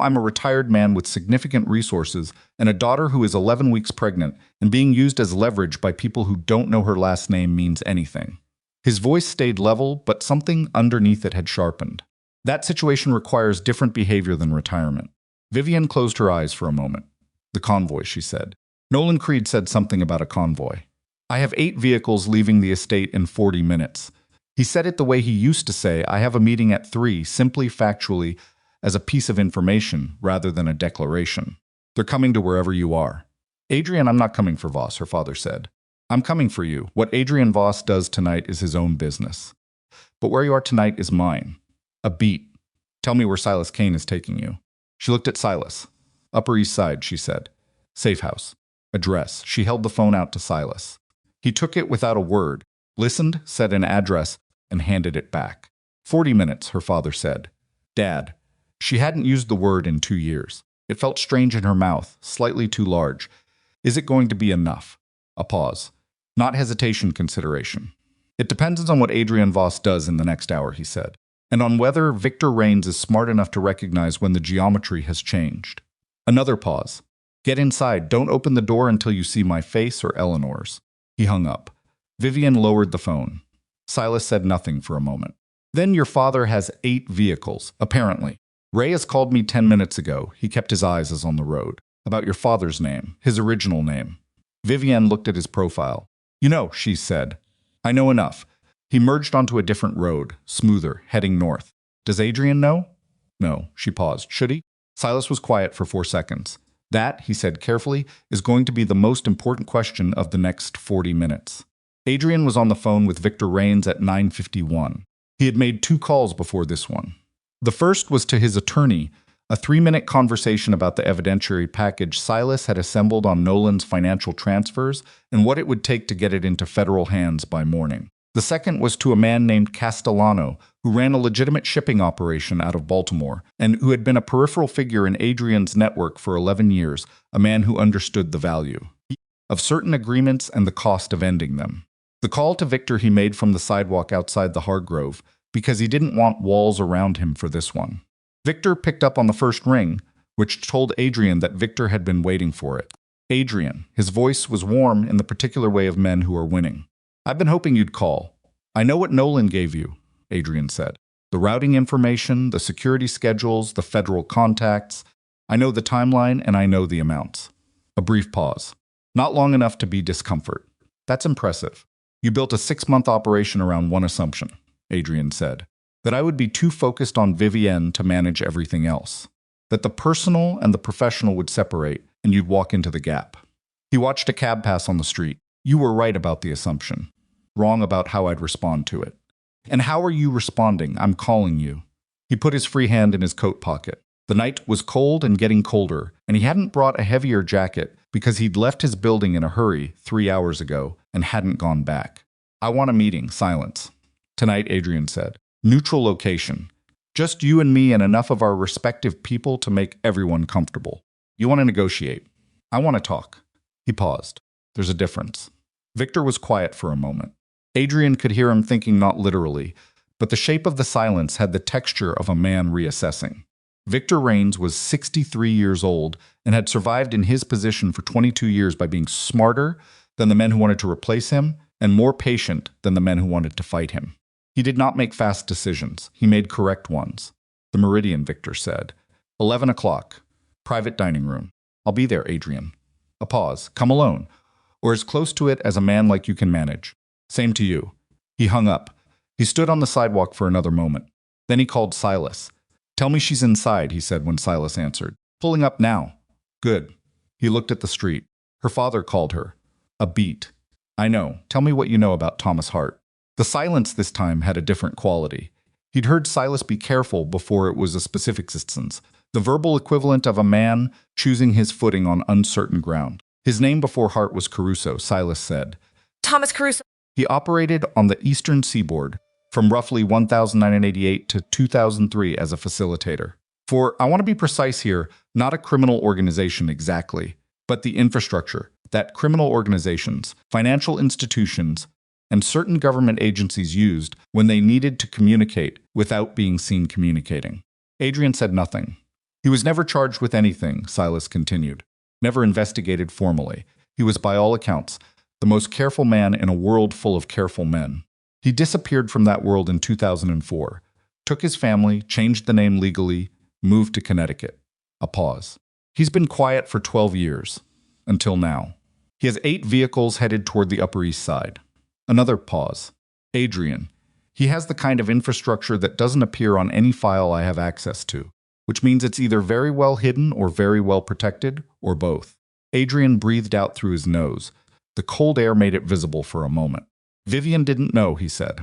I'm a retired man with significant resources and a daughter who is 11 weeks pregnant and being used as leverage by people who don't know her last name means anything." His voice stayed level, but something underneath it had sharpened. "That situation requires different behavior than retirement." Vivian closed her eyes for a moment. "The convoy," she said. Nolan Creed said something about a convoy. "I have 8 vehicles leaving the estate in 40 minutes. He said it the way he used to say, "I have a meeting at 3, simply factually, as a piece of information rather than a declaration. They're coming to wherever you are." "Adrian, I'm not coming for Voss," her father said. "I'm coming for you. What Adrian Voss does tonight is his own business. But where you are tonight is mine. A beat. Tell me where Silas Kane is taking you." She looked at Silas. "Upper East Side," she said. "Safe house. Address." She held the phone out to Silas. He took it without a word, listened, said an address, and handed it back. 40 minutes, her father said. "Dad." She hadn't used the word in 2 years. It felt strange in her mouth, slightly too large. "Is it going to be enough?" A pause. "Not hesitation, consideration." "It depends on what Adrian Voss does in the next hour," he said, "and on whether Victor Raines is smart enough to recognize when the geometry has changed." Another pause. "Get inside. Don't open the door until you see my face or Eleanor's." He hung up. Vivian lowered the phone. Silas said nothing for a moment. Then your father has 8 vehicles, apparently. Ray has called me 10 minutes ago. He kept his eyes as on the road. About your father's name, his original name. Vivian looked at his profile. You know, she said. I know enough. He merged onto a different road, smoother, heading north. Does Adrian know? No, she paused. Should he? Silas was quiet for 4 seconds. That, he said carefully, is going to be the most important question of the next 40 minutes. Adrian was on the phone with Victor Rains at 9:51. He had made 2 calls before this one. The first was to his attorney, a 3-minute conversation about the evidentiary package Silas had assembled on Nolan's financial transfers and what it would take to get it into federal hands by morning. The second was to a man named Castellano, who ran a legitimate shipping operation out of Baltimore and who had been a peripheral figure in Adrian's network for 11 years, a man who understood the value of certain agreements and the cost of ending them. The call to Victor he made from the sidewalk outside the Hargrove, because he didn't want walls around him for this one. Victor picked up on the first ring, which told Adrian that Victor had been waiting for it. Adrian, his voice was warm in the particular way of men who are winning. I've been hoping you'd call. I know what Nolan gave you, Adrian said. The routing information, the security schedules, the federal contacts. I know the timeline and I know the amounts. A brief pause. Not long enough to be discomfort. That's impressive. You built a 6-month operation around one assumption, Adrian said. That I would be too focused on Vivienne to manage everything else. That the personal and the professional would separate and you'd walk into the gap. He watched a cab pass on the street. You were right about the assumption. Wrong about how I'd respond to it. And how are you responding? I'm calling you. He put his free hand in his coat pocket. The night was cold and getting colder, and he hadn't brought a heavier jacket because he'd left his building in a hurry 3 hours ago and hadn't gone back. I want a meeting. Silence. Tonight, Adrian said. Neutral location. Just you and me and enough of our respective people to make everyone comfortable. You want to negotiate. I want to talk. He paused. There's a difference. Victor was quiet for a moment. Adrian could hear him thinking not literally, but the shape of the silence had the texture of a man reassessing. Victor Rains was 63 years old and had survived in his position for 22 years by being smarter than the men who wanted to replace him and more patient than the men who wanted to fight him. He did not make fast decisions. He made correct ones. The Meridian, Victor said. 11 o'clock. Private dining room. I'll be there, Adrian. A pause. Come alone. Or as close to it as a man like you can manage. Same to you. He hung up. He stood on the sidewalk for another moment. Then he called Silas. Tell me she's inside, he said when Silas answered. Pulling up now. Good. He looked at the street. Her father called her. A beat. I know. Tell me what you know about Thomas Hart. The silence this time had a different quality. He'd heard Silas be careful before it was a specific instance, the verbal equivalent of a man choosing his footing on uncertain ground. His name before Hart was Caruso, Silas said. Thomas Caruso. He operated on the eastern seaboard from roughly 1988 to 2003 as a facilitator. For, I want to be precise here, not a criminal organization exactly, but the infrastructure that criminal organizations, financial institutions, and certain government agencies used when they needed to communicate without being seen communicating. Adrian said nothing. He was never charged with anything, Silas continued. Never investigated formally. He was, by all accounts, the most careful man in a world full of careful men. He disappeared from that world in 2004, took his family, changed the name legally, moved to Connecticut. A pause. He's been quiet for 12 years. Until now. He has 8 vehicles headed toward the Upper East Side. Another pause. Adrian. He has the kind of infrastructure that doesn't appear on any file I have access to, which means it's either very well hidden or very well protected, or both. Adrian breathed out through his nose. The cold air made it visible for a moment. Vivian didn't know, he said.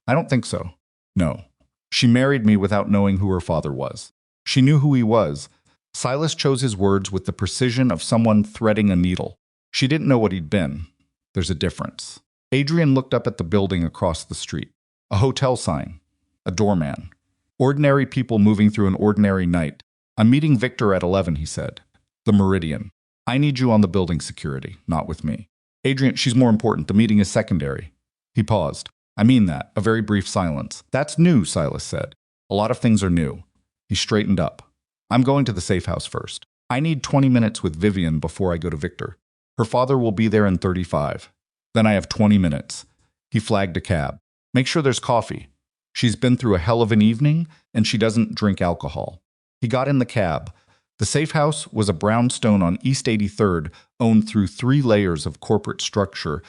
I don't think so. No. She married me without knowing who her father was. She knew who he was. Silas chose his words with the precision of someone threading a needle. She didn't know what he'd been. There's a difference. Adrian looked up at the building across the street. A hotel sign. A doorman. Ordinary people moving through an ordinary night. I'm meeting Victor at 11, he said. The Meridian. I need you on the building security, not with me. Adrian, she's more important. The meeting is secondary. He paused. I mean that. A very brief silence. That's new, Silas said. A lot of things are new. He straightened up. I'm going to the safe house first. I need 20 minutes with Vivian before I go to Victor. Her father will be there in 35. Then I have 20 minutes. He flagged a cab. Make sure there's coffee. She's been through a hell of an evening, and she doesn't drink alcohol. He got in the cab. The safe house was a brownstone on East 83rd, owned through 3 layers of corporate structure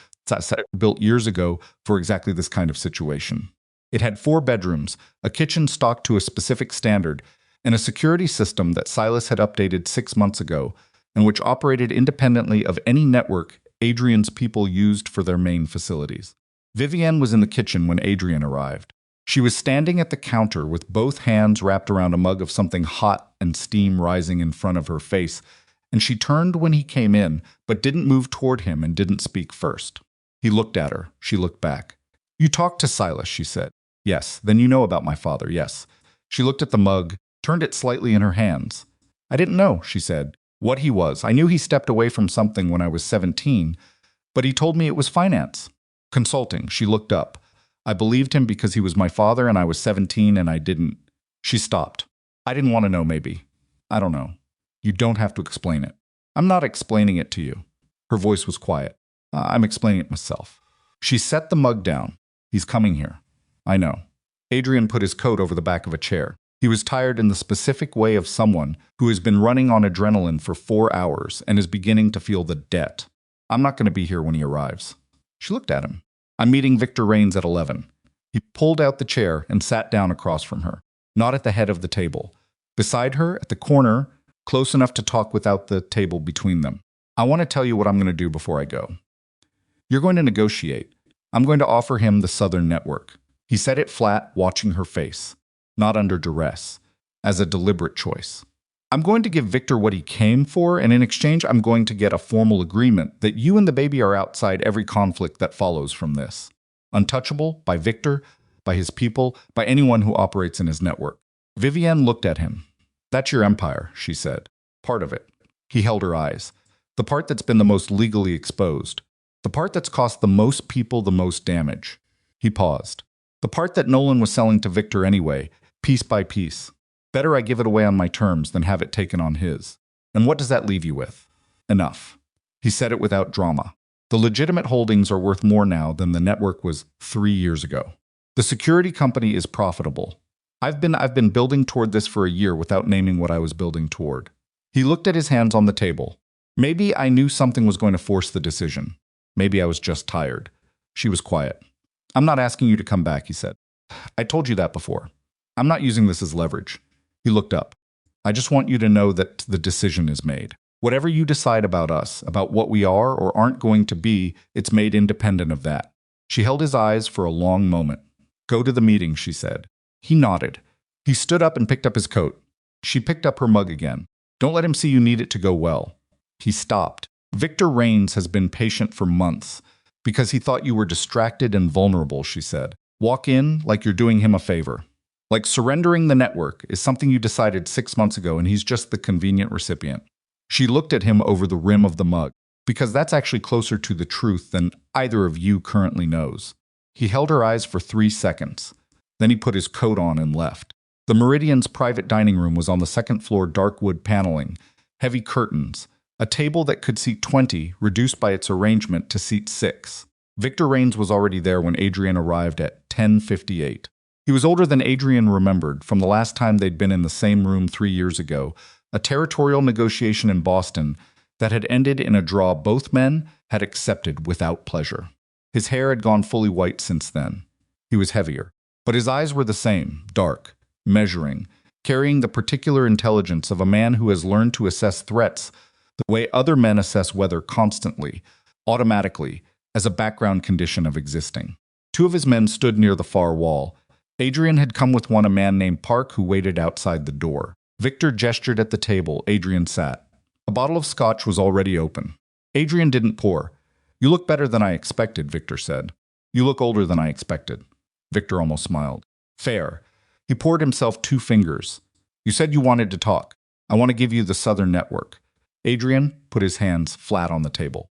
built years ago for exactly this kind of situation. It had 4 bedrooms, a kitchen stocked to a specific standard, and a security system that Silas had updated 6 months ago, and which operated independently of any network Adrian's people used for their main facilities. Vivienne was in the kitchen when Adrian arrived. She was standing at the counter with both hands wrapped around a mug of something hot and steam rising in front of her face, and she turned when he came in, but didn't move toward him and didn't speak first. He looked at her. She looked back. You talked to Silas, she said. Yes. Then you know about my father, yes. She looked at the mug, turned it slightly in her hands. I didn't know, she said, what he was. I knew he stepped away from something when I was 17, but he told me it was finance. Consulting. She looked up. I believed him because he was my father and I was 17 and I didn't. She stopped. I didn't want to know, maybe. I don't know. You don't have to explain it. I'm not explaining it to you. Her voice was quiet. I'm explaining it myself. She set the mug down. He's coming here. I know. Adrian put his coat over the back of a chair. He was tired in the specific way of someone who has been running on adrenaline for 4 hours and is beginning to feel the debt. I'm not going to be here when he arrives. She looked at him. I'm meeting Victor Rains at 11. He pulled out the chair and sat down across from her, not at the head of the table. Beside her, at the corner, close enough to talk without the table between them. I want to tell you what I'm going to do before I go. You're going to negotiate. I'm going to offer him the Southern Network. He said it flat, watching her face, not under duress, as a deliberate choice. I'm going to give Victor what he came for, and in exchange, I'm going to get a formal agreement that you and the baby are outside every conflict that follows from this. Untouchable by Victor, by his people, by anyone who operates in his network. Vivienne looked at him. That's your empire, she said. Part of it. He held her eyes. The part that's been the most legally exposed. The part that's cost the most people the most damage. He paused. The part that Nolan was selling to Victor anyway, piece by piece. Better I give it away on my terms than have it taken on his. And what does that leave you with? Enough. He said it without drama. The legitimate holdings are worth more now than the network was 3 years ago. The security company is profitable. I've been building toward this for a year without naming what I was building toward. He looked at his hands on the table. Maybe I knew something was going to force the decision. Maybe I was just tired. She was quiet. I'm not asking you to come back, he said. I told you that before. I'm not using this as leverage. He looked up. I just want you to know that the decision is made. Whatever you decide about us, about what we are or aren't going to be, it's made independent of that. She held his eyes for a long moment. Go to the meeting, she said. He nodded. He stood up and picked up his coat. She picked up her mug again. Don't let him see you need it to go well. He stopped. Victor Rains has been patient for months because he thought you were distracted and vulnerable, she said. Walk in like you're doing him a favor. Like surrendering the network is something you decided 6 months ago and he's just the convenient recipient. She looked at him over the rim of the mug, because that's actually closer to the truth than either of you currently knows. He held her eyes for 3 seconds. Then he put his coat on and left. The Meridian's private dining room was on the second floor, dark wood paneling, heavy curtains, a table that could seat 20, reduced by its arrangement to seat 6. Victor Rains was already there when Adrian arrived at 10:58. He was older than Adrian remembered from the last time they'd been in the same room 3 years ago, a territorial negotiation in Boston that had ended in a draw both men had accepted without pleasure. His hair had gone fully white since then. He was heavier, but his eyes were the same, dark, measuring, carrying the particular intelligence of a man who has learned to assess threats the way other men assess weather constantly, automatically, as a background condition of existing. 2 of his men stood near the far wall. Adrian had come with one, a man named Park, who waited outside the door. Victor gestured at the table. Adrian sat. A bottle of scotch was already open. Adrian didn't pour. You look better than I expected, Victor said. You look older than I expected. Victor almost smiled. Fair. He poured himself 2 fingers. You said you wanted to talk. I want to give you the Southern Network. Adrian put his hands flat on the table.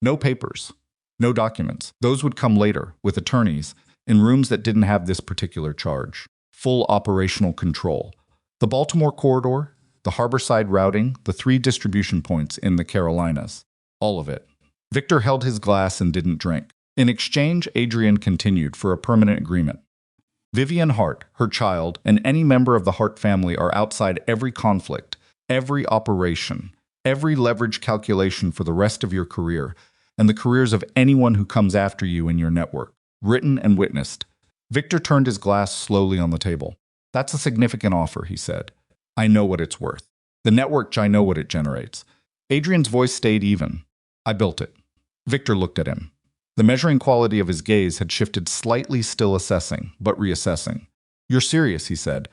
No papers. No documents. Those would come later, with attorneys, in rooms that didn't have this particular charge. Full operational control. The Baltimore corridor, the harborside routing, the 3 distribution points in the Carolinas. All of it. Victor held his glass and didn't drink. In exchange, Adrian continued for a permanent agreement. Vivian Hart, her child, and any member of the Hart family are outside every conflict, every operation, every leverage calculation for the rest of your career, and the careers of anyone who comes after you in your network, written and witnessed. Victor turned his glass slowly on the table. That's a significant offer, he said. I know what it's worth. The network, I know what it generates. Adrian's voice stayed even. I built it. Victor looked at him. The measuring quality of his gaze had shifted slightly, still assessing, but reassessing. You're serious, he said.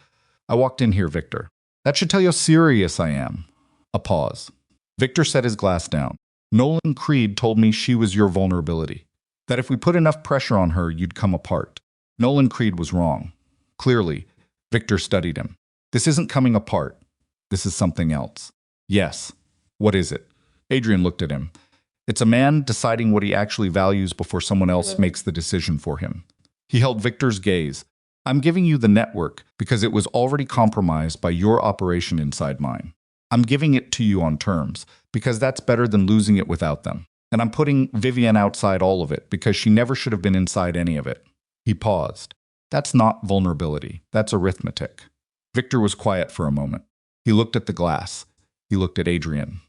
I walked in here, Victor. That should tell you how serious I am. A pause. Victor set his glass down. Nolan Creed told me she was your vulnerability. That if we put enough pressure on her, you'd come apart. Nolan Creed was wrong. Clearly, Victor studied him. This isn't coming apart. This is something else. Yes. What is it? Adrian looked at him. It's a man deciding what he actually values before someone else makes the decision for him. He held Victor's gaze. I'm giving you the network because it was already compromised by your operation inside mine. I'm giving it to you on terms because that's better than losing it without them. And I'm putting Vivian outside all of it because she never should have been inside any of it. He paused. That's not vulnerability. That's arithmetic. Victor was quiet for a moment. He looked at the glass. He looked at Adrian.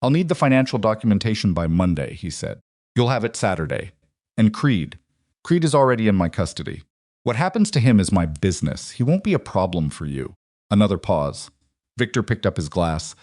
I'll need the financial documentation by Monday, he said. You'll have it Saturday. And Creed. Creed is already in my custody. What happens to him is my business. He won't be a problem for you. Another pause. Victor picked up his glass.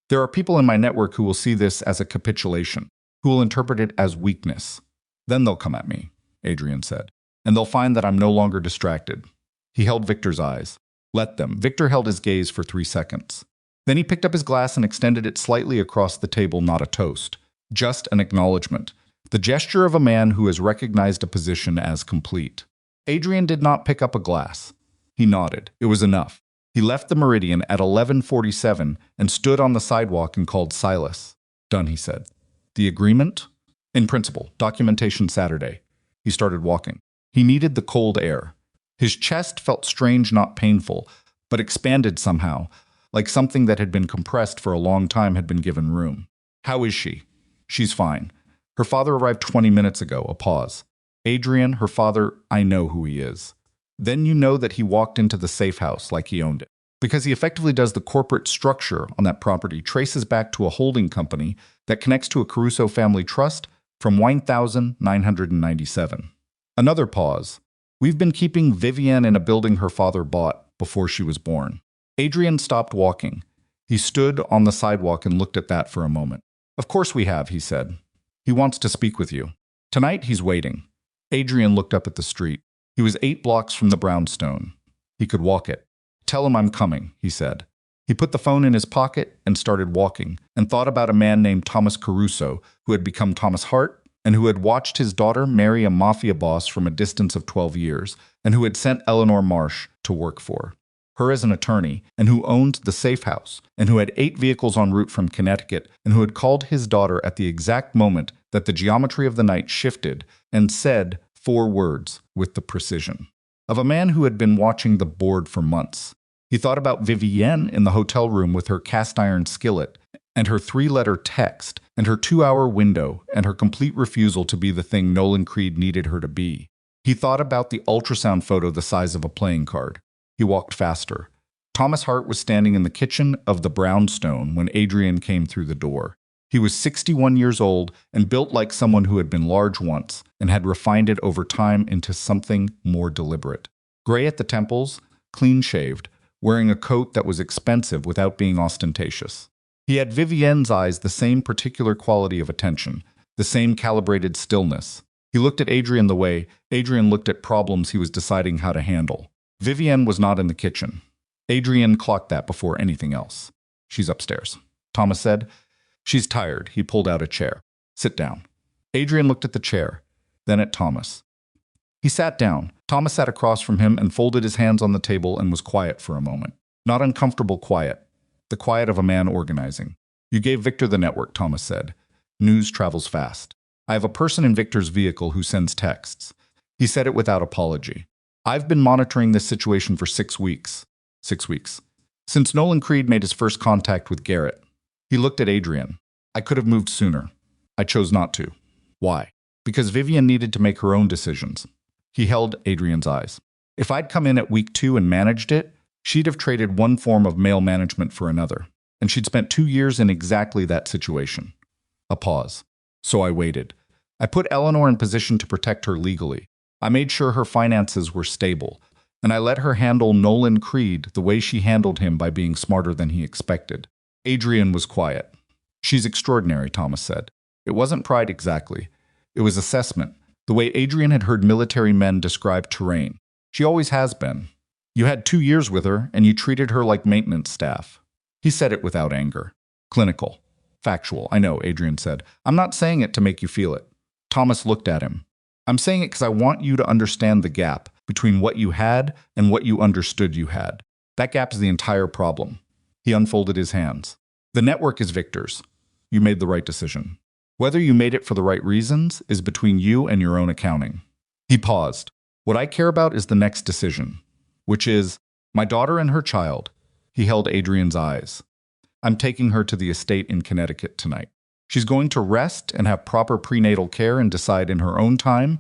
There are people in my network who will see this as a capitulation, who will interpret it as weakness. Then they'll come at me, Adrian said, and they'll find that I'm no longer distracted. He held Victor's eyes. Let them. Victor held his gaze for 3 seconds. Then he picked up his glass and extended it slightly across the table, not a toast, just an acknowledgement, the gesture of a man who has recognized a position as complete. Adrian did not pick up a glass. He nodded. It was enough. He left the Meridian at 11:47 and stood on the sidewalk and called Silas. Done, he said. The agreement? In principle. Documentation Saturday. He started walking. He needed the cold air. His chest felt strange, not painful, but expanded somehow, like something that had been compressed for a long time had been given room. How is she? She's fine. Her father arrived 20 minutes ago. A pause. Adrian, her father, I know who he is. Then you know that he walked into the safe house like he owned it. Because he effectively does the corporate structure on that property, traces back to a holding company that connects to a Caruso family trust from 1997. Another pause. We've been keeping Vivienne in a building her father bought before she was born. Adrian stopped walking. He stood on the sidewalk and looked at that for a moment. Of course we have, he said. He wants to speak with you. Tonight he's waiting. Adrian looked up at the street. He was 8 blocks from the brownstone. He could walk it. Tell him I'm coming, he said. He put the phone in his pocket and started walking, and thought about a man named Thomas Caruso, who had become Thomas Hart, and who had watched his daughter marry a mafia boss from a distance of 12 years, and who had sent Eleanor Marsh to work for her as an attorney, and who owned the safe house, and who had 8 vehicles en route from Connecticut, and who had called his daughter at the exact moment that the geometry of the night shifted, and said 4 words with the precision of a man who had been watching the board for months. He thought about Vivienne in the hotel room with her cast-iron skillet, and her 3-letter text, and her 2-hour window, and her complete refusal to be the thing Nolan Creed needed her to be. He thought about the ultrasound photo the size of a playing card. He walked faster. Thomas Hart was standing in the kitchen of the brownstone when Adrian came through the door. He was 61 years old and built like someone who had been large once and had refined it over time into something more deliberate. Gray at the temples, clean-shaved, wearing a coat that was expensive without being ostentatious. He had Vivienne's eyes, the same particular quality of attention, the same calibrated stillness. He looked at Adrian the way Adrian looked at problems he was deciding how to handle. Vivienne was not in the kitchen. Adrian clocked that before anything else. She's upstairs, Thomas said. She's tired. He pulled out a chair. Sit down. Adrian looked at the chair, then at Thomas. He sat down. Thomas sat across from him and folded his hands on the table and was quiet for a moment. Not uncomfortable quiet. The quiet of a man organizing. You gave Victor the network, Thomas said. News travels fast. I have a person in Victor's vehicle who sends texts. He said it without apology. I've been monitoring this situation for 6 weeks. 6 weeks. Since Nolan Creed made his first contact with Garrett. He looked at Adrian. I could have moved sooner. I chose not to. Why? because Vivian needed to make her own decisions. He held Adrian's eyes. If I'd come in at week 2 and managed it, she'd have traded one form of male management for another, and she'd spent 2 years in exactly that situation. A pause. So I waited. I put Eleanor in position to protect her legally. I made sure her finances were stable, and I let her handle Nolan Creed the way she handled him by being smarter than he expected. Adrian was quiet. She's extraordinary, Thomas said. It wasn't pride exactly. It was assessment, the way Adrian had heard military men describe terrain. She always has been. You had 2 years with her, and you treated her like maintenance staff. He said it without anger. Clinical. Factual. I know, Adrian said. I'm not saying it to make you feel it. Thomas looked at him. I'm saying it because I want you to understand the gap between what you had and what you understood you had. That gap is the entire problem. He unfolded his hands. The network is Victor's. You made the right decision. Whether you made it for the right reasons is between you and your own accounting. He paused. What I care about is the next decision, which is my daughter and her child. He held Adrian's eyes. I'm taking her to the estate in Connecticut tonight. She's going to rest and have proper prenatal care and decide in her own time,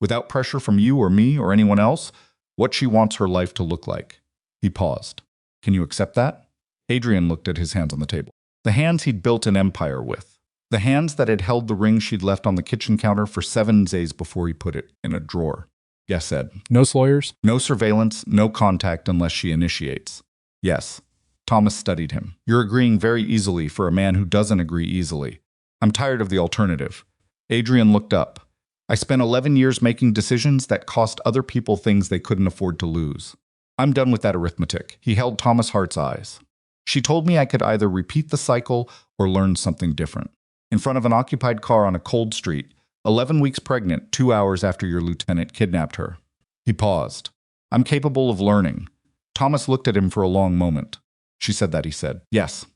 without pressure from you or me or anyone else, what she wants her life to look like. He paused. Can you accept that? Adrian looked at his hands on the table. The hands he'd built an empire with. The hands that had held the ring she'd left on the kitchen counter for 7 days before he put it in a drawer. Yes, Ed. No Sawyers? No surveillance, no contact unless she initiates. Yes. Thomas studied him. You're agreeing very easily for a man who doesn't agree easily. I'm tired of the alternative. Adrian looked up. I spent 11 years making decisions that cost other people things they couldn't afford to lose. I'm done with that arithmetic. He held Thomas Hart's eyes. She told me I could either repeat the cycle or learn something different. In front of an occupied car on a cold street, 11 weeks pregnant, 2 hours after your lieutenant kidnapped her. He paused. I'm capable of learning. Thomas looked at him for a long moment. She said that, he said. Yes,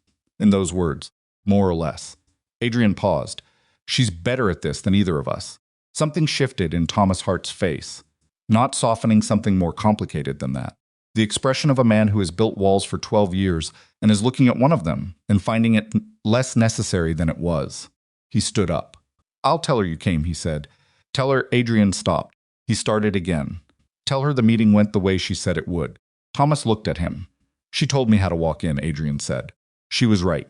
in those words, more or less. Adrian paused. She's better at this than either of us. Something shifted in Thomas Hart's face, not softening something more complicated than that. The expression of a man who has built walls for 12 years and is looking at one of them and finding it less necessary than it was. He stood up. I'll tell her you came, he said. Tell her Adrian stopped. He started again. Tell her the meeting went the way she said it would. Thomas looked at him. She told me how to walk in, Adrian said. She was right.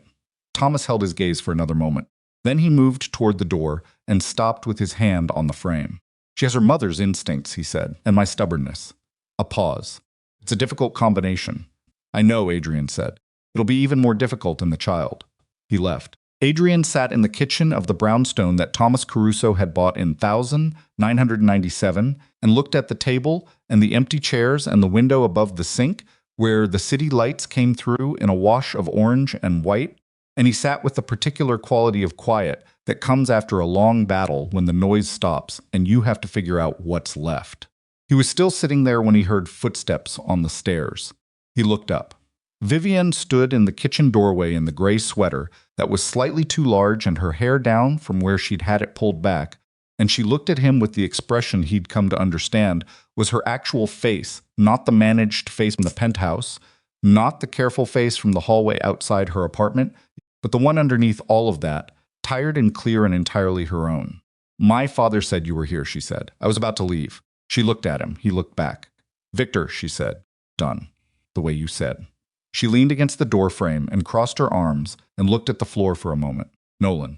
Thomas held his gaze for another moment. Then he moved toward the door and stopped with his hand on the frame. She has her mother's instincts, he said, and my stubbornness. A pause. It's a difficult combination. I know, Adrian said. It'll be even more difficult in the child. He left. Adrian sat in the kitchen of the brownstone that Thomas Caruso had bought in 1997 and looked at the table and the empty chairs and the window above the sink where the city lights came through in a wash of orange and white, and he sat with the particular quality of quiet that comes after a long battle when the noise stops and you have to figure out what's left. He was still sitting there when he heard footsteps on the stairs. He looked up. Vivian stood in the kitchen doorway in the gray sweater that was slightly too large and her hair down from where she'd had it pulled back, and she looked at him with the expression he'd come to understand was her actual face, not the managed face from the penthouse, not the careful face from the hallway outside her apartment, but the one underneath all of that, tired and clear and entirely her own. My father said you were here, she said. I was about to leave. She looked at him. He looked back. Victor, she said. Done. The way you said. She leaned against the door frame and crossed her arms and looked at the floor for a moment. Nolan.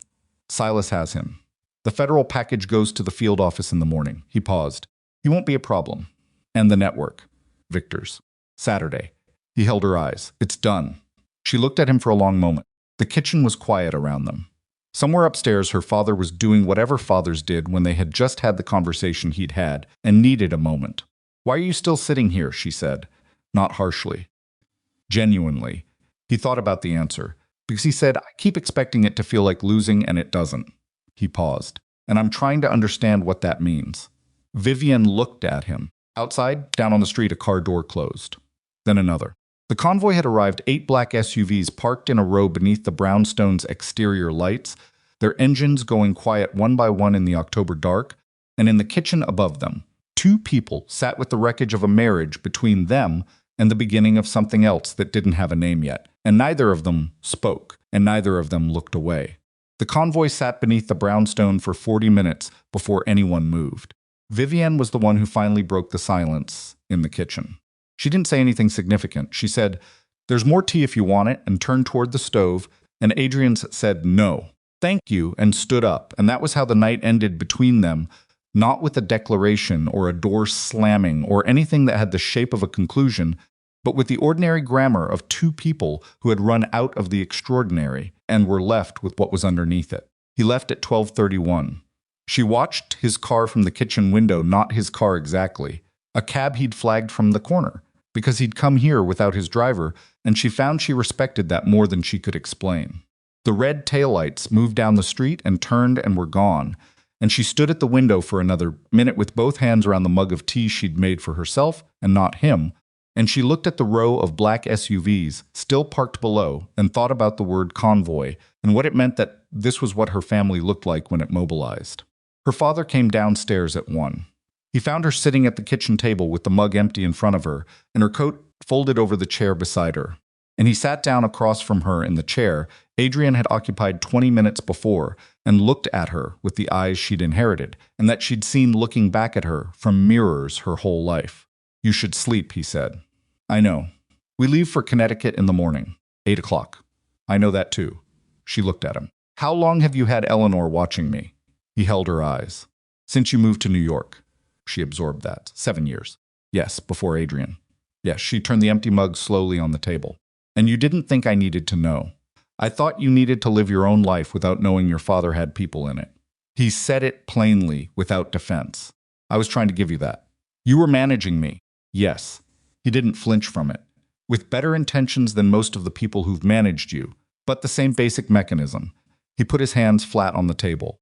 Silas has him. The federal package goes to the field office in the morning. He paused. He won't be a problem. And the network. Victor's. Saturday. He held her eyes. It's done. She looked at him for a long moment. The kitchen was quiet around them. Somewhere upstairs, her father was doing whatever fathers did when they had just had the conversation he'd had and needed a moment. Why are you still sitting here? She said, not harshly. Genuinely. He thought about the answer, because he said, I keep expecting it to feel like losing and it doesn't. He paused. And I'm trying to understand what that means. Vivian looked at him. Outside, down on the street, a car door closed. Then another. The convoy had arrived 8 black SUVs parked in a row beneath the brownstone's exterior lights, their engines going quiet one by one in the October dark, and in the kitchen above them, 2 people sat with the wreckage of a marriage between them and the beginning of something else that didn't have a name yet, and neither of them spoke, and neither of them looked away. The convoy sat beneath the brownstone for 40 minutes before anyone moved. Vivienne was the one who finally broke the silence in the kitchen. She didn't say anything significant. She said, "There's more tea if you want it," and turned toward the stove, and Adrian said no. "Thank you," and stood up, and that was how the night ended between them, not with a declaration or a door slamming or anything that had the shape of a conclusion, but with the ordinary grammar of two people who had run out of the extraordinary and were left with what was underneath it. He left at 12:31. She watched his car from the kitchen window, not his car exactly. A cab he'd flagged from the corner, because he'd come here without his driver, and she found she respected that more than she could explain. The red taillights moved down the street and turned and were gone, and she stood at the window for another minute with both hands around the mug of tea she'd made for herself and not him, and she looked at the row of black SUVs still parked below and thought about the word convoy and what it meant that this was what her family looked like when it mobilized. Her father came downstairs at 1. He found her sitting at the kitchen table with the mug empty in front of her and her coat folded over the chair beside her. And he sat down across from her in the chair Adrian had occupied 20 minutes before and looked at her with the eyes she'd inherited and that she'd seen looking back at her from mirrors her whole life. "You should sleep," he said. "I know. We leave for Connecticut in the morning, 8 o'clock. "I know that too." She looked at him. "How long have you had Eleanor watching me?" He held her eyes. "Since you moved to New York." She absorbed that. 7 years. "Yes, before Adrian." Yes, she turned the empty mug slowly on the table. "And you didn't think I needed to know. I thought you needed to live your own life without knowing your father had people in it." He said it plainly, without defense. "I was trying to give you that. You were managing me." "Yes." He didn't flinch from it. "With better intentions than most of the people who've managed you, but the same basic mechanism." He put his hands flat on the table.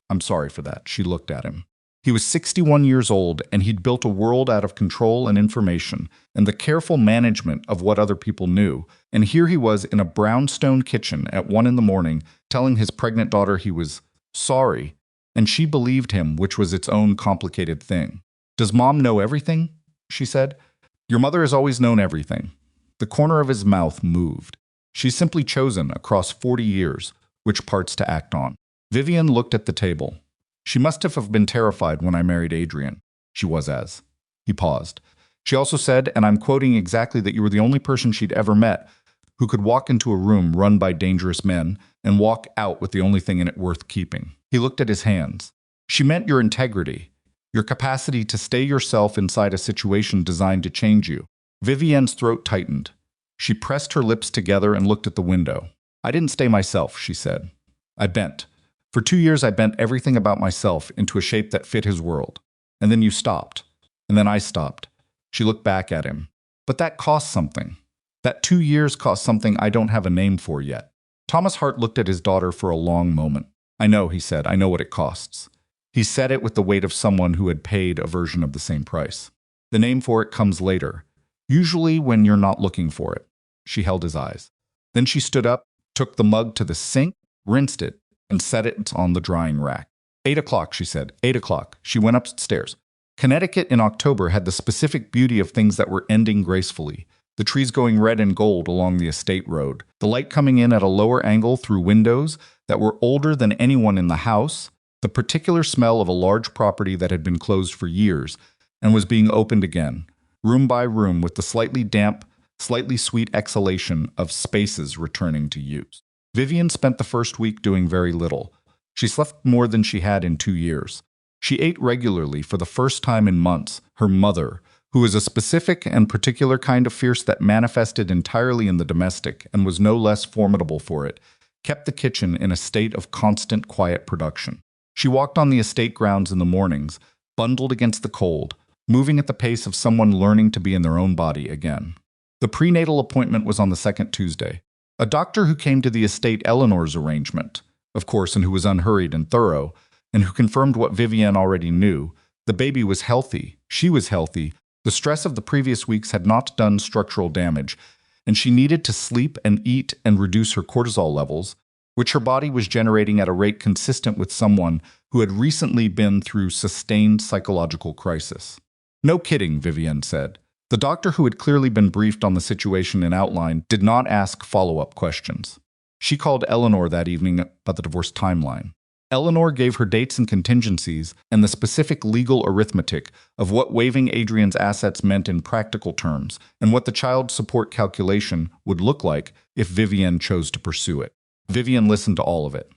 "I'm sorry for that." She looked at him. He was 61 years old, and he'd built a world out of control and information, and the careful management of what other people knew. And here he was in a brownstone kitchen at 1 in the morning, telling his pregnant daughter he was sorry, and she believed him, which was its own complicated thing. "Does Mom know everything?" she said. "Your mother has always known everything." The corner of his mouth moved. "She's simply chosen, across 40 years, which parts to act on." Vivienne looked at the table. "She must have been terrified when I married Adrian." She was as. He paused. "She also said, and I'm quoting exactly, that you were the only person she'd ever met who could walk into a room run by dangerous men and walk out with the only thing in it worth keeping." He looked at his hands. "She meant your integrity, your capacity to stay yourself inside a situation designed to change you." Vivienne's throat tightened. She pressed her lips together and looked at the window. "I didn't stay myself," she said. "I bent. For 2 years I bent everything about myself into a shape that fit his world. And then you stopped. And then I stopped." She looked back at him. "But that cost something. That 2 years cost something I don't have a name for yet." Thomas Hart looked at his daughter for a long moment. "I know," he said. "I know what it costs." He said it with the weight of someone who had paid a version of the same price. "The name for it comes later. Usually when you're not looking for it." She held his eyes. Then she stood up, took the mug to the sink, rinsed it, and set it on the drying rack. 8 o'clock, she said. 8 o'clock. She went upstairs. Connecticut in October had the specific beauty of things that were ending gracefully. The trees going red and gold along the estate road. The light coming in at a lower angle through windows that were older than anyone in the house. The particular smell of a large property that had been closed for years and was being opened again, room by room, with the slightly damp, slightly sweet exhalation of spaces returning to use. Vivienne spent the first week doing very little. She slept more than she had in 2 years. She ate regularly for the first time in months. Her mother, who was a specific and particular kind of fierce that manifested entirely in the domestic and was no less formidable for it, kept the kitchen in a state of constant quiet production. She walked on the estate grounds in the mornings, bundled against the cold, moving at the pace of someone learning to be in their own body again. The prenatal appointment was on the second Tuesday. A doctor who came to the estate Eleanor's arrangement, of course, and who was unhurried and thorough, and who confirmed what Vivienne already knew. The baby was healthy. She was healthy. The stress of the previous weeks had not done structural damage, and she needed to sleep and eat and reduce her cortisol levels, which her body was generating at a rate consistent with someone who had recently been through sustained psychological crisis. "No kidding," Vivienne said. The doctor, who had clearly been briefed on the situation in outline, did not ask follow-up questions. She called Eleanor that evening about the divorce timeline. Eleanor gave her dates and contingencies and the specific legal arithmetic of what waiving Adrian's assets meant in practical terms and what the child support calculation would look like if Vivienne chose to pursue it. Vivienne listened to all of it.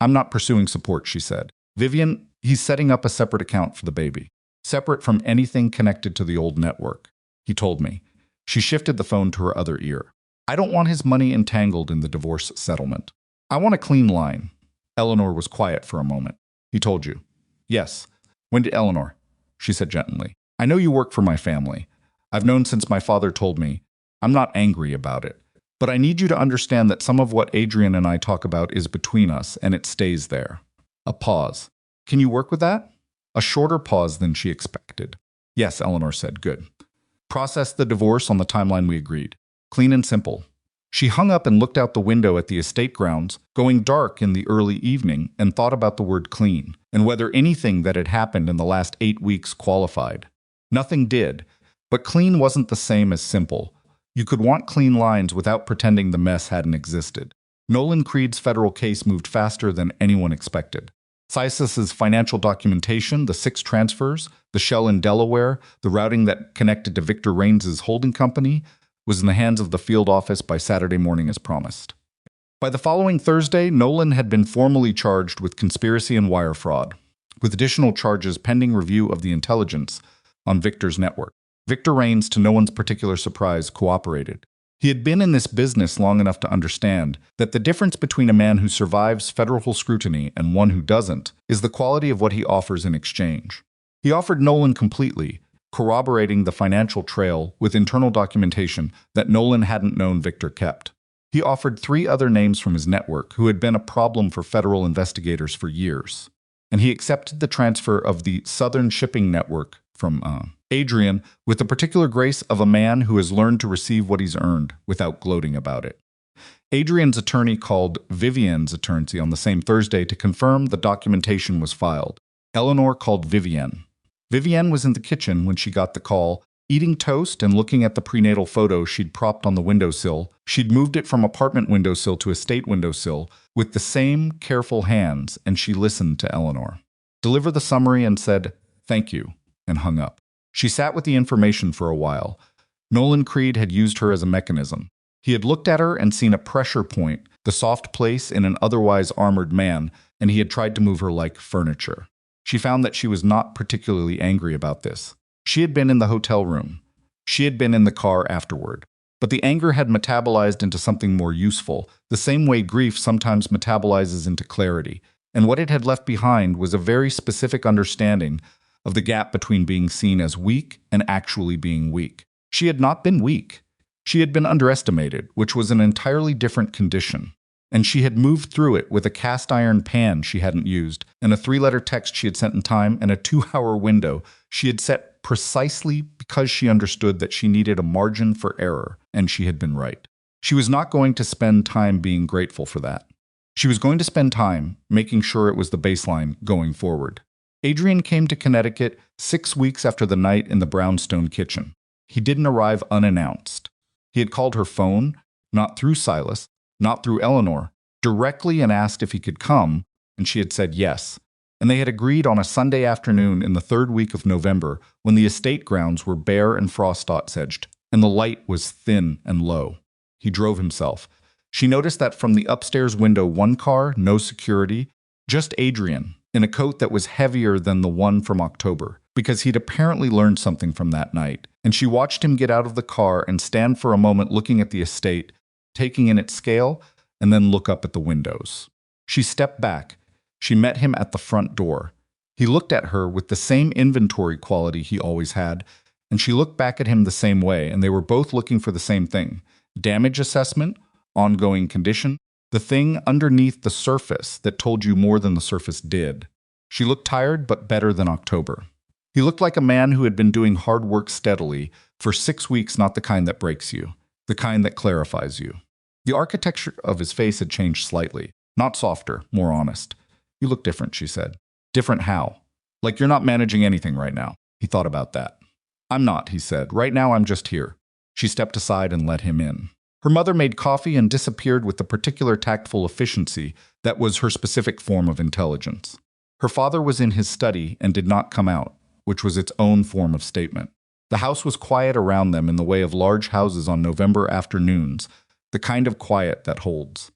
"I'm not pursuing support," she said. "Vivienne, he's setting up a separate account for the baby, separate from anything connected to the old network. He told me." She shifted the phone to her other ear. "I don't want his money entangled in the divorce settlement. I want a clean line." Eleanor was quiet for a moment. "He told you?" "Yes." "When did Eleanor?" She said gently. "I know you work for my family. I've known since my father told me. I'm not angry about it. But I need you to understand that some of what Adrian and I talk about is between us, and it stays there." A pause. "Can you work with that?" A shorter pause than she expected. "Yes," Eleanor said. "Good. Process the divorce on the timeline we agreed. Clean and simple." She hung up and looked out the window at the estate grounds, going dark in the early evening, and thought about the word clean, and whether anything that had happened in the last 8 weeks qualified. Nothing did, but clean wasn't the same as simple. You could want clean lines without pretending the mess hadn't existed. Nolan Creed's federal case moved faster than anyone expected. Syses's financial documentation, the 6 transfers, the shell in Delaware, the routing that connected to Victor Raines's holding company, was in the hands of the field office by Saturday morning as promised. By the following Thursday, Nolan had been formally charged with conspiracy and wire fraud, with additional charges pending review of the intelligence on Victor's network. Victor Raines, to no one's particular surprise, cooperated. He had been in this business long enough to understand that the difference between a man who survives federal scrutiny and one who doesn't is the quality of what he offers in exchange. He offered Nolan completely, corroborating the financial trail with internal documentation that Nolan hadn't known Victor kept. He offered 3 other names from his network who had been a problem for federal investigators for years. And he accepted the transfer of the Southern Shipping Network from Adrian with the particular grace of a man who has learned to receive what he's earned without gloating about it. Adrian's attorney called Vivienne's attorney on the same Thursday to confirm the documentation was filed. Eleanor called Vivienne. Vivienne was in the kitchen when she got the call, eating toast and looking at the prenatal photo she'd propped on the windowsill. She'd moved it from apartment windowsill to estate windowsill with the same careful hands, and she listened to Eleanor deliver the summary and said, "Thank you," and hung up. She sat with the information for a while. Nolan Creed had used her as a mechanism. He had looked at her and seen a pressure point, the soft place in an otherwise armored man, and he had tried to move her like furniture. She found that she was not particularly angry about this. She had been in the hotel room. She had been in the car afterward. But the anger had metabolized into something more useful, the same way grief sometimes metabolizes into clarity. And what it had left behind was a very specific understanding of the gap between being seen as weak and actually being weak. She had not been weak. She had been underestimated, which was an entirely different condition. And she had moved through it with a cast iron pan she hadn't used, and a 3-letter text she had sent in time, and a 2-hour window she had set precisely because she understood that she needed a margin for error, and she had been right. She was not going to spend time being grateful for that. She was going to spend time making sure it was the baseline going forward. Adrian came to Connecticut 6 weeks after the night in the brownstone kitchen. He didn't arrive unannounced. He had called her phone, not through Silas, not through Eleanor, directly and asked if he could come, and she had said yes. And they had agreed on a Sunday afternoon in the 3rd week of November when the estate grounds were bare and frost-edged, and the light was thin and low. He drove himself. She noticed that from the upstairs window, 1 car, no security, just Adrian, in a coat that was heavier than the one from October, because he'd apparently learned something from that night. And she watched him get out of the car and stand for a moment looking at the estate, taking in its scale, and then look up at the windows. She stepped back. She met him at the front door. He looked at her with the same inventory quality he always had, and she looked back at him the same way, and they were both looking for the same thing: damage assessment, ongoing condition, the thing underneath the surface that told you more than the surface did. She looked tired, but better than October. He looked like a man who had been doing hard work steadily for 6 weeks, not the kind that breaks you, the kind that clarifies you. The architecture of his face had changed slightly, not softer, more honest. "You look different," she said. "Different how?" "Like you're not managing anything right now." He thought about that. "I'm not," he said. "Right now I'm just here." She stepped aside and let him in. Her mother made coffee and disappeared with the particular tactful efficiency that was her specific form of intelligence. Her father was in his study and did not come out, which was its own form of statement. The house was quiet around them in the way of large houses on November afternoons, the kind of quiet that holds.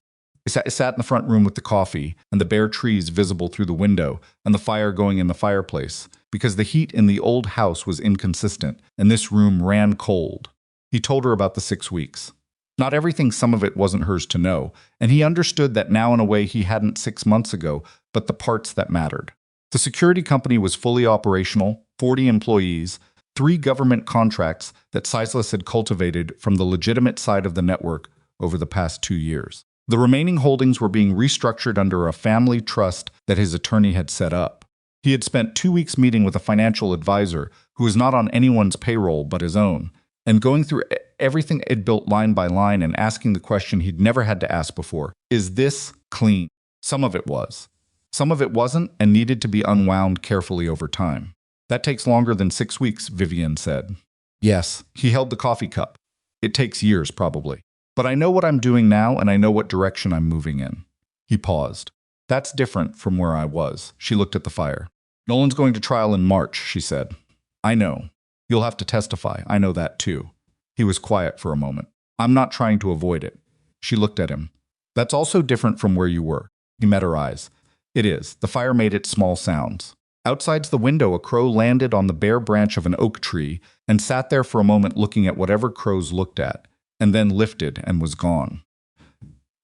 I sat in the front room with the coffee and the bare trees visible through the window and the fire going in the fireplace, because the heat in the old house was inconsistent and this room ran cold. He told her about the 6 weeks. Not everything, some of it wasn't hers to know, and he understood that now in a way he hadn't 6 months ago, but the parts that mattered. The security company was fully operational, 40 employees, 3 government contracts that Sizeless had cultivated from the legitimate side of the network over the past 2 years. The remaining holdings were being restructured under a family trust that his attorney had set up. He had spent 2 weeks meeting with a financial advisor who was not on anyone's payroll but his own, and going through everything it built line by line and asking the question he'd never had to ask before. Is this clean? Some of it was. Some of it wasn't and needed to be unwound carefully over time. That takes longer than 6 weeks, Vivian said. Yes, he held the coffee cup. It takes years, probably. But I know what I'm doing now and I know what direction I'm moving in. He paused. That's different from where I was. She looked at the fire. Nolan's going to trial in March, she said. I know. You'll have to testify. I know that too. He was quiet for a moment. I'm not trying to avoid it. She looked at him. That's also different from where you were. He met her eyes. It is. The fire made its small sounds. Outside the window, a crow landed on the bare branch of an oak tree and sat there for a moment looking at whatever crows looked at, and then lifted and was gone.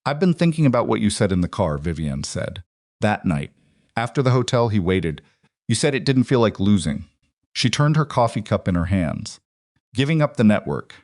I've been thinking about what you said in the car, Vivian said. That night. After the hotel, he waited. You said it didn't feel like losing. She turned her coffee cup in her hands. Giving up the network.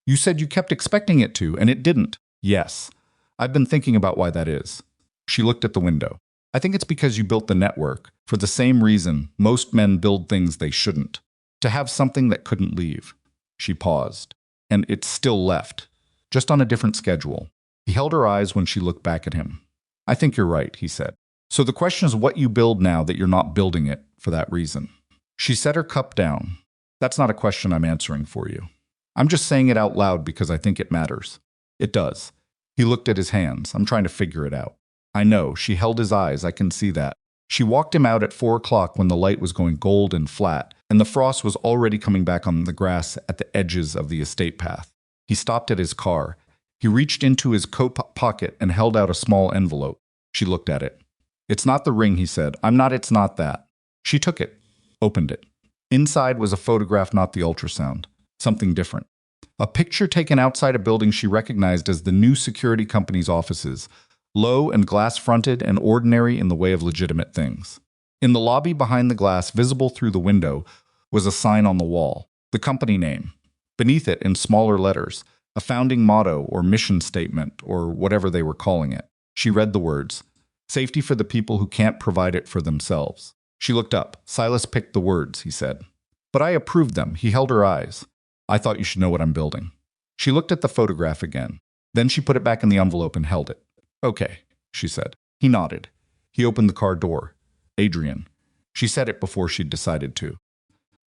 You said you kept expecting it to, and it didn't. Yes. I've been thinking about why that is. She looked at the window. I think it's because you built the network for the same reason most men build things they shouldn't. To have something that couldn't leave. She paused. And it still left. Just on a different schedule. He held her eyes when she looked back at him. I think you're right, he said. So the question is what you build now that you're not building it for that reason. She set her cup down. That's not a question I'm answering for you. I'm just saying it out loud because I think it matters. It does. He looked at his hands. I'm trying to figure it out. I know. She held his eyes. I can see that. She walked him out at 4 o'clock when the light was going gold and flat, and the frost was already coming back on the grass at the edges of the estate path. He stopped at his car. He reached into his coat pocket and held out a small envelope. She looked at it. It's not the ring, he said. It's not that. She took it. Opened it. Inside was a photograph, not the ultrasound. Something different. A picture taken outside a building she recognized as the new security company's offices, low and glass-fronted and ordinary in the way of legitimate things. In the lobby behind the glass, visible through the window, was a sign on the wall, the company name. Beneath it, in smaller letters, a founding motto or mission statement or whatever they were calling it. She read the words, "Safety for the people who can't provide it for themselves." She looked up. Silas picked the words, he said. But I approved them. He held her eyes. I thought you should know what I'm building. She looked at the photograph again. Then she put it back in the envelope and held it. Okay, she said. He nodded. He opened the car door. Adrian. She said it before she'd decided to.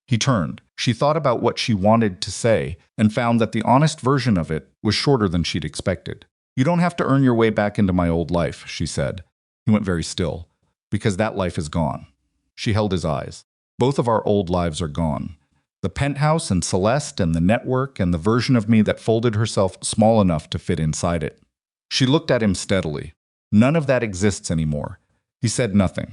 He turned. She thought about what she wanted to say and found that the honest version of it was shorter than she'd expected. You don't have to earn your way back into my old life, she said. He went very still. Because that life is gone. She held his eyes. Both of our old lives are gone. The penthouse and Celeste and the network and the version of me that folded herself small enough to fit inside it. She looked at him steadily. None of that exists anymore. He said nothing.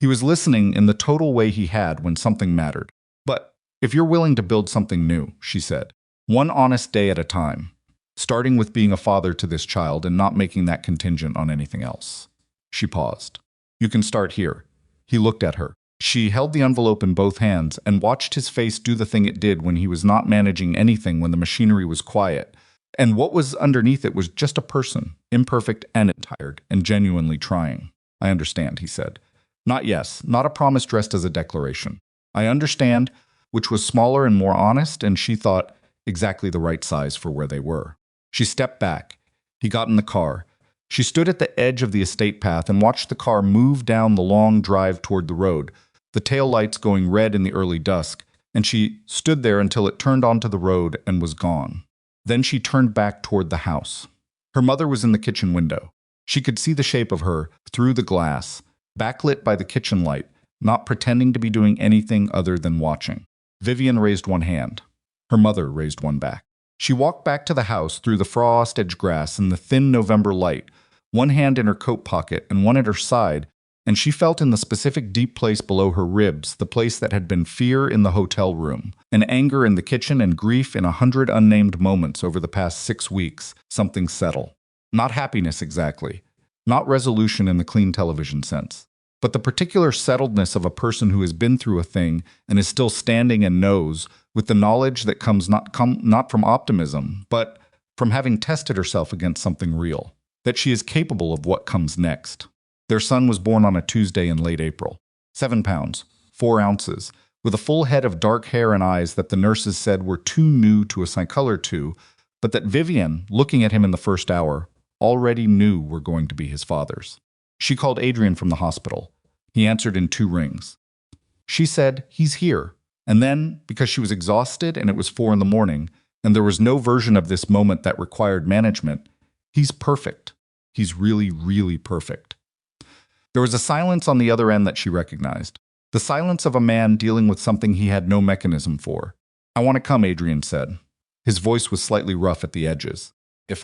He was listening in the total way he had when something mattered. But if you're willing to build something new, she said, one honest day at a time, starting with being a father to this child and not making that contingent on anything else. She paused. You can start here. He looked at her. She held the envelope in both hands and watched his face do the thing it did when he was not managing anything, when the machinery was quiet. And what was underneath it was just a person, imperfect and tired, and genuinely trying. I understand, he said. Not yes, not a promise dressed as a declaration. I understand, which was smaller and more honest, and she thought exactly the right size for where they were. She stepped back. He got in the car. She stood at the edge of the estate path and watched the car move down the long drive toward the road, the tail lights going red in the early dusk, and she stood there until it turned onto the road and was gone. Then she turned back toward the house. Her mother was in the kitchen window. She could see the shape of her through the glass, backlit by the kitchen light, not pretending to be doing anything other than watching. Vivian raised one hand. Her mother raised one back. She walked back to the house through the frost-edged grass and the thin November light, one hand in her coat pocket and one at her side, and she felt in the specific deep place below her ribs, the place that had been fear in the hotel room, and anger in the kitchen and grief in 100 unnamed moments over the past 6 weeks, something settle. Not happiness exactly, not resolution in the clean television sense, but the particular settledness of a person who has been through a thing and is still standing and knows, with the knowledge that comes not from optimism, but from having tested herself against something real, that she is capable of what comes next. Their son was born on a Tuesday in late April. 7 pounds, 4 ounces, with a full head of dark hair and eyes that the nurses said were too new to assign color to, but that Vivian, looking at him in the first hour, already knew were going to be his father's. She called Adrian from the hospital. He answered in 2 rings. She said, "He's here." And then, because she was exhausted and it was 4 a.m, and there was no version of this moment that required management, "He's perfect. He's really, really perfect." There was a silence on the other end that she recognized. The silence of a man dealing with something he had no mechanism for. "I want to come," Adrian said. His voice was slightly rough at the edges. "If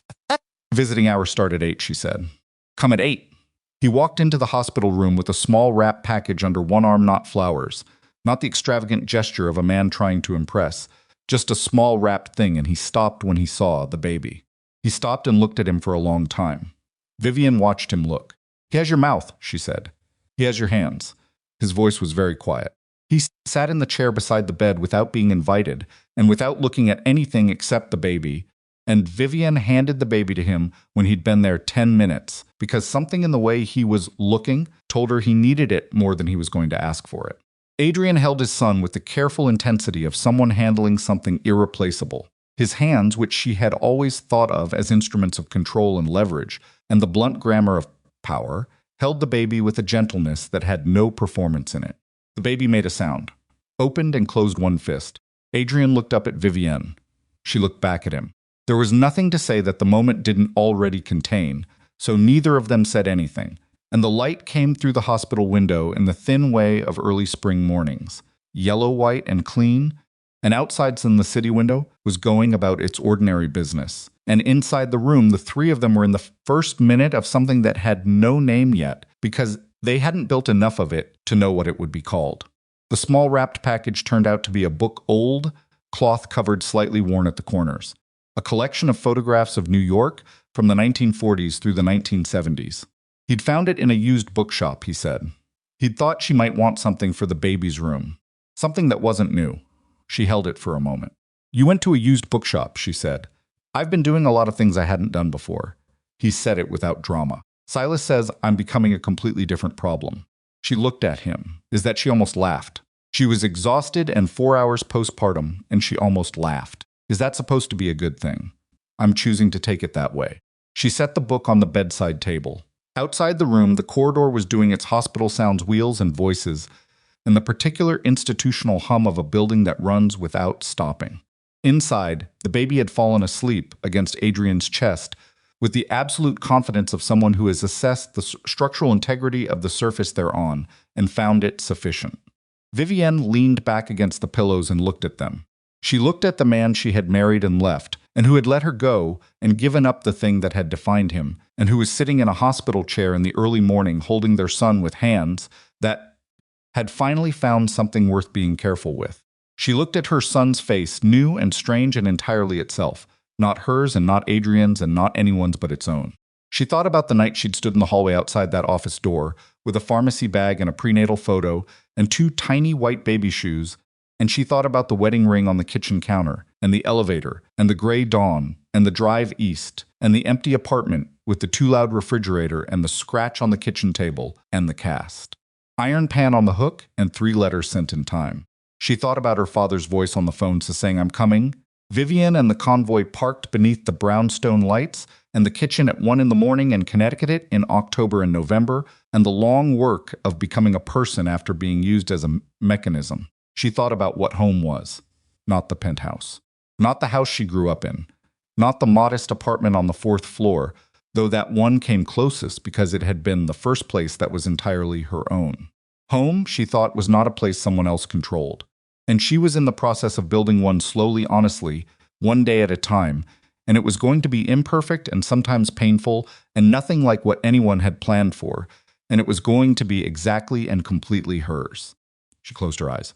visiting hours start at 8, she said. "Come at 8. He walked into the hospital room with a small wrap package under one arm, not flowers, not the extravagant gesture of a man trying to impress, just a small wrapped thing, and he stopped when he saw the baby. He stopped and looked at him for a long time. Vivian watched him look. "He has your mouth," she said. "He has your hands." His voice was very quiet. He sat in the chair beside the bed without being invited and without looking at anything except the baby, and Vivian handed the baby to him when he'd been there 10 minutes, because something in the way he was looking told her he needed it more than he was going to ask for it. Adrian held his son with the careful intensity of someone handling something irreplaceable. His hands, which she had always thought of as instruments of control and leverage, and the blunt grammar of power, held the baby with a gentleness that had no performance in it. The baby made a sound, opened and closed one fist. Adrian looked up at Vivienne. She looked back at him. There was nothing to say that the moment didn't already contain, so neither of them said anything, and the light came through the hospital window in the thin way of early spring mornings, yellow-white and clean, and outside from the city window was going about its ordinary business. And inside the room, the 3 of them were in the first minute of something that had no name yet, because they hadn't built enough of it to know what it would be called. The small wrapped package turned out to be a book, old, cloth-covered, slightly worn at the corners. A collection of photographs of New York from the 1940s through the 1970s. He'd found it in a used bookshop, he said. He'd thought she might want something for the baby's room. Something that wasn't new. She held it for a moment. "You went to a used bookshop," she said. "I've been doing a lot of things I hadn't done before." He said it without drama. "Silas says I'm becoming a completely different problem." She looked at him, is that she almost laughed. She was exhausted and 4 hours postpartum, and she almost laughed. Is that supposed to be a good thing? I'm choosing to take it that way. She set the book on the bedside table. Outside the room, the corridor was doing its hospital sounds, wheels and voices, and the particular institutional hum of a building that runs without stopping. Inside, the baby had fallen asleep against Adrian's chest with the absolute confidence of someone who has assessed the structural integrity of the surface they're on and found it sufficient. Vivienne leaned back against the pillows and looked at them. She looked at the man she had married and left, and who had let her go and given up the thing that had defined him, and who was sitting in a hospital chair in the early morning holding their son with hands that had finally found something worth being careful with. She looked at her son's face, new and strange and entirely itself, not hers and not Adrian's and not anyone's but its own. She thought about the night she'd stood in the hallway outside that office door with a pharmacy bag and a prenatal photo and 2 tiny white baby shoes, and she thought about the wedding ring on the kitchen counter and the elevator and the gray dawn and the drive east and the empty apartment with the too loud refrigerator and the scratch on the kitchen table and the cast. Iron pan on the hook and 3 letters sent in time. She thought about her father's voice on the phone saying, "I'm coming." Vivian and the convoy parked beneath the brownstone lights, and the kitchen at 1 a.m. in Connecticut in October and November, and the long work of becoming a person after being used as a mechanism. She thought about what home was. Not the penthouse. Not the house she grew up in. Not the modest apartment on the fourth floor, though that one came closest because it had been the first place that was entirely her own. Home, she thought, was not a place someone else controlled. And she was in the process of building one slowly, honestly, one day at a time, and it was going to be imperfect and sometimes painful and nothing like what anyone had planned for, and it was going to be exactly and completely hers. She closed her eyes.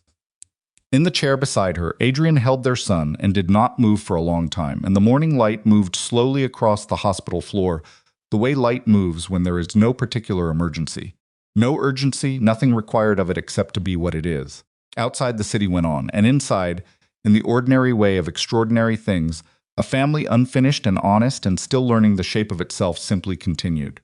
In the chair beside her, Adrian held their son and did not move for a long time, and the morning light moved slowly across the hospital floor, the way light moves when there is no particular emergency. No urgency, nothing required of it except to be what it is. Outside, the city went on, and inside, in the ordinary way of extraordinary things, a family unfinished and honest and still learning the shape of itself simply continued.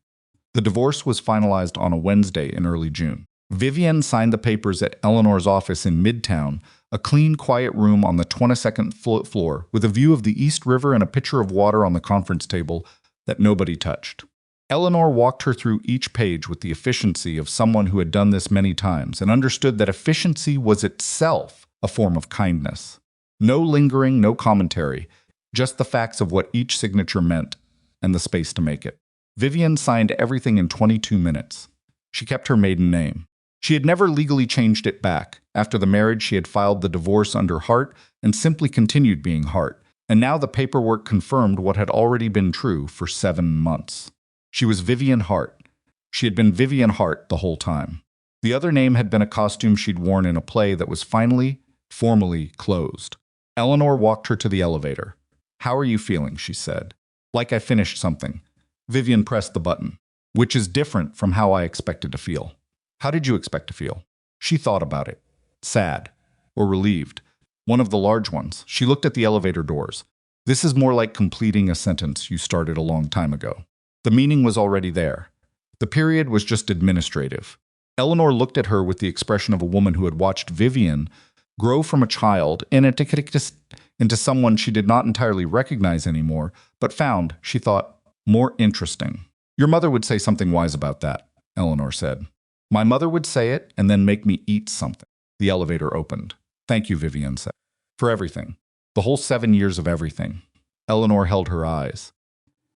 The divorce was finalized on a Wednesday in early June. Vivienne signed the papers at Eleanor's office in Midtown, a clean, quiet room on the 22nd floor with a view of the East River and a pitcher of water on the conference table that nobody touched. Eleanor walked her through each page with the efficiency of someone who had done this many times and understood that efficiency was itself a form of kindness. No lingering, no commentary, just the facts of what each signature meant and the space to make it. Vivienne signed everything in 22 minutes. She kept her maiden name. She had never legally changed it back. After the marriage, she had filed the divorce under Hart and simply continued being Hart. And now the paperwork confirmed what had already been true for 7 months. She was Vivienne Hart. She had been Vivienne Hart the whole time. The other name had been a costume she'd worn in a play that was finally, formally closed. Eleanor walked her to the elevator. "How are you feeling?" she said. "Like I finished something." Vivienne pressed the button. "Which is different from how I expected to feel." "How did you expect to feel?" She thought about it. Sad. Or relieved. One of the large ones. She looked at the elevator doors. "This is more like completing a sentence you started a long time ago." The meaning was already there. The period was just administrative. Eleanor looked at her with the expression of a woman who had watched Vivienne grow from a child into someone she did not entirely recognize anymore, but found, she thought, more interesting. "Your mother would say something wise about that," Eleanor said. "My mother would say it and then make me eat something." The elevator opened. "Thank you," Vivienne said. "For everything. The whole 7 years of everything." Eleanor held her eyes.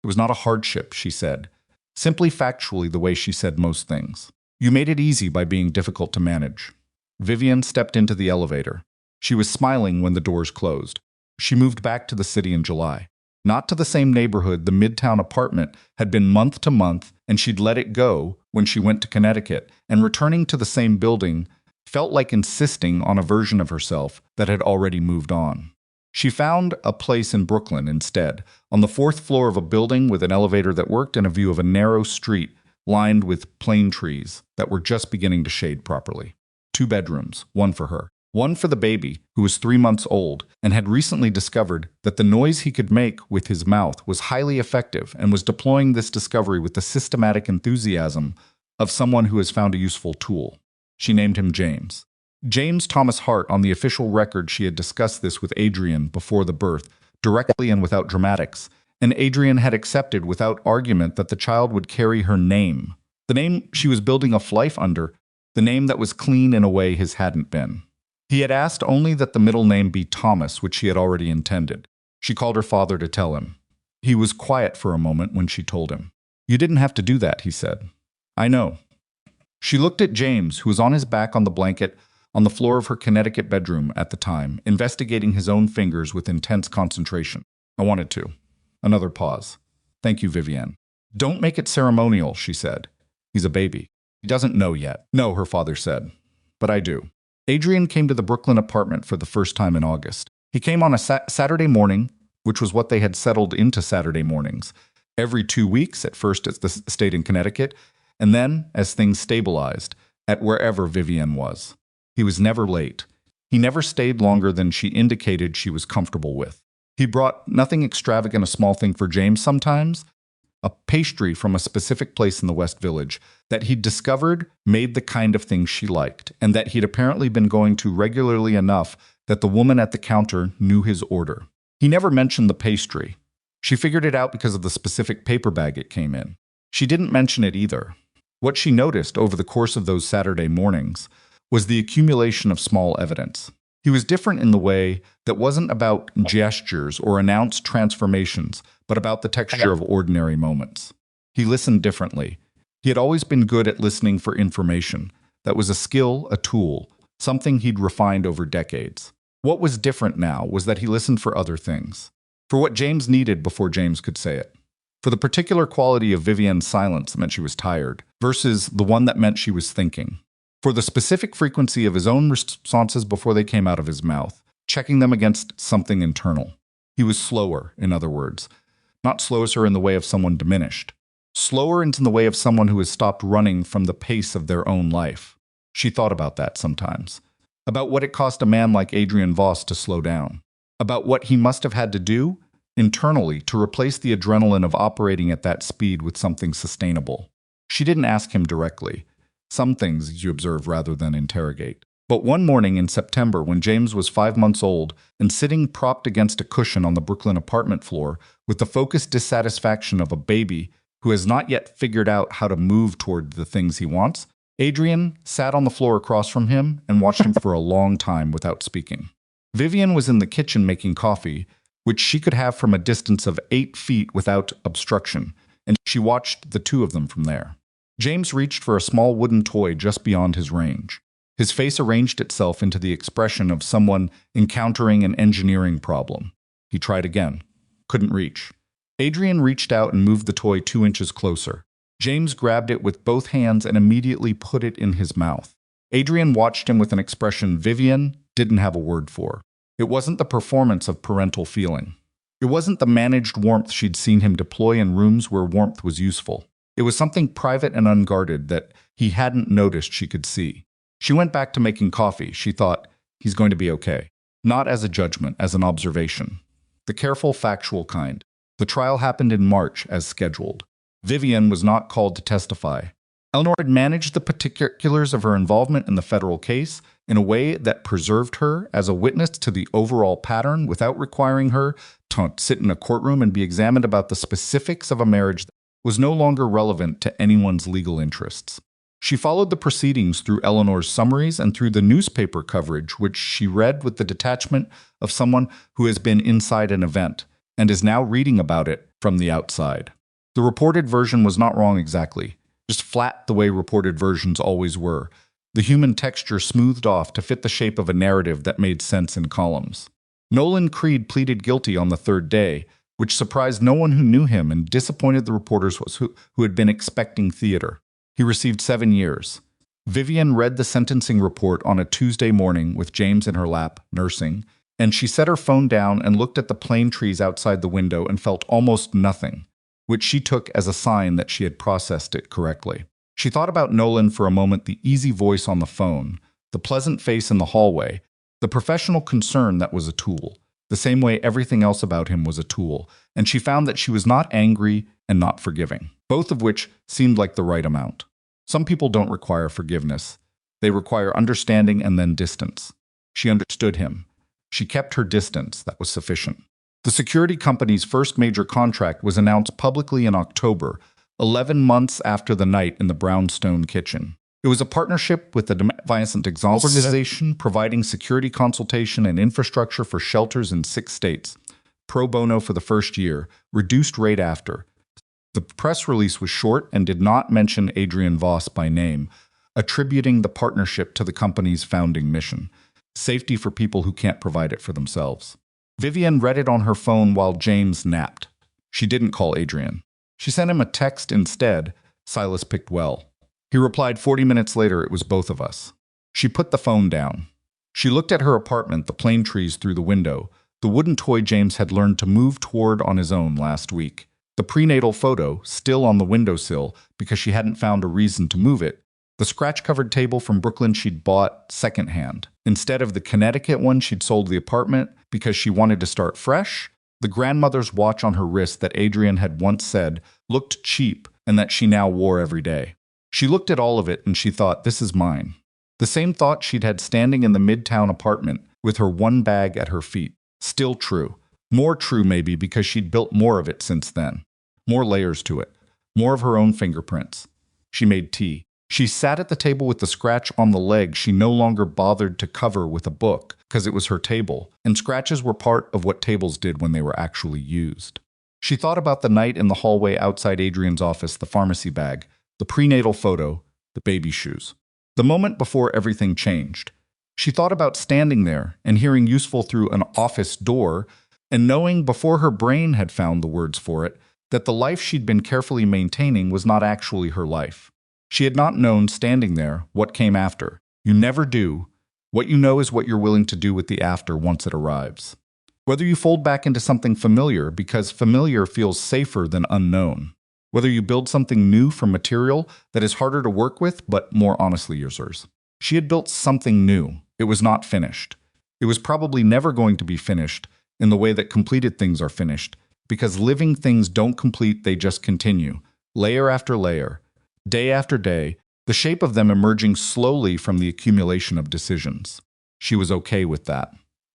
"It was not a hardship," she said, simply factually the way she said most things. "You made it easy by being difficult to manage." Vivienne stepped into the elevator. She was smiling when the doors closed. She moved back to the city in July. Not to the same neighborhood. The Midtown apartment had been month to month, and she'd let it go when she went to Connecticut, and returning to the same building felt like insisting on a version of herself that had already moved on. She found a place in Brooklyn instead, on the fourth floor of a building with an elevator that worked and a view of a narrow street lined with plane trees that were just beginning to shade properly. 2 bedrooms, one for her. One for the baby, who was 3 months old and had recently discovered that the noise he could make with his mouth was highly effective and was deploying this discovery with the systematic enthusiasm of someone who has found a useful tool. She named him James. James Thomas Hart. On the official record, she had discussed this with Adrian before the birth, directly and without dramatics, and Adrian had accepted without argument that the child would carry her name. The name she was building a life under, the name that was clean in a way his hadn't been. He had asked only that the middle name be Thomas, which she had already intended. She called her father to tell him. He was quiet for a moment when she told him. "You didn't have to do that," he said. "I know." She looked at James, who was on his back on the blanket on the floor of her Connecticut bedroom at the time, investigating his own fingers with intense concentration. "I wanted to." Another pause. "Thank you, Vivienne." "Don't make it ceremonial," she said. "He's a baby. He doesn't know yet." "No," her father said. "But I do." Adrian came to the Brooklyn apartment for the first time in August. He came on a Saturday morning, which was what they had settled into Saturday mornings, every 2 weeks, at first at the state in Connecticut, and then, as things stabilized, at wherever Vivienne was. He was never late. He never stayed longer than she indicated she was comfortable with. He brought nothing extravagant, a small thing for James sometimes, a pastry from a specific place in the West Village that he'd discovered made the kind of thing she liked, and that he'd apparently been going to regularly enough that the woman at the counter knew his order. He never mentioned the pastry. She figured it out because of the specific paper bag it came in. She didn't mention it either. What she noticed over the course of those Saturday mornings was the accumulation of small evidence. He was different in the way that wasn't about gestures or announced transformations, but about the texture of ordinary moments. He listened differently. He had always been good at listening for information. That was a skill, a tool, something he'd refined over decades. What was different now was that he listened for other things. For what James needed before James could say it. For the particular quality of Vivian's silence that meant she was tired, versus the one that meant she was thinking. For the specific frequency of his own responses before they came out of his mouth, checking them against something internal. He was slower, in other words. Not slower in the way of someone diminished. Slower in the way of someone who has stopped running from the pace of their own life. She thought about that sometimes. About what it cost a man like Adrian Voss to slow down. About what he must have had to do, internally, to replace the adrenaline of operating at that speed with something sustainable. She didn't ask him directly. Some things you observe rather than interrogate. But one morning in September, when James was 5 months old and sitting propped against a cushion on the Brooklyn apartment floor with the focused dissatisfaction of a baby who has not yet figured out how to move toward the things he wants, Adrian sat on the floor across from him and watched him for a long time without speaking. Vivian was in the kitchen making coffee, which she could have from a distance of 8 feet without obstruction, and she watched the two of them from there. James reached for a small wooden toy just beyond his range. His face arranged itself into the expression of someone encountering an engineering problem. He tried again. Couldn't reach. Adrian reached out and moved the toy 2 inches closer. James grabbed it with both hands and immediately put it in his mouth. Adrian watched him with an expression Vivian didn't have a word for. It wasn't the performance of parental feeling. It wasn't the managed warmth she'd seen him deploy in rooms where warmth was useful. It was something private and unguarded that he hadn't noticed she could see. She went back to making coffee. She thought, he's going to be okay. Not as a judgment, as an observation. The careful, factual kind. The trial happened in March, as scheduled. Vivian was not called to testify. Eleanor had managed the particulars of her involvement in the federal case in a way that preserved her as a witness to the overall pattern without requiring her to sit in a courtroom and be examined about the specifics of a marriage that was no longer relevant to anyone's legal interests. She followed the proceedings through Eleanor's summaries and through the newspaper coverage, which she read with the detachment of someone who has been inside an event and is now reading about it from the outside. The reported version was not wrong exactly, just flat the way reported versions always were, the human texture smoothed off to fit the shape of a narrative that made sense in columns. Nolan Creed pleaded guilty on the 3rd day, which surprised no one who knew him and disappointed the reporters who had been expecting theater. He received 7 years. Vivian read the sentencing report on a Tuesday morning with James in her lap, nursing, and she set her phone down and looked at the plane trees outside the window and felt almost nothing, which she took as a sign that she had processed it correctly. She thought about Nolan for a moment, the easy voice on the phone, the pleasant face in the hallway, the professional concern that was a tool, the same way everything else about him was a tool, and she found that she was not angry and not forgiving, both of which seemed like the right amount. Some people don't require forgiveness. They require understanding and then distance. She understood him. She kept her distance. That was sufficient. The security company's first major contract was announced publicly in October, 11 months after the night in the brownstone kitchen. It was a partnership with the Vincent Organization providing security consultation and infrastructure for shelters in 6 states. Pro bono for the first year, reduced rate after. The press release was short and did not mention Adrian Voss by name, attributing the partnership to the company's founding mission, safety for people who can't provide it for themselves. Vivian read it on her phone while James napped. She didn't call Adrian. She sent him a text instead. Silas picked well. He replied 40 minutes later, it was both of us. She put the phone down. She looked at her apartment, the plane trees through the window, the wooden toy James had learned to move toward on his own last week, the prenatal photo still on the windowsill because she hadn't found a reason to move it, the scratch-covered table from Brooklyn she'd bought secondhand, instead of the Connecticut one she'd sold the apartment because she wanted to start fresh, the grandmother's watch on her wrist that Adrian had once said looked cheap and that she now wore every day. She looked at all of it and she thought, this is mine. The same thought she'd had standing in the Midtown apartment with her one bag at her feet. Still true. More true maybe because she'd built more of it since then. More layers to it. More of her own fingerprints. She made tea. She sat at the table with the scratch on the leg she no longer bothered to cover with a book because it was her table, and scratches were part of what tables did when they were actually used. She thought about the night in the hallway outside Adrian's office, the pharmacy bag, the prenatal photo, the baby shoes. The moment before everything changed. She thought about standing there and hearing useful through an office door and knowing before her brain had found the words for it that the life she'd been carefully maintaining was not actually her life. She had not known, standing there, what came after. You never do. What you know is what you're willing to do with the after once it arrives. Whether you fold back into something familiar because familiar feels safer than unknown. Whether you build something new from material that is harder to work with but more honestly yours. She had built something new. It was not finished. It was probably never going to be finished in the way that completed things are finished, because living things don't complete, they just continue, layer after layer, day after day, the shape of them emerging slowly from the accumulation of decisions. She was okay with that.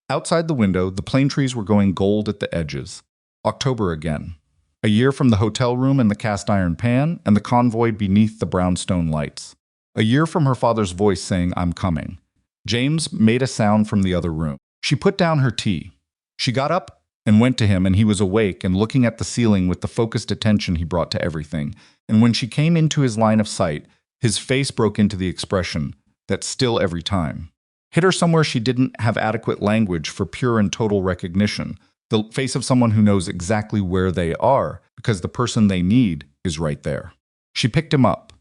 Outside the window, the plane trees were going gold at the edges. October again. A year from the hotel room and the cast iron pan and the convoy beneath the brownstone lights. A year from her father's voice saying, "I'm coming." James made a sound from the other room. She put down her tea. She got up and went to him, and he was awake and looking at the ceiling with the focused attention he brought to everything. And when she came into his line of sight, his face broke into the expression that still every time hit her somewhere she didn't have adequate language for pure and total recognition, the face of someone who knows exactly where they are because the person they need is right there. She picked him up.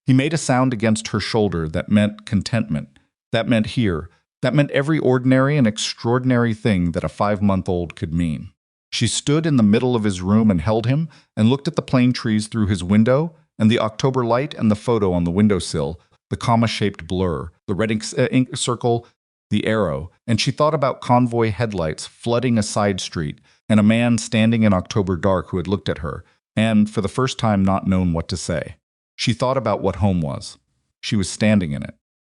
He made a sound against her shoulder that meant contentment, that meant here, that meant every ordinary and extraordinary thing that a 5-month-old could mean. She stood in the middle of his room and held him and looked at the plane trees through his window and the October light and the photo on the windowsill, the comma-shaped blur, the red ink circle, the arrow, and she thought about convoy headlights flooding a side street and a man standing in October dark who had looked at her and, for the first time, not known what to say. She thought about what home was. She was standing in it.